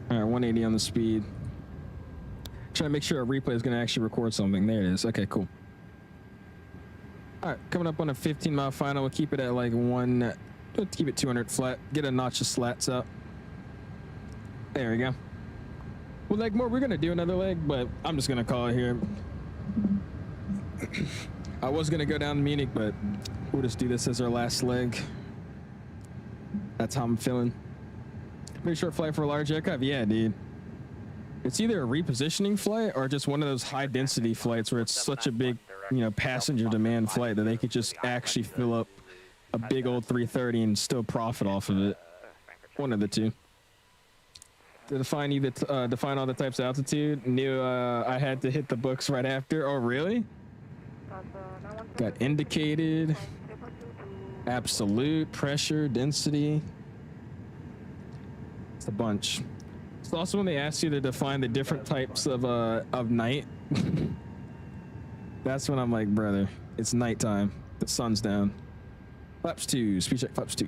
All right, 180 on the speed. Trying to make sure our replay is going to actually record something. There it is. Okay, cool. All right, coming up on a 15-mile final. We'll keep it at like let's keep it 200 flat. Get a notch of slats up. There we go. With leg more, we're going to do another leg, but I'm just going to call it here. I was going to go down to Munich, but we'll just do this as our last leg. That's how I'm feeling. Pretty short flight for a large aircraft? Yeah, dude. It's either a repositioning flight or just one of those high density flights where it's such a big, you know, passenger demand flight that they could just actually fill up a big old 330 and still profit off of it. One of the two. To define define all the types of altitude, knew I had to hit the books right after. Oh, really? Got indicated, absolute, pressure, density. It's a bunch. It's also when they ask you to define the different types of night. That's when I'm like, brother, it's nighttime. The sun's down. Flaps 2, speed check, flaps 2.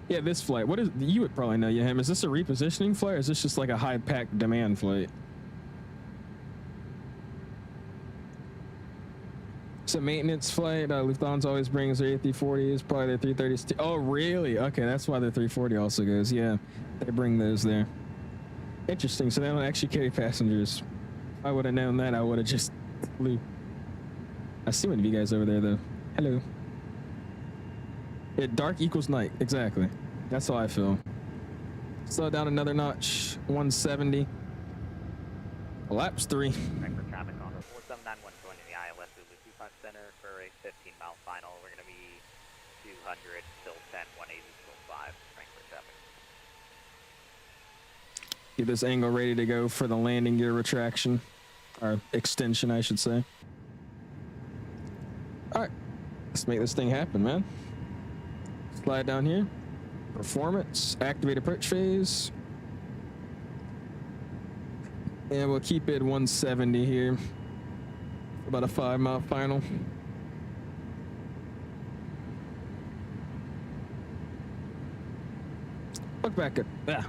Yeah, this flight. What is? You would probably know, Him. Is this a repositioning flight, or is this just like a high pack demand flight? It's a maintenance flight. Lufthansa always brings their A340s, probably their 330s. Oh, really? Okay, that's why the 340 also goes. Yeah, they bring those there. Interesting. So they don't actually carry passengers. If I would have known that, I would have just flew. I see one of you guys over there, though. Hello. Dark equals night. Exactly. That's how I feel. Slow down another notch. 170. Laps 3. Frankfurt traffic on 4791 joining the ILS Zulu 25 Center for a 15-mile final. We're going to be 200 till 10, 180 till 5. Frankfurt traffic. Get this angle ready to go for the landing gear retraction. Or extension, I should say. Alright. Let's make this thing happen, man. Slide down here. Performance. Activate approach phase. And we'll keep it 170 here. About a 5-mile final.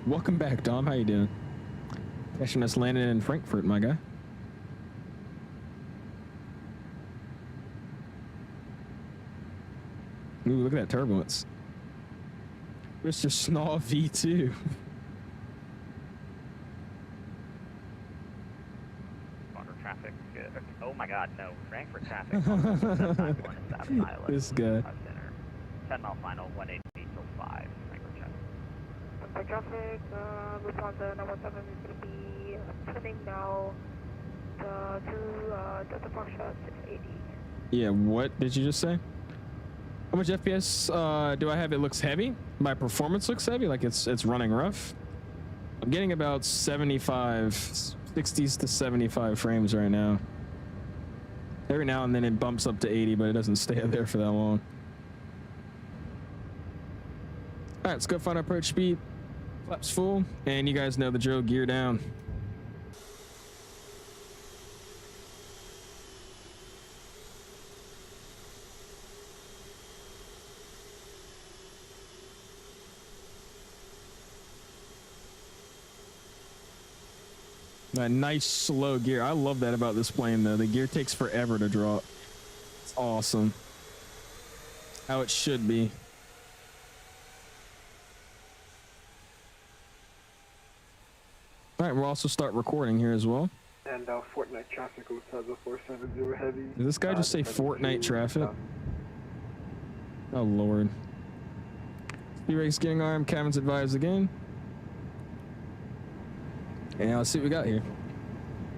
Welcome back, Dom. How you doing? Catching us landing in Frankfurt, my guy. Ooh, look at that turbulence. Mr. Snaw V2. Traffic. Oh my God, no. Frankfurt traffic. This guy. 10-mile final, 180 till 5. Frankfurt traffic. Traffic, Lufthansa 917 is going to be turning now to Delta Foxtrot 680. Yeah, what did you just say? How much FPS do I have? It looks heavy. My performance looks heavy, like it's running rough. I'm getting about 75, 60s to 75 frames right now. Every now and then it bumps up to 80, but it doesn't stay up there for that long. All right, let's go find our approach speed. Flaps full, and you guys know the drill. Gear down. A nice slow gear. I love that about this plane, though. The gear takes forever to drop. It's awesome. How it should be. All right, we'll also start recording here as well. And Fortnite traffic Lufthansa 470 heavy. Did this guy just say Fortnite traffic? Oh, Lord. Speed rake's getting armed. Cabin's advised again. And let's see what we got here.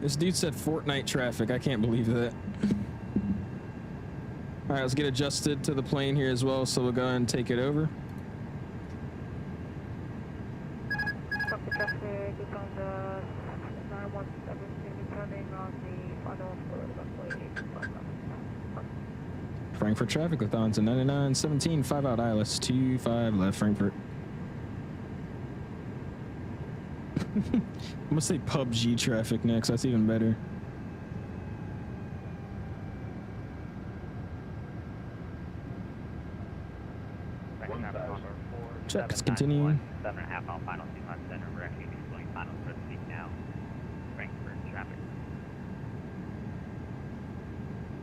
This dude said Fortnite traffic. I can't believe that. All right, let's get adjusted to the plane here as well, so we'll go ahead and take it over. Traffic is on the 917 turn Frankfurt traffic, Lufthansa 9917, 5 out ILS 25 left Frankfurt. I'm gonna say PUBG traffic next, that's even better. Checks continue. 7.5 mile final 25 center. We're actually exploring final for the peak now. Frankfurt traffic.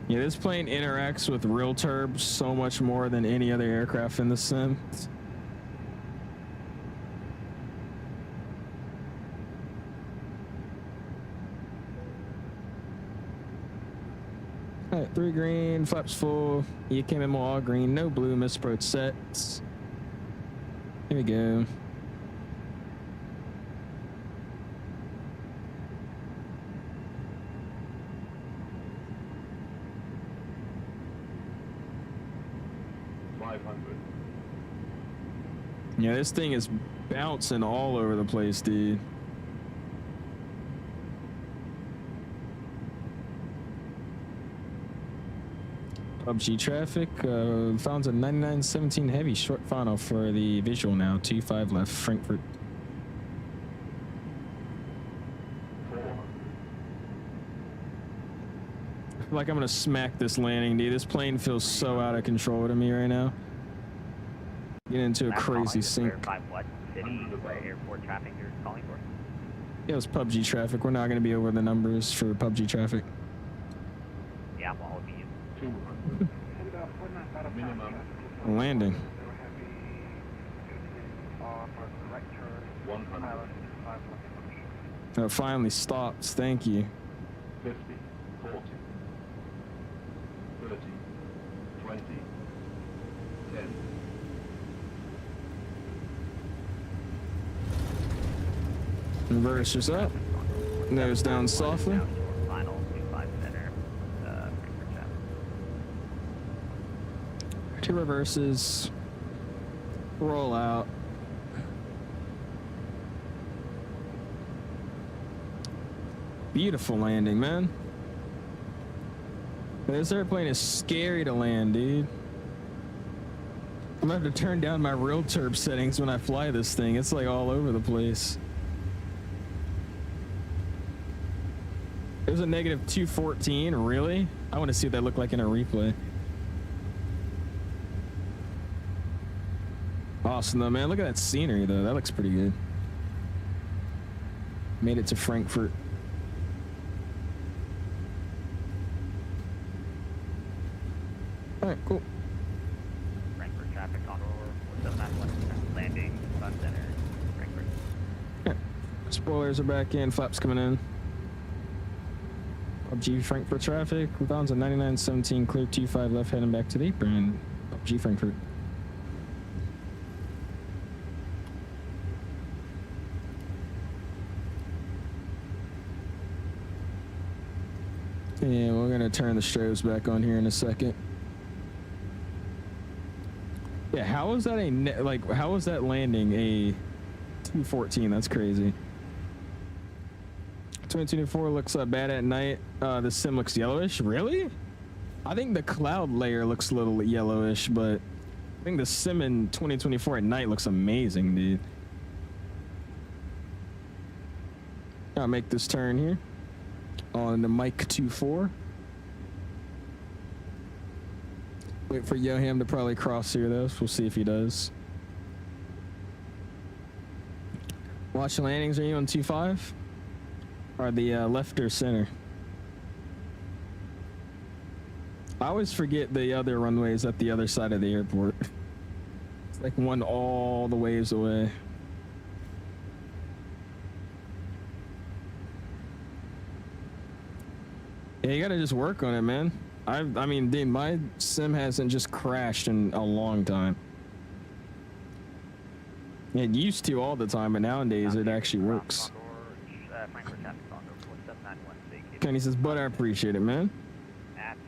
Yeah, this plane interacts with real turb so much more than any other aircraft in the sim. All right, 3 green, flaps full. 𝐂𝐫𝐚𝐢𝐢 all green, no blue, misapproach sets. Here we go. Yeah, this thing is bouncing all over the place, dude. PUBG traffic, found a 9917 heavy short final for the visual now, 25 left Frankfurt. I feel like I'm gonna smack this landing, dude. This plane feels so out of control to me right now. Get into a crazy sync. Verify what city or airport traffic you're calling for. Yeah, it was PUBG traffic. We're not gonna be over the numbers for PUBG traffic. Yeah, well, it'll be you. Landing. It finally stops. Thank you. 50, 40, 30, 20, 10. Reversers up. Nose down softly. Final 25 center. Frankfurt traffic. 2 reverses. Roll out. Beautiful landing, man. This airplane is scary to land, dude. I'm gonna have to turn down my real turb settings when I fly this thing. It's like all over the place. It was a negative 214, really? I want to see what that looked like in a replay. Awesome though, man. Look at that scenery though. That looks pretty good. Made it to Frankfurt. All right, cool. Frankfurt traffic on roll. 791 landing. 5 center. Frankfurt. Okay. Spoilers are back in. Flaps coming in. PUBG Frankfurt traffic. Lufthansa 9917 clear 25 left heading back to the apron. PUBG Frankfurt. Yeah, we're gonna turn the strobes back on here in a second. Yeah, how was that how was that landing a 214? That's crazy. 2024 looks bad at night. The sim looks yellowish. Really? I think the cloud layer looks a little yellowish, but I think the sim in 2024 at night looks amazing, dude. I'll make this turn here on the Mike 24. Wait for 𝐲𝐸𝐴𝐻 to probably cross here though, so we'll see if he does. Watch landings, are you on 25? Or the left or center? I always forget the other runways at the other side of the airport. It's like one all the ways away. Yeah, you gotta just work on it, man. I mean, dude, my sim hasn't just crashed in a long time. It used to all the time, but nowadays it actually works. Kenny says, but I appreciate it, man. At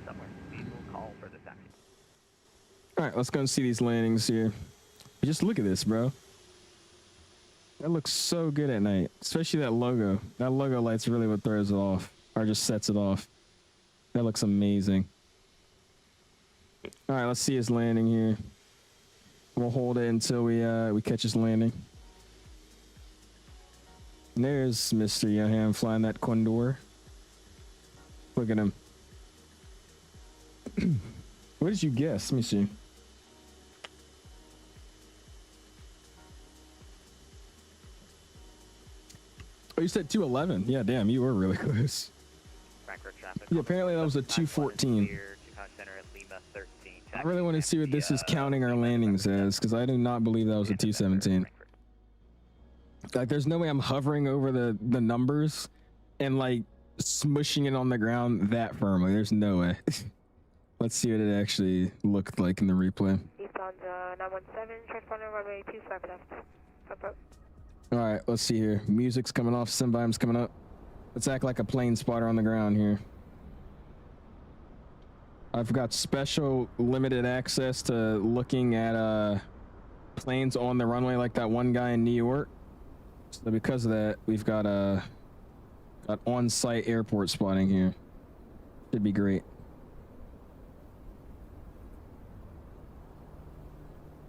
somewhere. We will call for the taxi. All right, let's go and see these landings here. Just look at this, bro. That looks so good at night, especially that logo. That logo light's really what throws it off, or just sets it off. That looks amazing. All right, let's see his landing here. We'll hold it until we catch his landing. And there's Mr. Johan flying that Condor. Look at him. What did you guess? Let me see. Oh, you said 211. Yeah, damn, you were really close. Frankfurt traffic. Yeah, apparently that was a 214. I really want to see what this is counting our landings as, because I do not believe that was a 217. Like, there's no way I'm hovering over the numbers and like smushing it on the ground that firmly. There's no way. Let's see what it actually looked like in the replay. Lufthansa 917, transponder runway 25 left. Frankfurt. All right, let's see here. Music's coming off, SimVibe's coming up. Let's act like a plane spotter on the ground here. I've got special limited access to looking at planes on the runway like that one guy in New York. So because of that, we've got on-site airport spotting here. Should be great.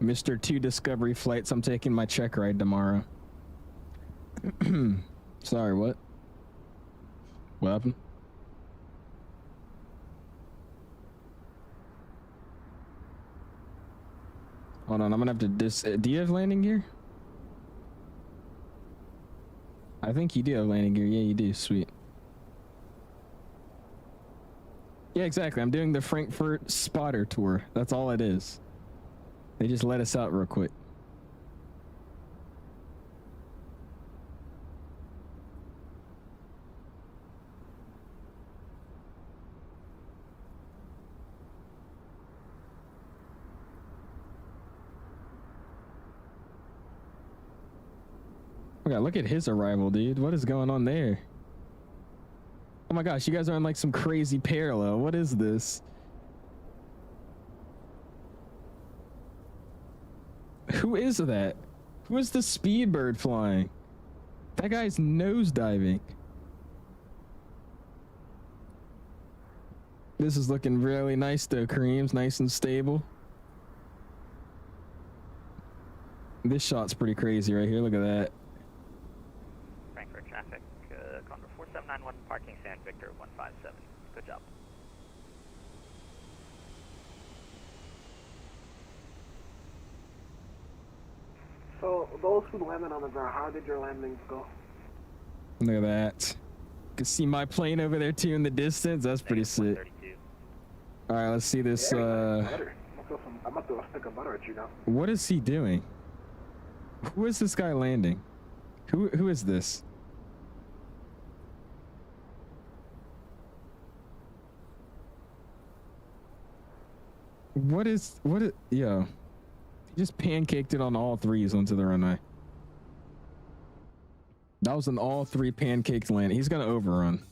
Mr. 2 Discovery flights, I'm taking my check ride tomorrow. Sorry, what? What happened? Hold on, I'm gonna have to do you have landing gear? I think you do have landing gear. Yeah, you do. Sweet. Yeah, exactly. I'm doing the Frankfurt spotter tour. That's all it is. They just let us out real quick. Okay, look at his arrival, dude. What is going on there? Oh my gosh, you guys are on like some crazy parallel. What is this? Who is that? Who is the Speedbird flying? That guy's nose diving. This is looking really nice though, Kareem's nice and stable. This shot's pretty crazy right here. Look at that. Frankfurt traffic, Condor 4791, parking San Victor 157. Good job. So, those who landed on the ground, how did your landings go? Look at that. You can see my plane over there too in the distance. That's pretty sick. All right, let's see this. I'm about to stick a butter at you now. What is he doing? Who is this guy landing? Who is this? What is yo? He just pancaked it on all threes onto the runway. That was an all three pancaked land. He's gonna overrun.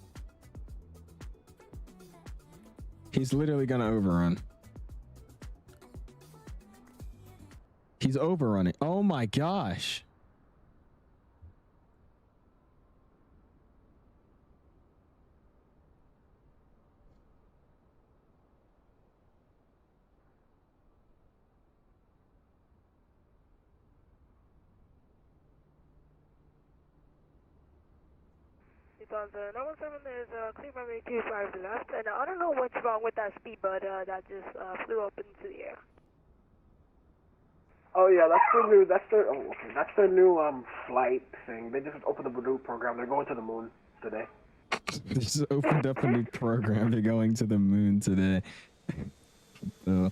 He's literally gonna overrun. He's overrunning. Oh my gosh. Lufthansa 917 is clear runway 25 left, and I don't know what's wrong with that speedbird that just flew up into the air. Oh yeah, that's their new flight thing. They just opened up a new program. They're going to the moon today. They just opened up a new program. They're going to the moon today. So,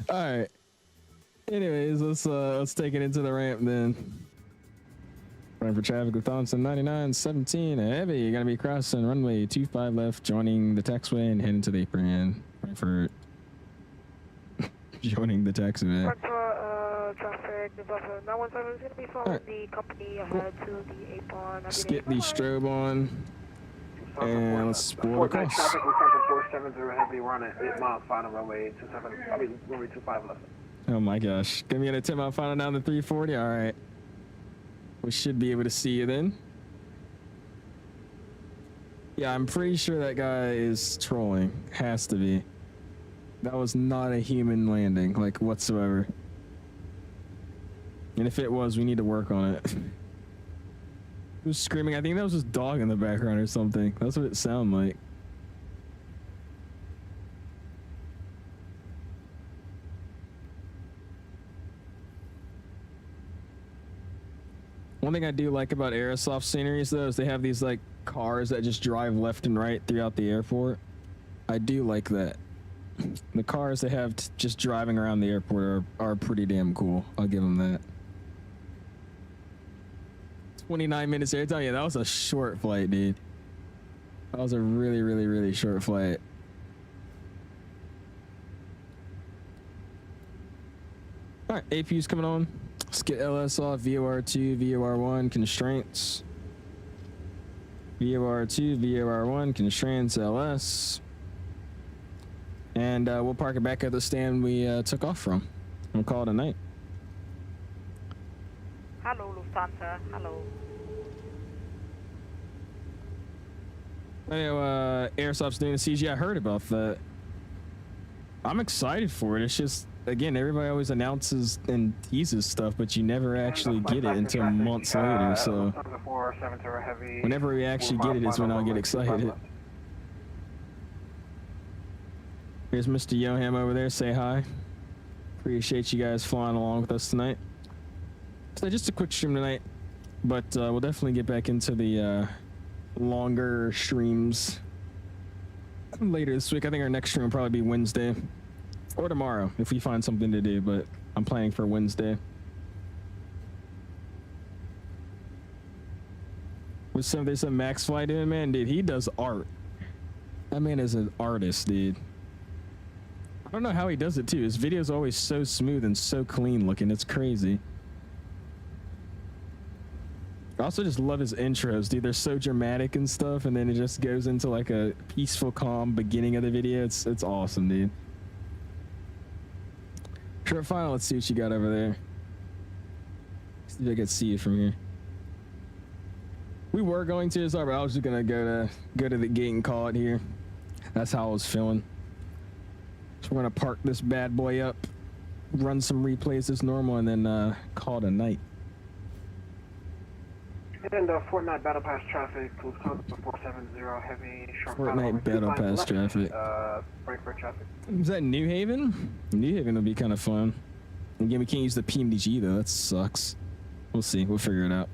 all right. Anyways, let's take it into the ramp then. Running for traffic with Thompson 9917 heavy. You're gonna be crossing runway 25 left, joining the taxiway and heading to the apron. Frankfurt. Joining the taxiway. Traffic, Lufthansa 917 is gonna be following the company ahead to the apron. Let's get the strobe on. And let's board across. Traffic with Frankfurt 470 heavy. We're on an 8 mile final runway 25 left. Oh my gosh. Gonna be at a 10 mile final down to 340. All right. We should be able to see you then. Yeah, I'm pretty sure that guy is trolling. Has to be. That was not a human landing, like, whatsoever. And if it was, we need to work on it. Who's screaming? I think that was just dog in the background or something. That's what it sounded like. One thing I do like about Aerosoft sceneries, though, is they have these, like, cars that just drive left and right throughout the airport. I do like that. The cars they have just driving around the airport are pretty damn cool. I'll give them that. 29 minutes airtime. Yeah, that was a short flight, dude. That was a really, really, really short flight. All right, APU's coming on. Let's get LS off. VOR2, VOR1, constraints. VOR2, VOR1, constraints, LS. And we'll park it back at the stand we took off from. We'll call it a night. Hello, Lufthansa. Hello. I know Airsoft's doing a CG. I heard about that. I'm excited for it. It's just, again, everybody always announces and teases stuff, but you never actually get it until months later. So whenever we actually get it is when I'll get excited. Here's Mr. Yoham over there. Say hi. Appreciate you guys flying along with us tonight. So just a quick stream tonight, but we'll definitely get back into the longer streams later this week. I think our next stream will probably be Wednesday or tomorrow if we find something to do, but I'm planning for Wednesday. What's there's some Max Fly doing, man? Dude, he does art. That man is an artist, dude. I don't know how he does it too. His videos are always so smooth and so clean looking. It's crazy. I also just love his intros, dude. They're so dramatic and stuff, and then it just goes into like a peaceful, calm beginning of the video. It's awesome, dude. Short final. Let's see what you got over there. See if I can see you from here. We were going to, sorry, but I was just gonna go to the gate and call it here. That's how I was feeling. So we're gonna park this bad boy up, run some replays as normal, and then call it a night. And Fortnite Battle Pass traffic, Lufthansa 470, heavy, short Fortnite Battle Pass traffic. Frankfurt traffic. Is that New Haven? New Haven will be kind of fun. Again, we can't use the PMDG though, that sucks. We'll see, we'll figure it out.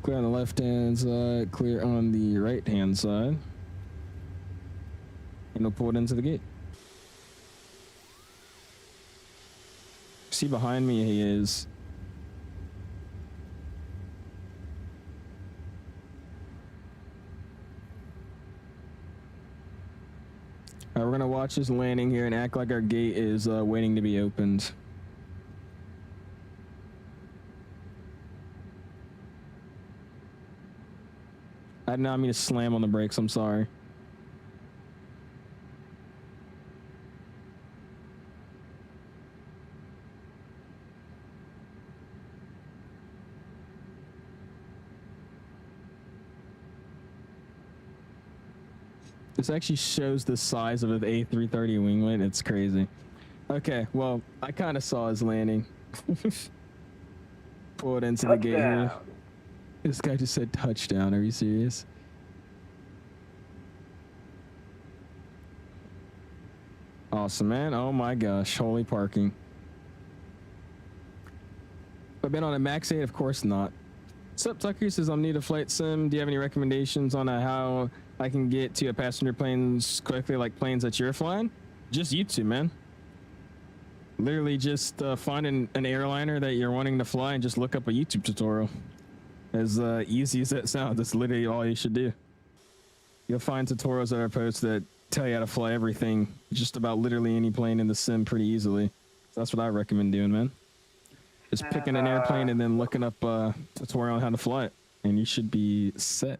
Clear on the left-hand side, clear on the right-hand side. And we'll pull it into the gate. See behind me, he is. We're gonna watch this landing here and act like our gate is waiting to be opened. I did not mean to slam on the brakes, I'm sorry. This actually shows the size of the A330 winglet. It's crazy. Okay, well, I kind of saw his landing. Pull it into the gate here. This guy just said touchdown. Are you serious? Awesome, man. Oh my gosh. Holy parking. I've been on a Max 8? Of course not. What's up, Tucker? He says, I'm new to flight sim. Do you have any recommendations on how I can get to a passenger planes quickly, like planes that you're flying? Just YouTube, man. Literally just find an airliner that you're wanting to fly and just look up a YouTube tutorial. As easy as that sounds, that's literally all you should do. You'll find tutorials that are posted that tell you how to fly everything, just about literally any plane in the sim pretty easily. So that's what I recommend doing, man. Just picking an airplane and then looking up a tutorial on how to fly it, and you should be set.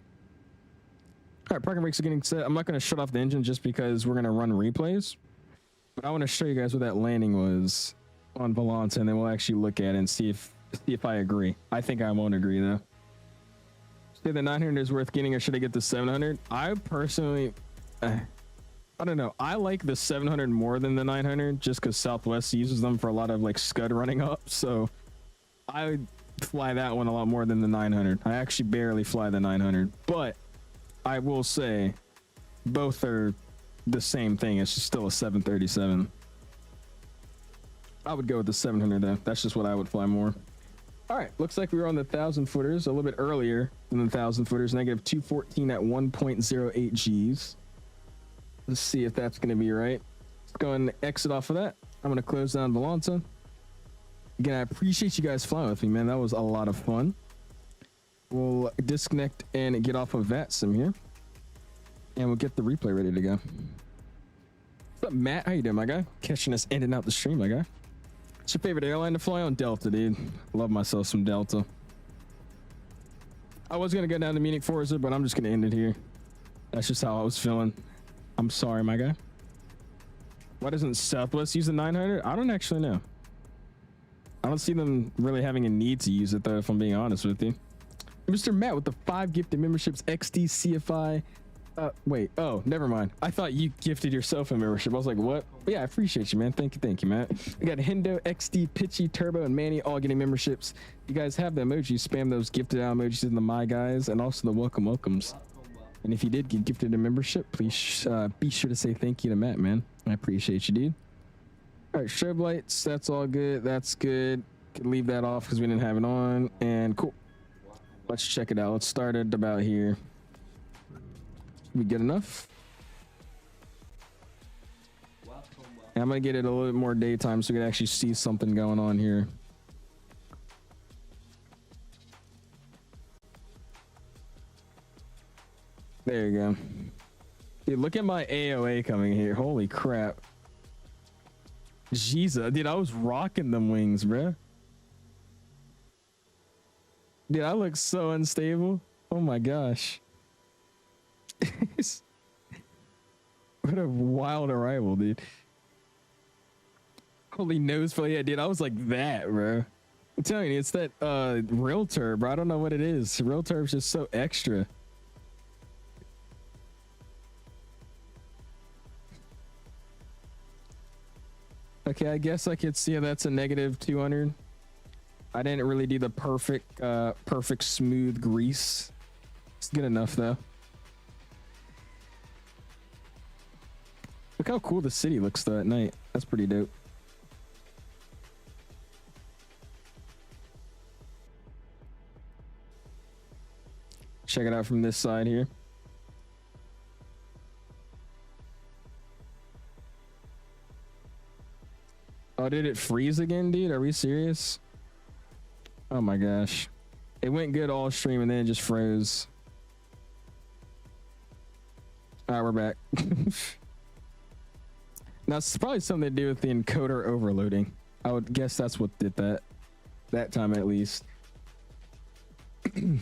All right, parking brakes are getting set. I'm not going to shut off the engine just because we're going to run replays, but I want to show you guys what that landing was on Volante, and then we'll actually look at it and see if I agree. I think I won't agree though. Say the 900 is worth getting, or should I get the 700? I personally, I don't know. I like the 700 more than the 900 just because Southwest uses them for a lot of like scud running up. So I fly that one a lot more than the 900. I actually barely fly the 900, but I will say both are the same thing. It's just still a 737. I would go with the 700 though. That's just what I would fly more. All right, looks like we were on the 1,000 footers a little bit earlier than the 1,000 footers. Negative 214 at 1.08 Gs. Let's see if that's going to be right. Let's go and exit off of that. I'm going to close down Volanta. Again, I appreciate you guys flying with me, man. That was a lot of fun. We'll disconnect and get off of VATSIM here. And we'll get the replay ready to go. What's up, Matt? How you doing, my guy? Catching us in and out the stream, my guy. What's your favorite airline to fly on? Delta, dude. Love myself some Delta. I was going to go down to Munich Forza, but I'm just going to end it here. That's just how I was feeling. I'm sorry, my guy. Why doesn't Southwest use the 900? I don't actually know. I don't see them really having a need to use it, though, if I'm being honest with you. Mr. Matt with the 5 gifted memberships, XD, CFI. Wait. Oh, never mind. I thought you gifted yourself a membership. I was like, what? But yeah, I appreciate you, man. Thank you, Matt. We got Hendo, XD, Pitchy, Turbo, and Manny all getting memberships. You guys have the emojis. Spam those gifted out emojis in the My Guys and also the welcomes. And if you did get gifted a membership, please be sure to say thank you to Matt, man. I appreciate you, dude. All right, strobe lights. That's all good. That's good. Can leave that off because we didn't have it on. And cool. Let's check it out. Let's start it about here. We good enough? And I'm gonna get it a little bit more daytime so we can actually see something going on here. There you go. Dude, look at my AOA coming here. Holy crap. Jesus, dude, I was rocking them wings, bruh. Dude, I look so unstable. Oh my gosh. What a wild arrival, dude. Holy nose for yeah, dude. I was like that, bro. I'm telling you, it's that real turb, bro. I don't know what it is. Real turb's just so extra. Okay, I guess I could see how that's a negative 200. I didn't really do the perfect smooth grease. It's good enough though. Look how cool the city looks though at night. That's pretty dope. Check it out from this side here. Oh, did it freeze again, dude? Are we serious? Oh my gosh. It went good all stream and then it just froze. All right, we're back. Now, it's probably something to do with the encoder overloading. I would guess that's what did that. That time at least. My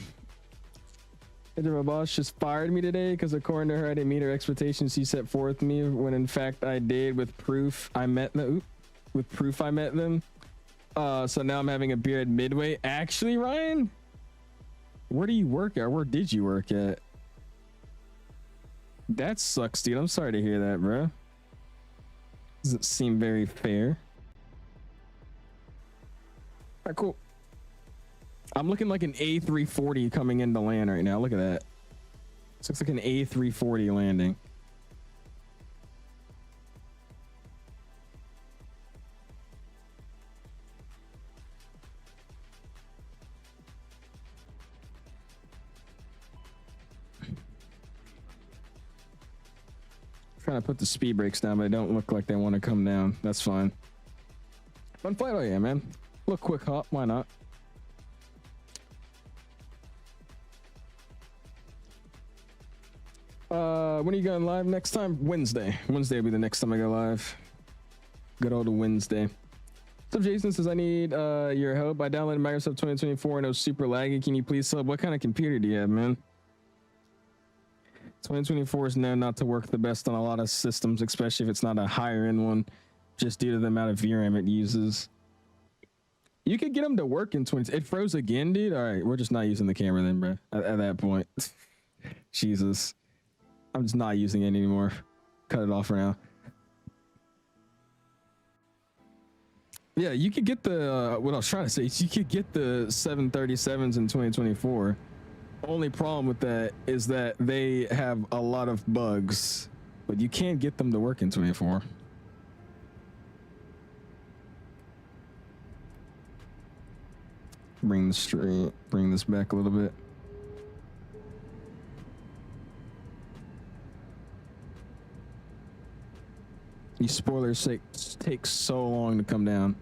boss just fired me today because according to her, I didn't meet her expectations she set forth me when in fact I did with proof I met them. With proof I met them. So now I'm having a beer at Midway. Actually, Ryan? Where do you work at? Where did you work at? That sucks, dude. I'm sorry to hear that, bro. Doesn't seem very fair. All right, cool. I'm looking like an A340 coming into land right now. Look at that. This looks like an A340 landing. Trying to put the speed brakes down, but they don't look like they want to come down. That's fine. Fun flight, oh yeah, man. Look, quick hop, why not? When are you going live next time? Wednesday. Wednesday will be the next time I go live. Good old Wednesday. So Jason says, I need your help. I downloaded Microsoft 2024 and it was super laggy. Can you please sub? What kind of computer do you have, man? 2024 is known not to work the best on a lot of systems, especially if it's not a higher end one, just due to the amount of VRAM it uses. You could get them to work in 20. It froze again, dude. All right, we're just not using the camera then, bro. At that point, Jesus, I'm just not using it anymore. cut it off for now. Yeah, you could get the what I was trying to say is you could get the 737s in 2024. Only problem with that is that they have a lot of bugs, but you can't get them to work in 24. Bring this back a little bit. These spoilers take so long to come down.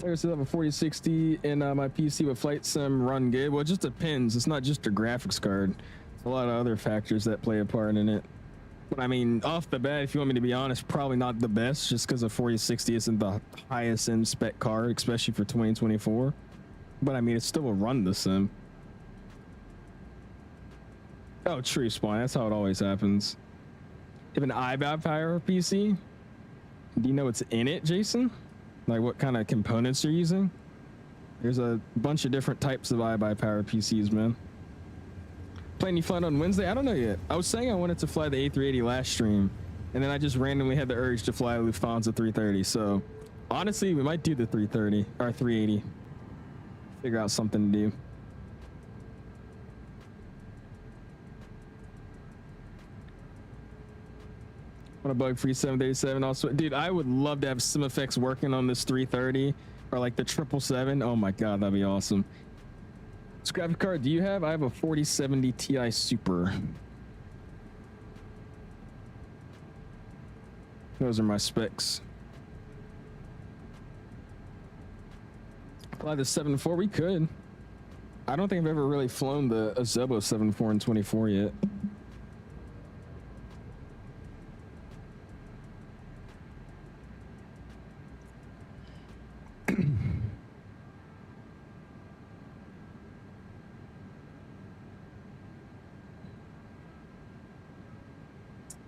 I still have a 4060 and my PC with flight sim run good. Well, it just depends. It's not just a graphics card. There's a lot of other factors that play a part in it. But I mean, off the bat, if you want me to be honest, probably not the best, just because a 4060 isn't the highest end spec card, especially for 2024. But I mean, it still will run the sim. Oh, tree spawn. That's how it always happens. You have an iBuyPower PC? Do you know what's in it, Jason? Like what kind of components you're using? There's a bunch of different types of iBuyPower PCs, man. Planning you flying on Wednesday? I don't know yet. I was saying I wanted to fly the A380 last stream, and then I just randomly had the urge to fly Lufthansa 330. So honestly, we might do the 330 or 380. Figure out something to do. Want a bug-free 737 also. Dude, I would love to have SimFX working on this 330 or like the 777. Oh my god, that'd be awesome. This graphic card do you have? I have a 4070 Ti Super. Those are my specs. Fly the 7.4, we could. I don't think I've ever really flown the Azobo 7.4 in 24 yet.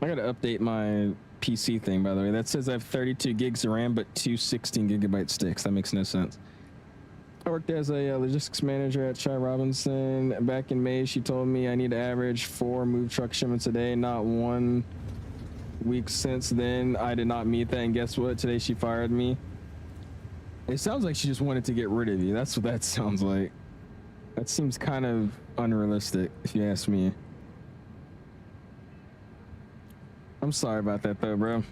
I gotta update my PC thing, by the way. That says I have 32 gigs of RAM, but two 16 gigabyte sticks. That makes no sense. I worked as a logistics manager at Shai Robinson. Back in May, she told me I need to average 4 move truck shipments a day. Not 1 week since then. I did not meet that, and guess what? Today she fired me. It sounds like she just wanted to get rid of you. That's what that sounds like. That seems kind of unrealistic, if you ask me. I'm sorry about that though, bro.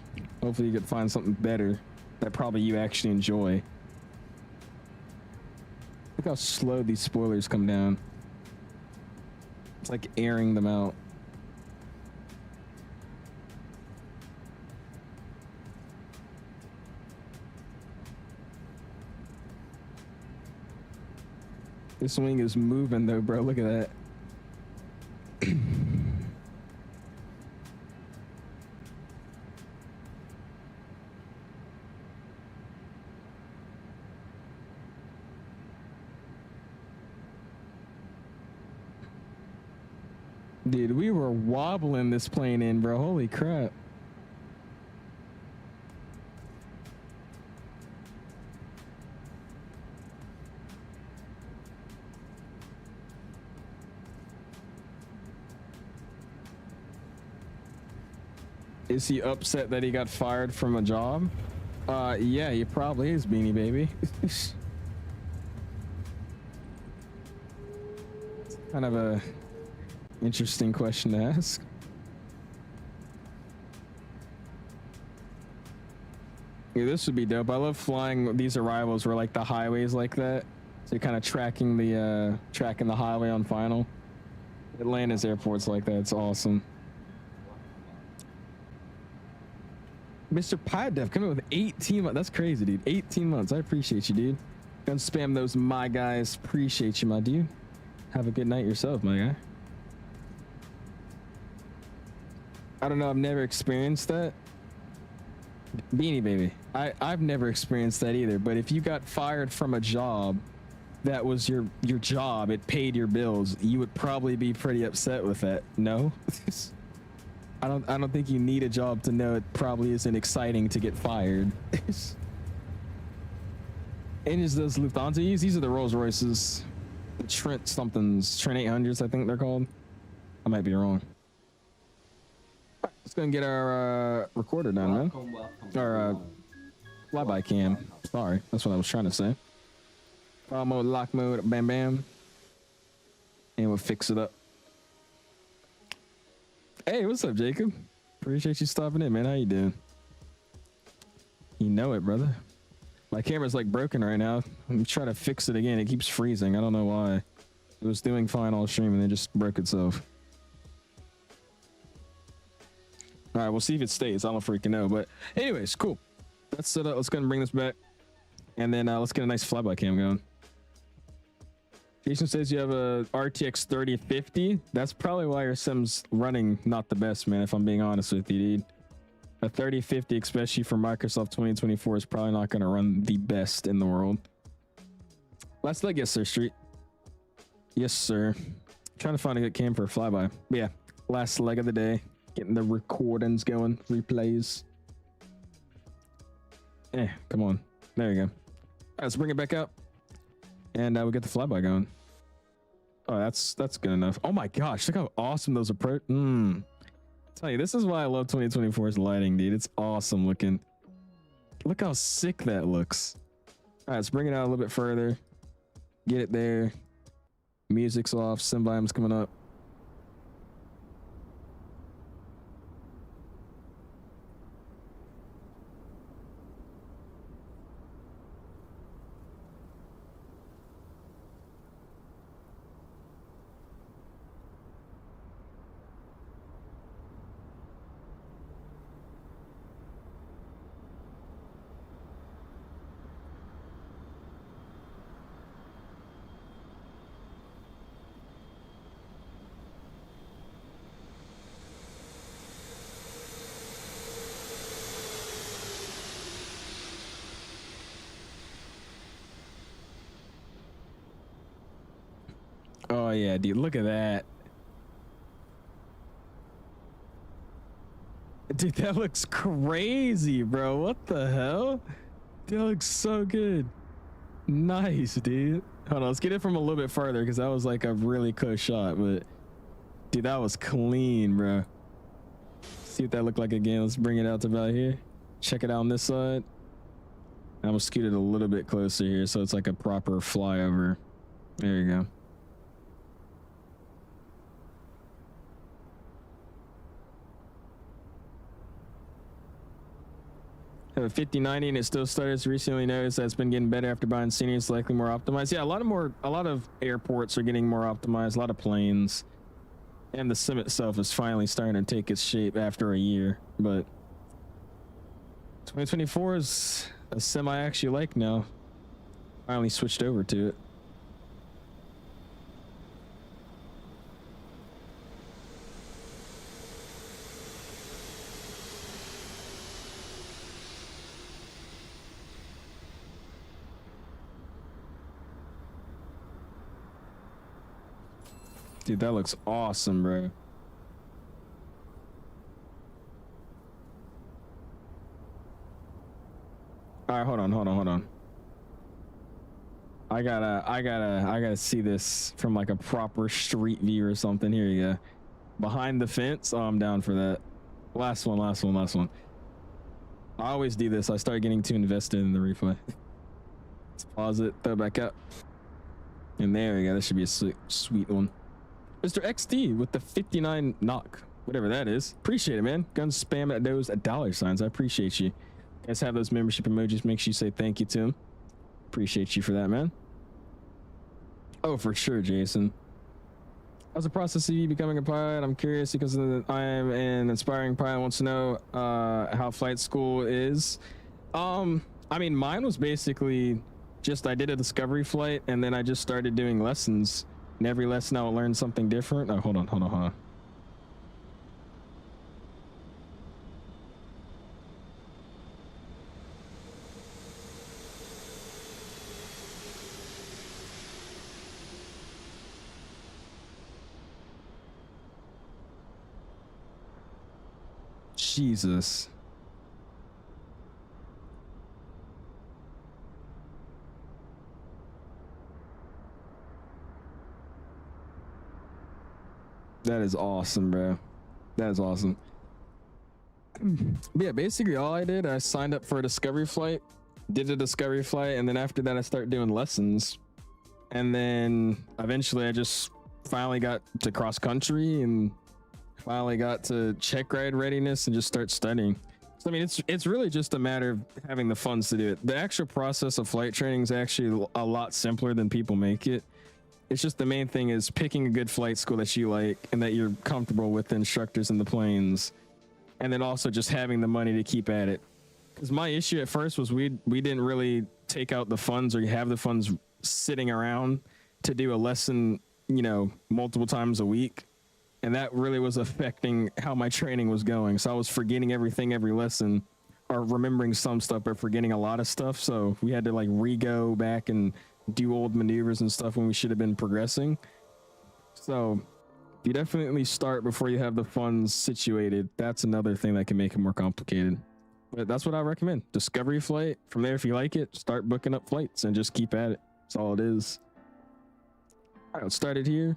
Hopefully you could find something better that probably you actually enjoy. Look how slow these spoilers come down. It's like airing them out. This wing is moving though, bro. Look at that. Dude, we were wobbling this plane in, bro. Holy crap. Is he upset that he got fired from a job? Yeah, he probably is, Beanie Baby. It's kind of a interesting question to ask. Yeah, this would be dope. I love flying these arrivals where like the highways like that. So you're kind of tracking the highway on final. Atlanta's airport's like that. It's awesome. Mr. PyDev coming with 18 months. That's crazy, dude. 18 months. I appreciate you, dude. Don't spam those, my guys. Appreciate you, my dude. Have a good night yourself, my guy. I don't know. I've never experienced that. Beanie Baby. I've never experienced that either. But if you got fired from a job that was your job, it paid your bills, you would probably be pretty upset with that. No? I don't think you need a job to know it probably isn't exciting to get fired. And is those Lufthansa use? These are the Rolls Royces. The Trent somethings, Trent 800s, I think they're called. I might be wrong. Let's go and get our recorder done, man. Our flyby cam. Sorry, that's what I was trying to say. File mode, lock mode, bam bam. And we'll fix it up. Hey, what's up, Jacob? Appreciate you stopping in, man. How you doing? You know it, brother. My camera's like broken right now. I'm trying to fix it again. It keeps freezing. I don't know why. It was doing fine all stream and it just broke itself. All right, we'll see if it stays. I don't freaking know. But anyways, cool. Let's set up. Let's go and bring this back. And then let's get a nice flyby cam going. Jason says you have a RTX 3050. That's probably why your sim's running not the best, man, if I'm being honest with you, dude. A 3050, especially for Microsoft 2024, is probably not going to run the best in the world. Last leg, yes, sir, Street. Yes, sir. Trying to find a good cam for a flyby. But yeah, last leg of the day. Getting the recordings going, replays. Come on. There you go. All right, let's bring it back up. And we get the flyby going. Oh, that's good enough. Oh my gosh, look how awesome those approach. Tell you, this is why I love 2024's lighting, dude. It's awesome looking. Look how sick that looks. All right, let's bring it out a little bit further. Get it there. Music's off. Sim volume's coming up. Oh yeah, dude, look at that. Dude, that looks crazy, bro. What the hell? Dude, that looks so good. Nice, dude. Hold on, let's get it from a little bit farther because that was like a really close shot, but dude, that was clean, bro. See what that looked like again. Let's bring it out to about here. Check it out on this side. I'm gonna scoot it a little bit closer here so it's like a proper flyover. There you go. Have a 5090 and it still stutters. Recently noticed that it's been getting better after buying senior. It's likely more optimized. Yeah, a lot of airports are getting more optimized. A lot of planes, and the sim itself is finally starting to take its shape after a year. But 2024 is a sim I actually like now. Finally switched over to it. Dude, that looks awesome, bro. All right, hold on. I gotta see this from like a proper street view or something. Here you go. Behind the fence. Oh, I'm down for that. Last one. I always do this. I start getting too invested in the replay. Let's pause it, throw it back up. And there we go. That should be a sweet one. Mr. XD with the 59 knock, whatever that is. Appreciate it, man. Gun spam at those $. I appreciate you. Guys have those membership emojis. Make sure you say thank you to him. Appreciate you for that, man. Oh, for sure, Jason. How's the process of you becoming a pilot? I'm curious because I am an inspiring pilot. Wants to know how flight school is. I mean, mine was basically just I did a discovery flight and then I just started doing lessons. And every lesson I will learn something different. Oh, hold on. Jesus. That is awesome, bro. That is awesome. But yeah, basically all I did, I signed up for a discovery flight, did a discovery flight, and then after that I started doing lessons. And then eventually I just finally got to cross country and finally got to check ride readiness and just start studying. So I mean, it's really just a matter of having the funds to do it. The actual process of flight training is actually a lot simpler than people make it. It's just the main thing is picking a good flight school that you like and that you're comfortable with the instructors and the planes, and then also just having the money to keep at it. Because my issue at first was we didn't really take out the funds or have the funds sitting around to do a lesson, you know, multiple times a week. And that really was affecting how my training was going. So I was forgetting everything every lesson, or remembering some stuff, but forgetting a lot of stuff. So we had to like re-go back and do old maneuvers and stuff when we should have been progressing. So you definitely start before you have the funds situated. That's another thing that can make it more complicated. But that's what I recommend. Discovery flight. From there, if you like it, start booking up flights and just keep at it. That's all it is. All right, let's start it here.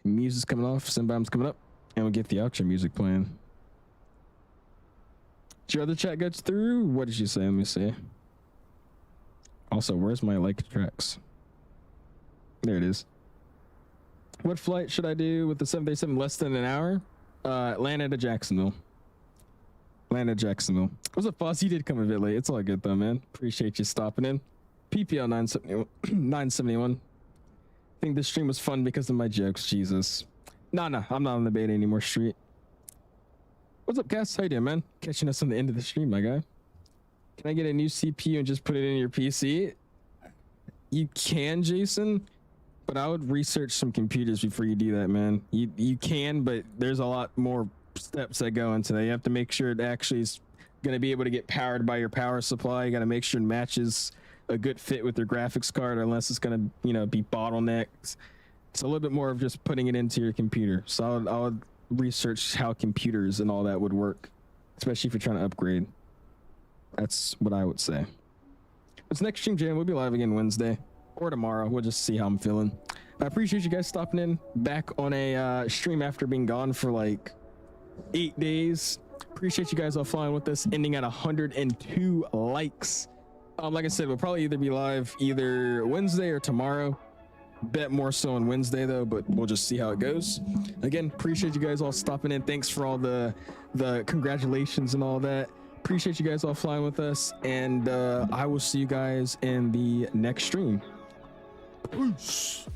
Music's coming off, Simbomb's coming up, and we'll get the outro music playing. Did your other chat get through? What did you say? Let me see. Also, where's my like tracks? There it is. What flight should I do with the 737 less than an hour? Atlanta to Jacksonville. Atlanta to Jacksonville. What's up, Foss? You did come a bit late. It's all good though, man. Appreciate you stopping in. PPL 971. I think this stream was fun because of my jokes. Jesus. Nah, I'm not on the beta anymore street. What's up, Cass? How you doing, man? Catching us on the end of the stream, my guy. Can I get a new CPU and just put it in your PC? You can, Jason, but I would research some computers before you do that, man. You can, but there's a lot more steps that go into that. You have to make sure it actually is going to be able to get powered by your power supply. You got to make sure it matches a good fit with your graphics card, unless it's going to, you know, be bottlenecked. It's a little bit more of just putting it into your computer. So I would research how computers and all that would work, especially if you're trying to upgrade. That's what I would say. What's next stream, Jan? We'll be live again Wednesday or tomorrow. We'll just see how I'm feeling. I appreciate you guys stopping in back on a stream after being gone for like 8 days. Appreciate you guys all flying with us, ending at 102 likes. Like I said, we'll probably either be live either Wednesday or tomorrow. Bet more so on Wednesday though, but we'll just see how it goes. Again, appreciate you guys all stopping in. Thanks for all the congratulations and all that. Appreciate you guys all flying with us, and I will see you guys in the next stream. Peace.